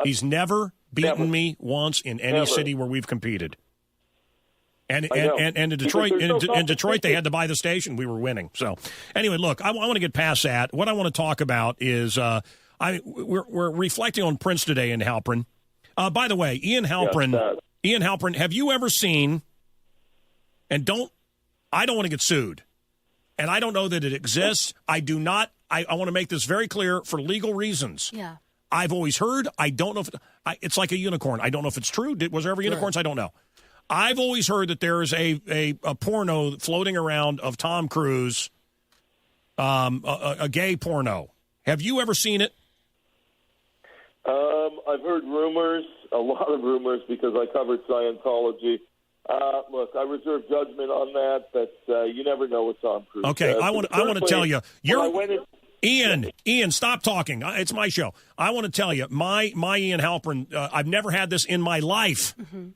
He's never beaten me once in any city where we've competed. And in Detroit, in Detroit, they had to buy the station. We were winning. So anyway, look, I want to get past that. What I want to talk about is we're reflecting on Prince today in Halpern. By the way, Ian Halpern, have you ever seen? And I don't want to get sued. And I don't know that it exists. I do not. I want to make this very clear for legal reasons. Yeah. I've always heard. I don't know if it's like a unicorn. I don't know if it's true. Was there ever unicorns? I don't know. I've always heard that there is a porno floating around of Tom Cruise, a gay porno. Have you ever seen it? I've heard rumors, a lot of rumors, because I covered Scientology. Look, I reserve judgment on that, but you never know with Tom Cruise. Okay, I want to tell you, Ian, stop talking. It's my show. I want to tell you, my Ian Halpern, I've never had this in my life. Mm-hmm.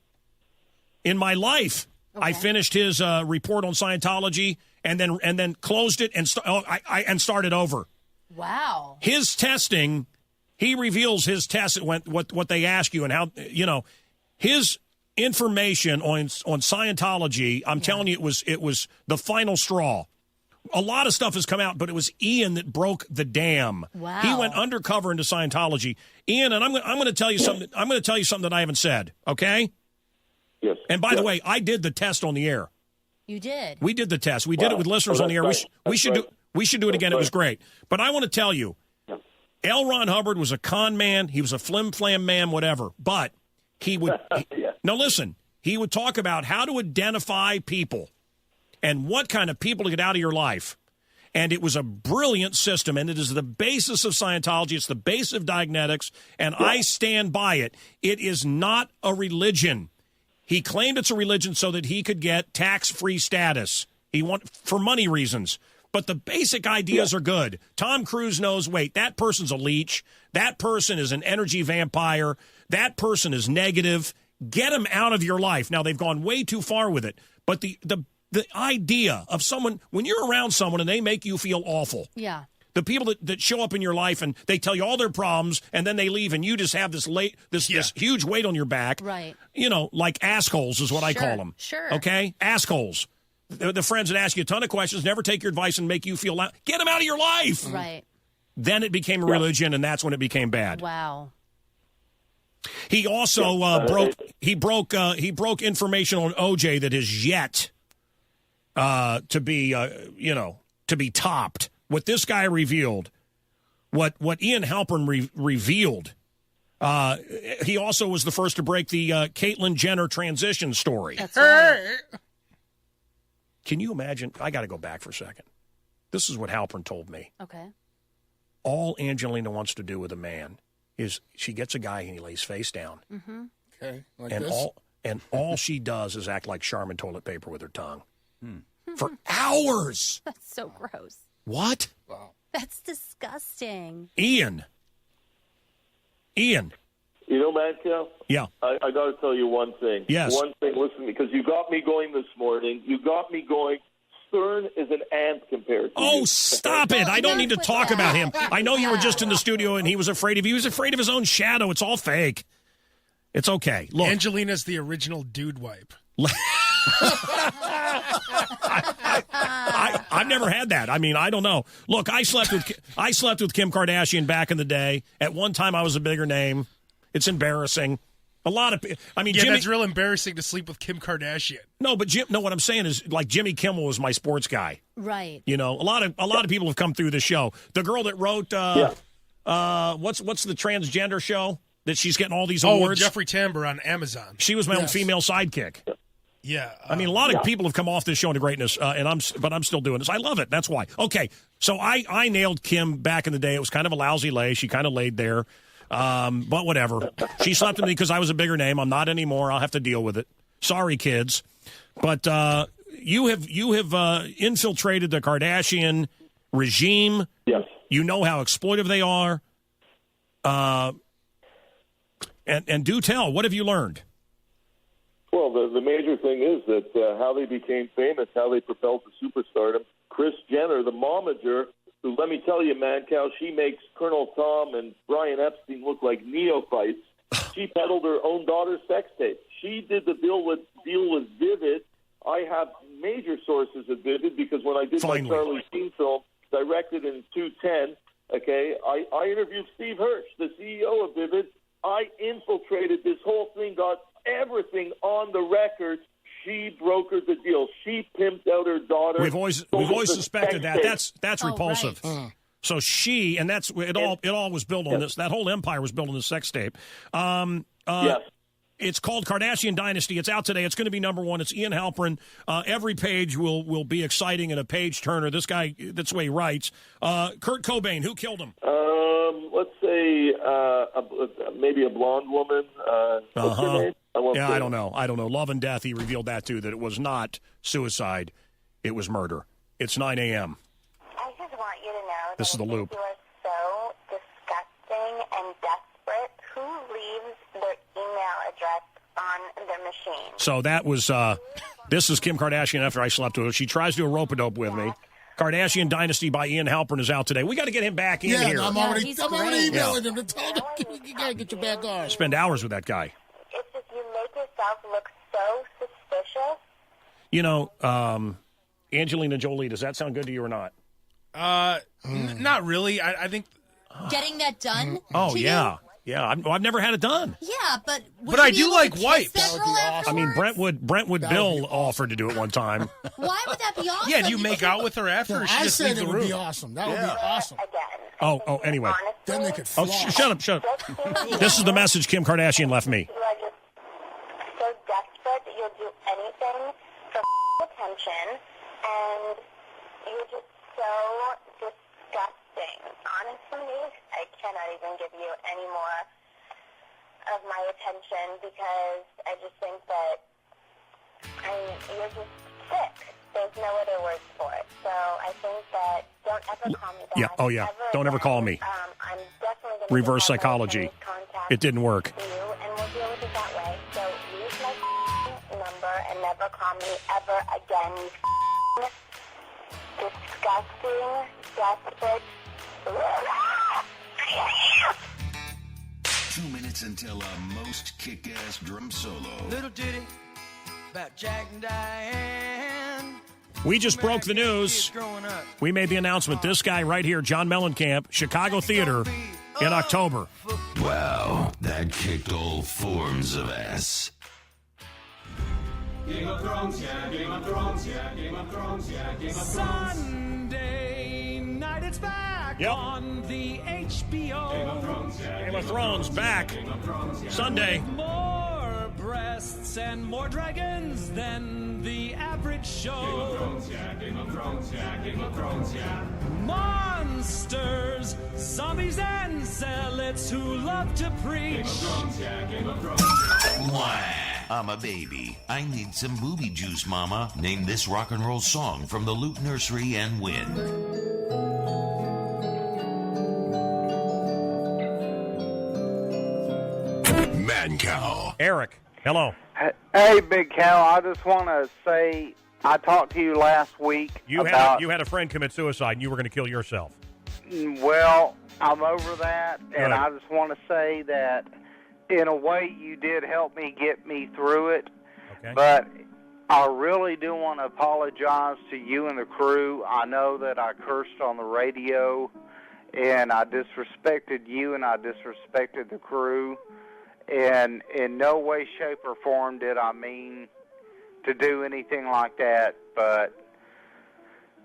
In my life, okay. I finished his report on Scientology and then closed it and started over. Wow. His testing, he reveals his test, what they ask you and how, his information on Scientology, I'm telling you, it was the final straw. A lot of stuff has come out, but it was Ian that broke the dam. Wow. He went undercover into Scientology. Ian, and I'm going to tell you something. I'm going to tell you something that I haven't said. Okay? Yes. And by the way, I did the test on the air. You did. We did the test. We did it with listeners on the air. Right. We should do it again. It was great. But I want to tell you, L. Ron Hubbard was a con man. He was a flim-flam man, whatever. But he would now listen. He would talk about how to identify people and what kind of people to get out of your life. And it was a brilliant system, and it is the basis of Scientology. It's the base of Dianetics, and I stand by it. It is not a religion. He claimed it's a religion so that he could get tax-free status. for money reasons. But the basic ideas are good. Tom Cruise knows, wait, that person's a leech. That person is an energy vampire. That person is negative. Get them out of your life. Now, they've gone way too far with it. But the idea of someone, when you're around someone and they make you feel awful. Yeah. The people that show up in your life and they tell you all their problems and then they leave and you just have this huge weight on your back. Right. You know, like assholes is what I call them. Sure. Okay? Assholes. The friends that ask you a ton of questions, never take your advice and make you feel loud. Get them out of your life. Right. Then it became a religion, and that's when it became bad. Wow. He also broke information on OJ that is yet to be topped. What this guy revealed, what Ian Halpern revealed. He also was the first to break the Caitlyn Jenner transition story. That's right. Can you imagine? I got to go back for a second. This is what Halpern told me. Okay. All Angelina wants to do with a man is she gets a guy and he lays face down. Mm-hmm. Okay. Like and this? all she does is act like Charmin toilet paper with her tongue. For hours. That's so gross. What? Wow. That's disgusting. Ian. You know, Mancow? Yeah. I got to tell you one thing. Yes. One thing, listen, because you got me going this morning. You got me going. Stern is an ant compared to you. Stop it. I don't need to talk about him. I know you were just in the studio and he was afraid of you. He was afraid of his own shadow. It's all fake. It's okay. Look. Angelina's the original dude wipe. I've never had that. I mean, I don't know. Look, I slept with Kim Kardashian back in the day. At one time, I was a bigger name. It's embarrassing. A lot of, I mean, Jimmy, that's real embarrassing to sleep with Kim Kardashian. No, but what I'm saying is, like, Jimmy Kimmel was my sports guy. Right. You know, a lot of people have come through the show. The girl that wrote, what's the transgender show that she's getting all these awards? Jeffrey Tambor on Amazon. She was my own female sidekick. Yeah. I mean, a lot of people have come off this show into greatness, but I'm still doing this. I love it. That's why. Okay, so I nailed Kim back in the day. It was kind of a lousy lay. She kind of laid there. But whatever. She slept with me because I was a bigger name. I'm not anymore. I'll have to deal with it. Sorry, kids. But you have infiltrated the Kardashian regime. Yes. You know how exploitive they are. And do tell, what have you learned? Well, the major thing is that how they became famous, how they propelled to superstardom. Kris Jenner, the momager, who, let me tell you, Mancow, she makes Colonel Tom and Brian Epstein look like neophytes. She peddled her own daughter's sex tape. She did the deal with Vivid. I have major sources at Vivid because when I did my Charlie Sheen film, directed in 2010, okay, I interviewed Steve Hirsch, the CEO of Vivid. I infiltrated this whole thing, got everything on the record. She brokered the deal. She pimped out her daughter. We've always suspected that. That's repulsive. Right. So she, and that's it. All was built on this. That whole empire was built on this sex tape. Yes. It's called Kardashian Dynasty. It's out today. It's going to be number one. It's Ian Halpern. Every page will be exciting and a page turner. This guy, that's the way he writes. Kurt Cobain, who killed him? Let's say maybe a blonde woman. What's her name? I don't know. Love and Death, he revealed that, too, that it was not suicide. It was murder. It's 9 a.m. I just want you to know This is the loop. You are so disgusting and desperate. Who leaves their email address on their machine? So that was, this is Kim Kardashian after I slept with her. She tries to do a rope-a-dope with me. Kardashian Dynasty by Ian Halpern is out today. We got to get him back in here. I'm already emailing him to tell him you got to get your back on. Spend hours with that guy. It's just you make yourself look so suspicious. You know, Angelina Jolie, does that sound good to you or not? Not really. I think getting that done. Oh, to yeah. You? Yeah, I've never had it done. Yeah, but I do like wipes. That would be awesome. I mean, Brentwood Bill offered to do it one time. Why would that be awesome? Yeah, do you make out with her after? Or she I just said leaves it the would room? be awesome. That would be awesome. Oh, anyway. Then they could Oh, floss. shut up. This is the message Kim Kardashian left me. You are just so desperate that you'll do anything for attention, and you're just so disgusting. Honestly, I cannot even give you any more of my attention because I just think that you're just sick. There's no other word I think that don't ever call me back. Yeah. Oh, yeah. Don't ever call me. I'm definitely going to Reverse psychology. It didn't work. you, and we'll deal with it that way. So use my number and never call me ever again. You disgusting, desperate. 2 minutes until a most kick-ass drum solo. Little ditty about Jack and Diane. We just broke the news. We made the announcement. This guy right here, John Mellencamp, Chicago Theater in October. Wow, that kicked all forms of ass. Game of Thrones, yeah, Game of Thrones, yeah, Game of Thrones, yeah, Game of Thrones. Sunday night, it's back on the HBO. Game of Thrones, yeah, Game of Thrones back Sunday. More breasts and more dragons than the average show. Game of Thrones, yeah, Game of Thrones, yeah, Game of Thrones, yeah. Monsters, zombies, and zealots who love to preach. Game of Thrones, yeah, Game of Thrones. Wah. I'm a baby. I need some booby juice, mama. Name this rock and roll song from the Loot Nursery and win. Mancow. Eric, hello. Hey, Big Cow. I just want to say I talked to you last week. You had a friend commit suicide, and you were going to kill yourself. Well, I'm over that, and Good. I just want to say that in a way you did help me get me through it. Okay. But I really do want to apologize to you and the crew. I know that I cursed on the radio, and I disrespected you, and I disrespected the crew. And in no way, shape, or form did I mean to do anything like that. But,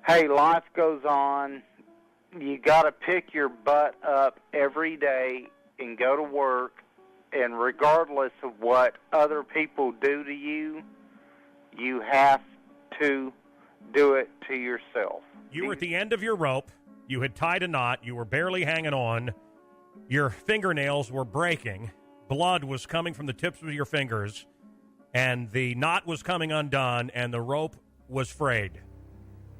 hey, life goes on. You got to pick your butt up every day and go to work. And regardless of what other people do to you, you have to do it to yourself. You were at the end of your rope. You had tied a knot. You were barely hanging on. Your fingernails were breaking. Blood was coming from the tips of your fingers. And the knot was coming undone, and the rope was frayed.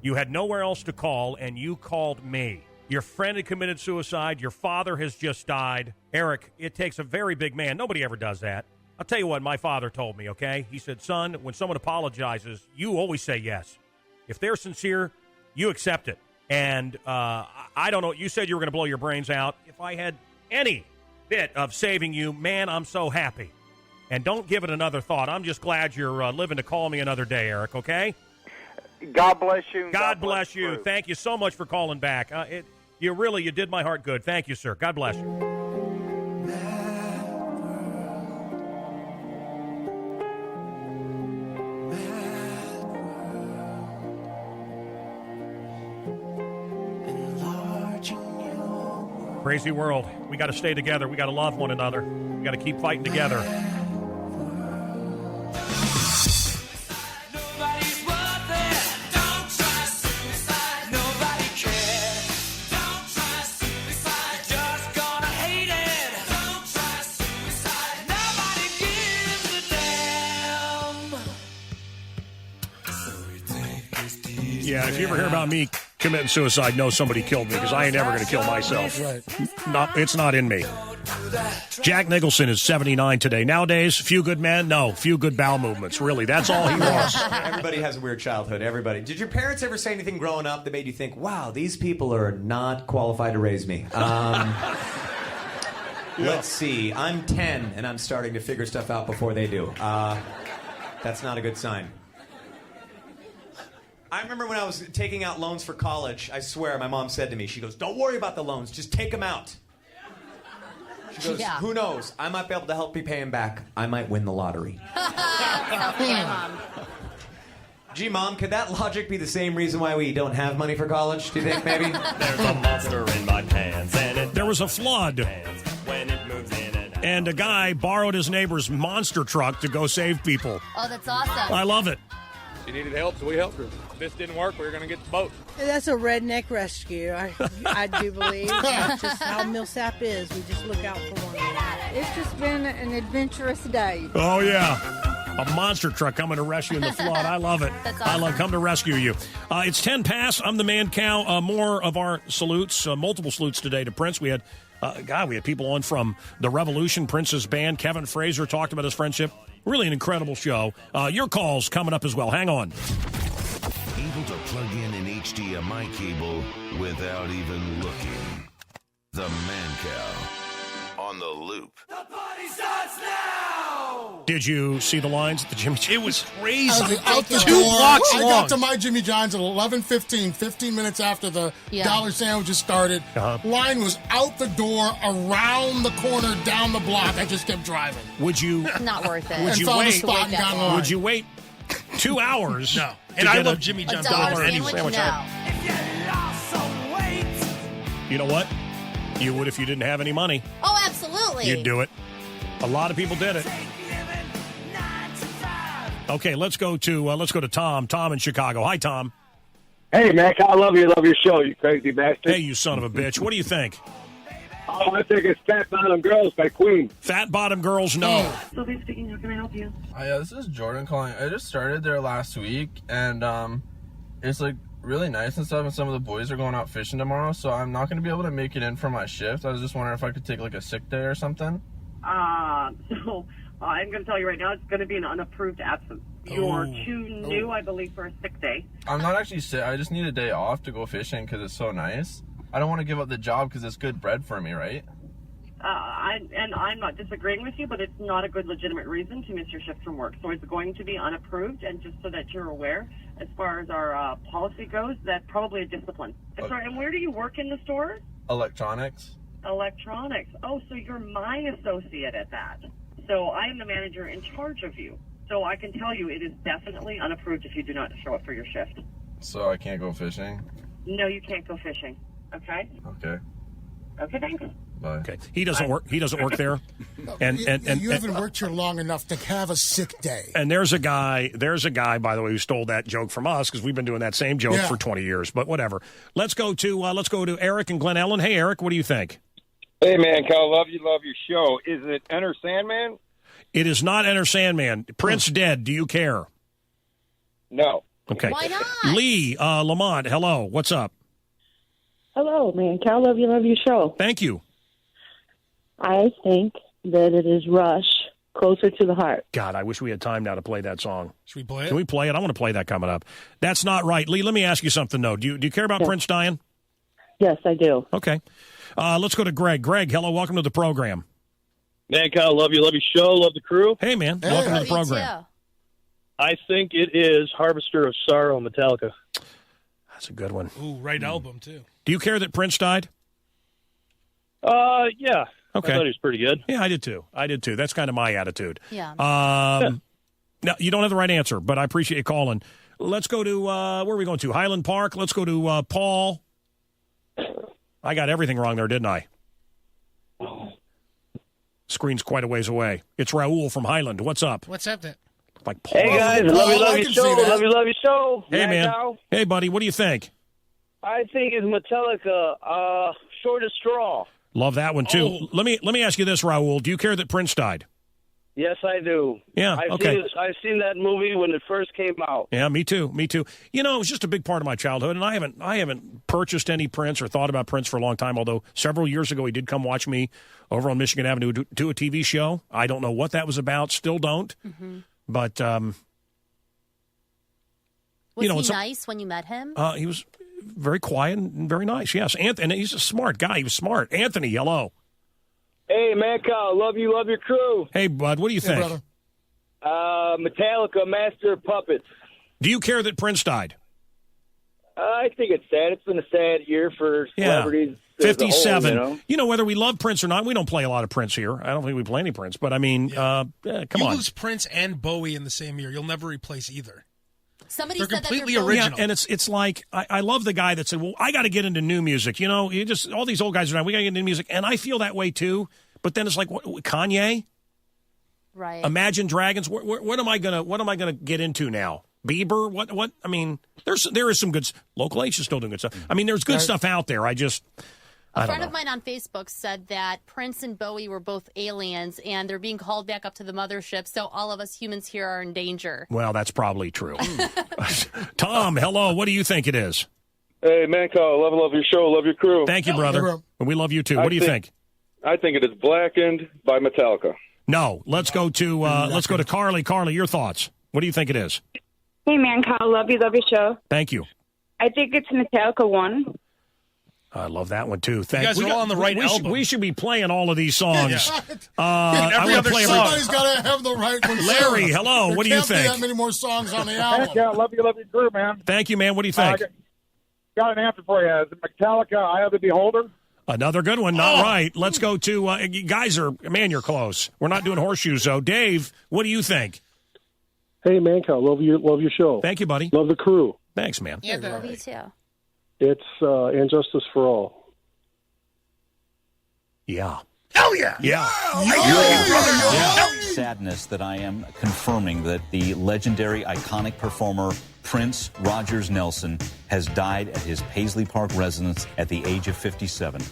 You had nowhere else to call, and you called me. Your friend had committed suicide. Your father has just died. Eric, it takes a very big man. Nobody ever does that. I'll tell you what my father told me, okay? He said, son, when someone apologizes, you always say yes. If they're sincere, you accept it. And I don't know. You said you were going to blow your brains out. If I had any bit of saving you, man, I'm so happy. And don't give it another thought. I'm just glad you're living to call me another day, Eric, okay? God bless you. God bless you. Thank you so much for calling back. You did my heart good. Thank you, sir. God bless you. Crazy world. We got to stay together. We got to love one another. We got to keep fighting together. Yeah, if you ever hear about me committing suicide, know somebody killed me, because I ain't ever going to kill myself. It's not in me. Jack Nicholson is 79 today. Nowadays, few good men, no, few good bowel movements. Really, that's all he wants. Everybody has a weird childhood. Everybody. Did your parents ever say anything growing up that made you think, wow, these people are not qualified to raise me? Let's see. I'm 10, and I'm starting to figure stuff out before they do. That's not a good sign. I remember when I was taking out loans for college, I swear, my mom said to me, she goes, don't worry about the loans, just take them out. She goes, who knows? I might be able to help you pay them back. I might win the lottery. Mom. Gee, Mom, could that logic be the same reason why we don't have money for college, do you think, maybe? There's a monster in my pants, and there was a flood. When it moves in and out. And a guy borrowed his neighbor's monster truck to go save people. Oh, that's awesome. I love it. She needed help, so we helped her. If this didn't work, we were going to get the boat. That's a redneck rescue, I do believe. That's just how Millsap is. We just look out for one another. It's just been an adventurous day. Oh, yeah. A monster truck coming to rescue in the flood. I love it. That's I awesome. love come to rescue you. It's 10 past. I'm the Mancow. More of our salutes, multiple salutes today to Prince. We had people on from The Revolution, Prince's band. Kevin Fraser talked about his friendship. Really an incredible show. Your calls coming up as well. Hang on. Able to plug in an HDMI cable without even looking. The Mancow on the loop. The party starts now! Did you see the lines at the Jimmy John's? It was crazy. I was out the 2 door. blocks I long. got to my Jimmy John's at 11:15, 15 minutes after the dollar sandwiches started. Line was out the door, around the corner, down the block. I just kept driving. Would you? Not worth it. Would you found a wait? spot and got in line. Would you wait 2 hours? No. to And I get love a Jimmy John's $1 anyway. sandwich? No. If you lost some weight. You know what? You would if you didn't have any money. Oh, absolutely. You'd do it. A lot of people did it. Okay, let's go to Tom. Tom in Chicago. Hi, Tom. Hey, Mac, I love your show, you crazy bastard. Hey, you son of a bitch. What do you think? Oh, I think it's Fat Bottom Girls by Queen. Fat Bottom Girls, no. Sylvia speaking. How can I help you? Yeah, this is Jordan calling. I just started there last week, and it's like really nice and stuff. And some of the boys are going out fishing tomorrow, so I'm not going to be able to make it in for my shift. I was just wondering if I could take like a sick day or something. So I'm going to tell you right now, it's going to be an unapproved absence. You're too new, I believe, for a sick day. I'm not actually sick. I just need a day off to go fishing because it's so nice. I don't want to give up the job because it's good bread for me, right? I'm not disagreeing with you, but it's not a good legitimate reason to miss your shift from work. So it's going to be unapproved, and just so that you're aware, as far as our policy goes, that's probably a discipline. Sorry, and where do you work in the store? Electronics. Electronics. Oh, so you're my associate at that. So I am the manager in charge of you. So I can tell you it is definitely unapproved if you do not show up for your shift. So I can't go fishing? No, you can't go fishing. Okay? Okay. Okay, thanks. Bye. Okay. He doesn't work there. And you haven't worked here long enough to have a sick day. And there's a guy, by the way, who stole that joke from us because we've been doing that same joke for 20 years. But whatever. Let's go to Eric and Glen Ellen. Hey, Eric, what do you think? Hey, man, Cal, love your show. Is it Enter Sandman? It is not Enter Sandman. Prince dead. Do you care? No. Okay. Why not? Lee, Lamont, hello. What's up? Hello, man. Cal, love your show. Thank you. I think that it is Rush, Closer to the Heart. God, I wish we had time now to play that song. Should we play it? Can we play it? I want to play that coming up. That's not right. Lee, let me ask you something, though. Do you care about Prince dying? Yes, I do. Okay. Let's go to Greg. Greg, hello. Welcome to the program. Man, Kyle, love your show. Love the crew. Hey, man. Welcome to the program. I think it is Harvester of Sorrow, Metallica. That's a good one. Ooh, right album, too. Do you care that Prince died? Yeah. Okay. I thought he was pretty good. Yeah, I did too. That's kind of my attitude. Yeah. No, you don't have the right answer, but I appreciate you calling. Let's go to, where are we going to? Highland Park. Let's go to Paul. I got everything wrong there, didn't I? Screen's quite a ways away. It's Raul from Highland. What's up? What's up, then? Like Paul. Hey, guys. Love your show. Love your show. Hey, man. Kyle. Hey, buddy. What do you think? I think it's Metallica, Shortest Straw. Love that one, too. Let me ask you this, Raul. Do you care that Prince died? Yes, I do. Yeah, I've seen that movie when it first came out. Yeah, me too. You know, it was just a big part of my childhood, and I haven't purchased any Prince or thought about Prince for a long time, although several years ago he did come watch me over on Michigan Avenue to do a TV show. I don't know what that was about, still don't. Mm-hmm. But, Was he nice when you met him? He was very quiet and very nice, yes. And he's a smart guy. He was smart. Anthony, hello. Hey, Mancow, love your crew. Hey, bud, what do you think? Brother. Metallica, Master of Puppets. Do you care that Prince died? I think it's sad. It's been a sad year for celebrities. as a whole, 57. You know, whether we love Prince or not, we don't play a lot of Prince here. I don't think we play any Prince. But, I mean, come You on. lose Prince and Bowie in the same year. You'll never replace either. Somebody They're said completely that they're original. Yeah, and it's like, I love the guy that said, well, I got to get into new music. You know, all these old guys are now, we got to get into music. And I feel that way, too. But then it's like, what, Kanye? Right. Imagine Dragons. What am I gonna get into now? Bieber? What? I mean, there is some good. Local H is still doing good stuff. I mean, there's good stuff out there. A friend of mine on Facebook said that Prince and Bowie were both aliens, and they're being called back up to the mothership, so all of us humans here are in danger. Well, that's probably true. Tom, hello. What do you think it is? Hey, Mancow, love your show, love your crew. Thank you, brother. And we love you, too. What do you think? I think it is Blackened by Metallica. No. Let's go to Carly. Carly, your thoughts. What do you think it is? Hey, Mancow, love your show. Thank you. I think it's Metallica 1. I love that one, too. You guys are all on the right album. We should be playing all of these songs. Yeah. I want to play Somebody's got to have the right one. Larry, hello. What do you think? There can't be that many more songs on the album. Yeah, love your crew, man. Thank you, man. What do you think? Got an answer for you. Is it Metallica, Eye of the Beholder? Another good one. Not right. Let's go to you're close. We're not doing horseshoes, though. Dave, what do you think? Hey, Mancow, love your show. Thank you, buddy. Love the crew. Thanks, man. Yeah, love you too. It's And Justice for All. Yeah. Hell yeah! Yeah. Sadness that I am confirming that the legendary, iconic performer Prince Rogers Nelson has died at his Paisley Park residence at the age of 57.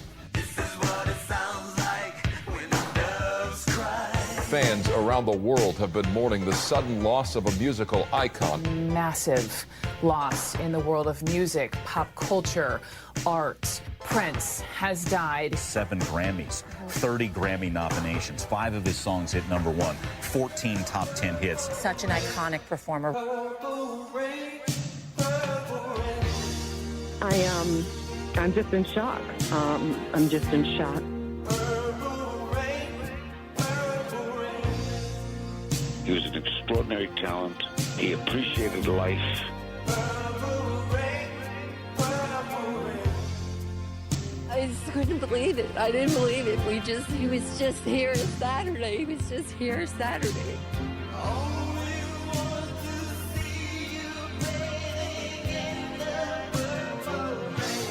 Fans around the world have been mourning the sudden loss of a musical icon. Massive loss in the world of music, pop culture, art. Prince has died. 7 Grammys, 30 Grammy nominations, 5 of his songs hit #1, 14 top 10 hits. Such an iconic performer. I'm just in shock. I'm just in shock. He was an extraordinary talent. He appreciated life. I just couldn't believe it. I didn't believe it. He was just here Saturday. He was just here Saturday.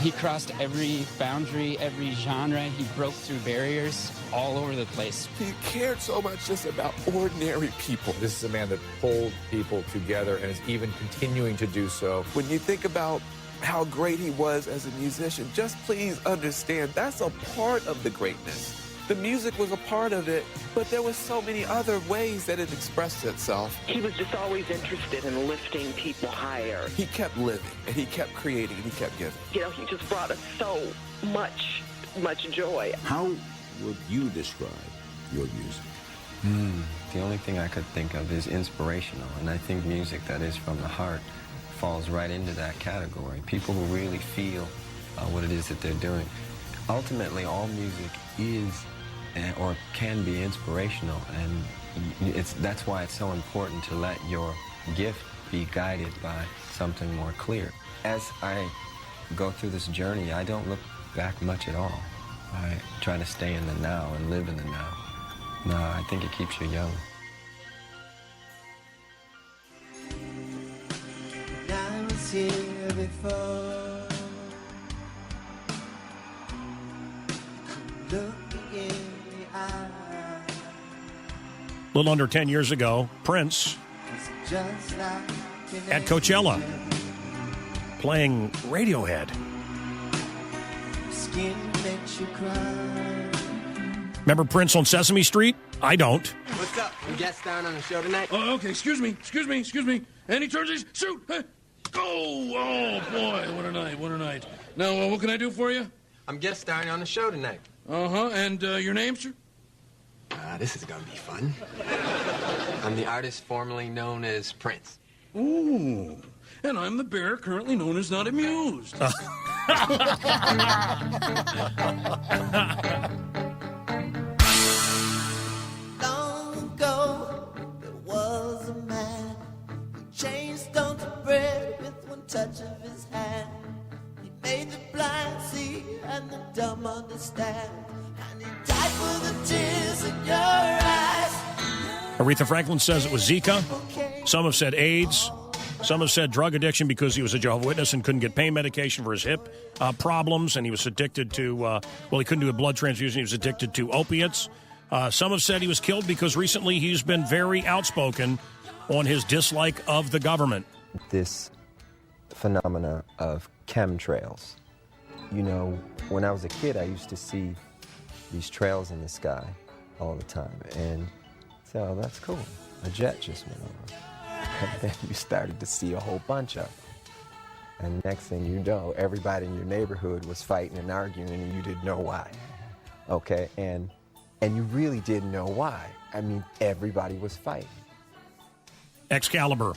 He crossed every boundary, every genre. He broke through barriers all over the place. He cared so much just about ordinary people. This is a man that pulled people together and is even continuing to do so. When you think about how great he was as a musician, just please understand that's a part of the greatness. The music was a part of it, but there were so many other ways that it expressed itself. He was just always interested in lifting people higher. He kept living, and he kept creating, and he kept giving. You know, he just brought us so much joy. How would you describe your music? The only thing I could think of is inspirational, and I think music that is from the heart falls right into that category. People who really feel what it is that they're doing. Ultimately, all music is or can be inspirational, and that's why it's so important to let your gift be guided by something more clear. As I go through this journey, I don't look back much at all. I try to stay in the now and live in the now. No, I think it keeps you young. I was here before. Look in the eye. A little under 10 years ago, Prince Just like at Coachella playing Radiohead. Skin makes you cry. Remember Prince on Sesame Street? I don't. What's up? You guest starring on the show tonight? Oh, okay. Excuse me. And he turns his shoot. Oh, boy. What a night. Now, what can I do for you? I'm guest starring on the show tonight. Uh-huh. And your name, sir? This is gonna be fun. I'm the artist formerly known as Prince. Ooh. And I'm the bear currently known as Not Amused. Long ago, there was a man who changed stones to bread with one touch of his hand. He made the blind see and the dumb understand. And he died for the tears in your eyes. Aretha Franklin says it was Zika. Some have said AIDS. Some have said drug addiction because he was a Jehovah's Witness and couldn't get pain medication for his hip problems, and he was addicted to, he couldn't do a blood transfusion. He was addicted to opiates. Some have said he was killed because recently he's been very outspoken on his dislike of the government. This phenomena of chemtrails you know, when I was a kid, I used to see these trails in the sky all the time. And so that's cool. A jet just went over. And then you started to see a whole bunch of them. And next thing you know, everybody in your neighborhood was fighting and arguing, and you didn't know why. Okay? And you really didn't know why. I mean, everybody was fighting. Excalibur,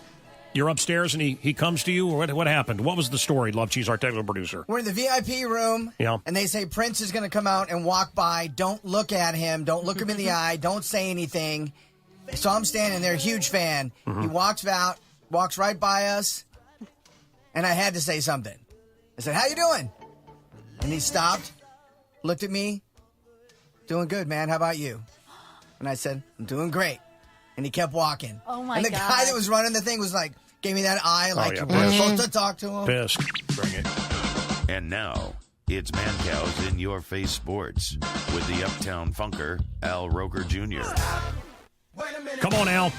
you're upstairs and he comes to you, or what happened? What was the story, Love Cheese, our technical producer? We're in the VIP room, and they say Prince is going to come out and walk by. Don't look at him. Don't look him in the eye. Don't say anything. So I'm standing there, huge fan. He walks out, walks right by us, and I had to say something. I said, "How you doing?" And he stopped, looked at me. "Doing good, man. How about you?" And I said, "I'm doing great." And he kept walking. Oh, my And the God. guy that was running the thing was like, gave me that eye, like, yeah, you're supposed to talk to him. Pissed. Bring it. And now, it's Mancow's In Your Face Sports with the Uptown Funker, Al Roker Jr. Come on, Al.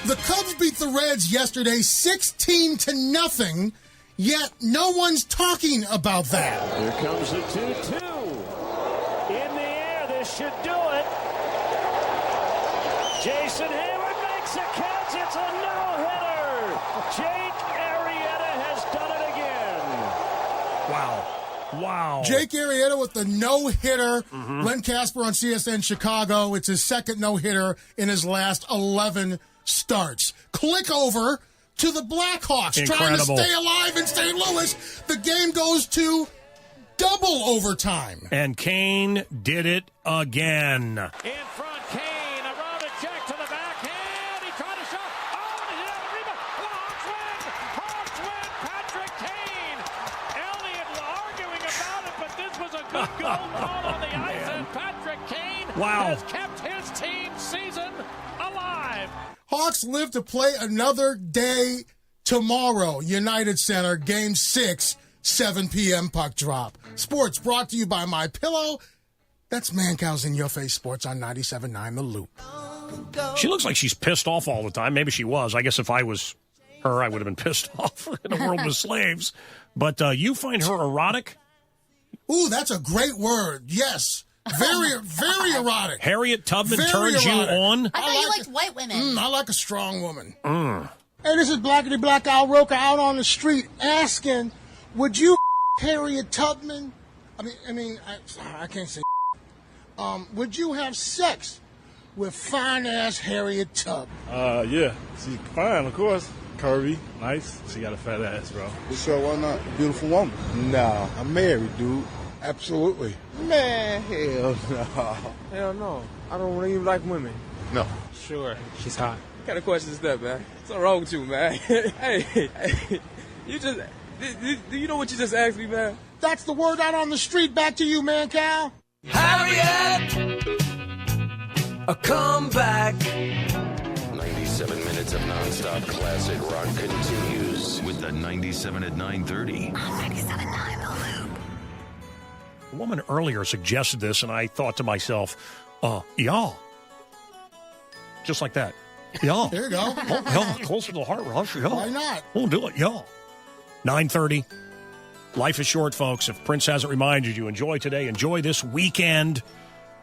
The Cubs beat the Reds yesterday 16-0, yet no one's talking about that. Here comes the 2-2. In the air, this should do it. Jason Hayward makes a catch. It's a no-hitter. Jake Arrieta has done it again. Wow. Jake Arrieta with the no-hitter. Len Casper on CSN Chicago. It's his second no-hitter in his last 11 starts. Click over to the Blackhawks. Trying to stay alive in St. Louis. The game goes to double overtime. And Kane did it again. In front, Kane around a check to the backhand. He tried to shot. Oh, and he had a rebound. Hawks win. Patrick Kane. Elliott arguing about it, but this was a good goal call on the ice, and Patrick Kane has kept his team's season alive. Hawks live to play another day tomorrow. United Center, Game 6, 7 p.m. puck drop. Sports brought to you by MyPillow. That's Mancow's In Your Face Sports on 97.9 The Loop. She looks like she's pissed off all the time. Maybe she was. I guess if I was her, I would have been pissed off in a world of slaves. But you find her erotic? Ooh, that's a great word. Yes. Very, very erotic. Harriet Tubman Very turns erotic. you on? I thought you liked white women. I like a strong woman. Hey, this is Blackity Black Al Roker out on the street asking, would you Harriet Tubman? I can't say. Would you have sex with fine-ass Harriet Tubman? Yeah. She's fine, of course. Curvy, nice. She got a fat ass, bro. Sure, why not? Beautiful woman. Nah, I'm married, dude. Absolutely. Man, hell no. Hell no. I don't even like women. No. Sure. She's hot. What kind of question is that, man? What's wrong with you, man? hey, you just... Do you know what you just asked me, man? That's the word out on the street. Back to you, Mancow. Harriet, a comeback. 97 minutes of nonstop classic rock continues with the 97 at 9:30. 97.9 The Loop. A woman earlier suggested this, and I thought to myself, y'all. Just like that. Y'all. There you go. Y'all, closer to the heart rush. Y'all. Why not? We'll do it, y'all. 9:30. Life is short, folks. If Prince hasn't reminded you, enjoy today. Enjoy this weekend.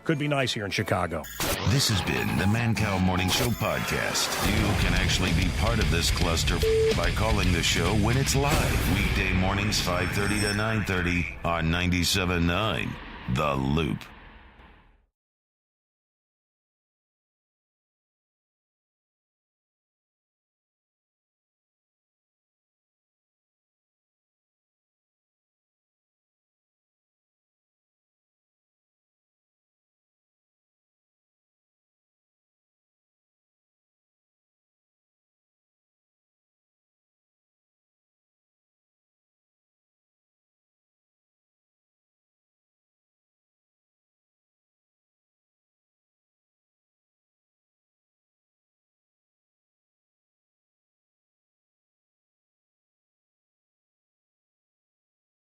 Could be nice here in Chicago. This has been the Mancow Morning Show podcast. You can actually be part of this cluster by calling the show when it's live. Weekday mornings 5:30 to 9:30 on 97.9 The Loop.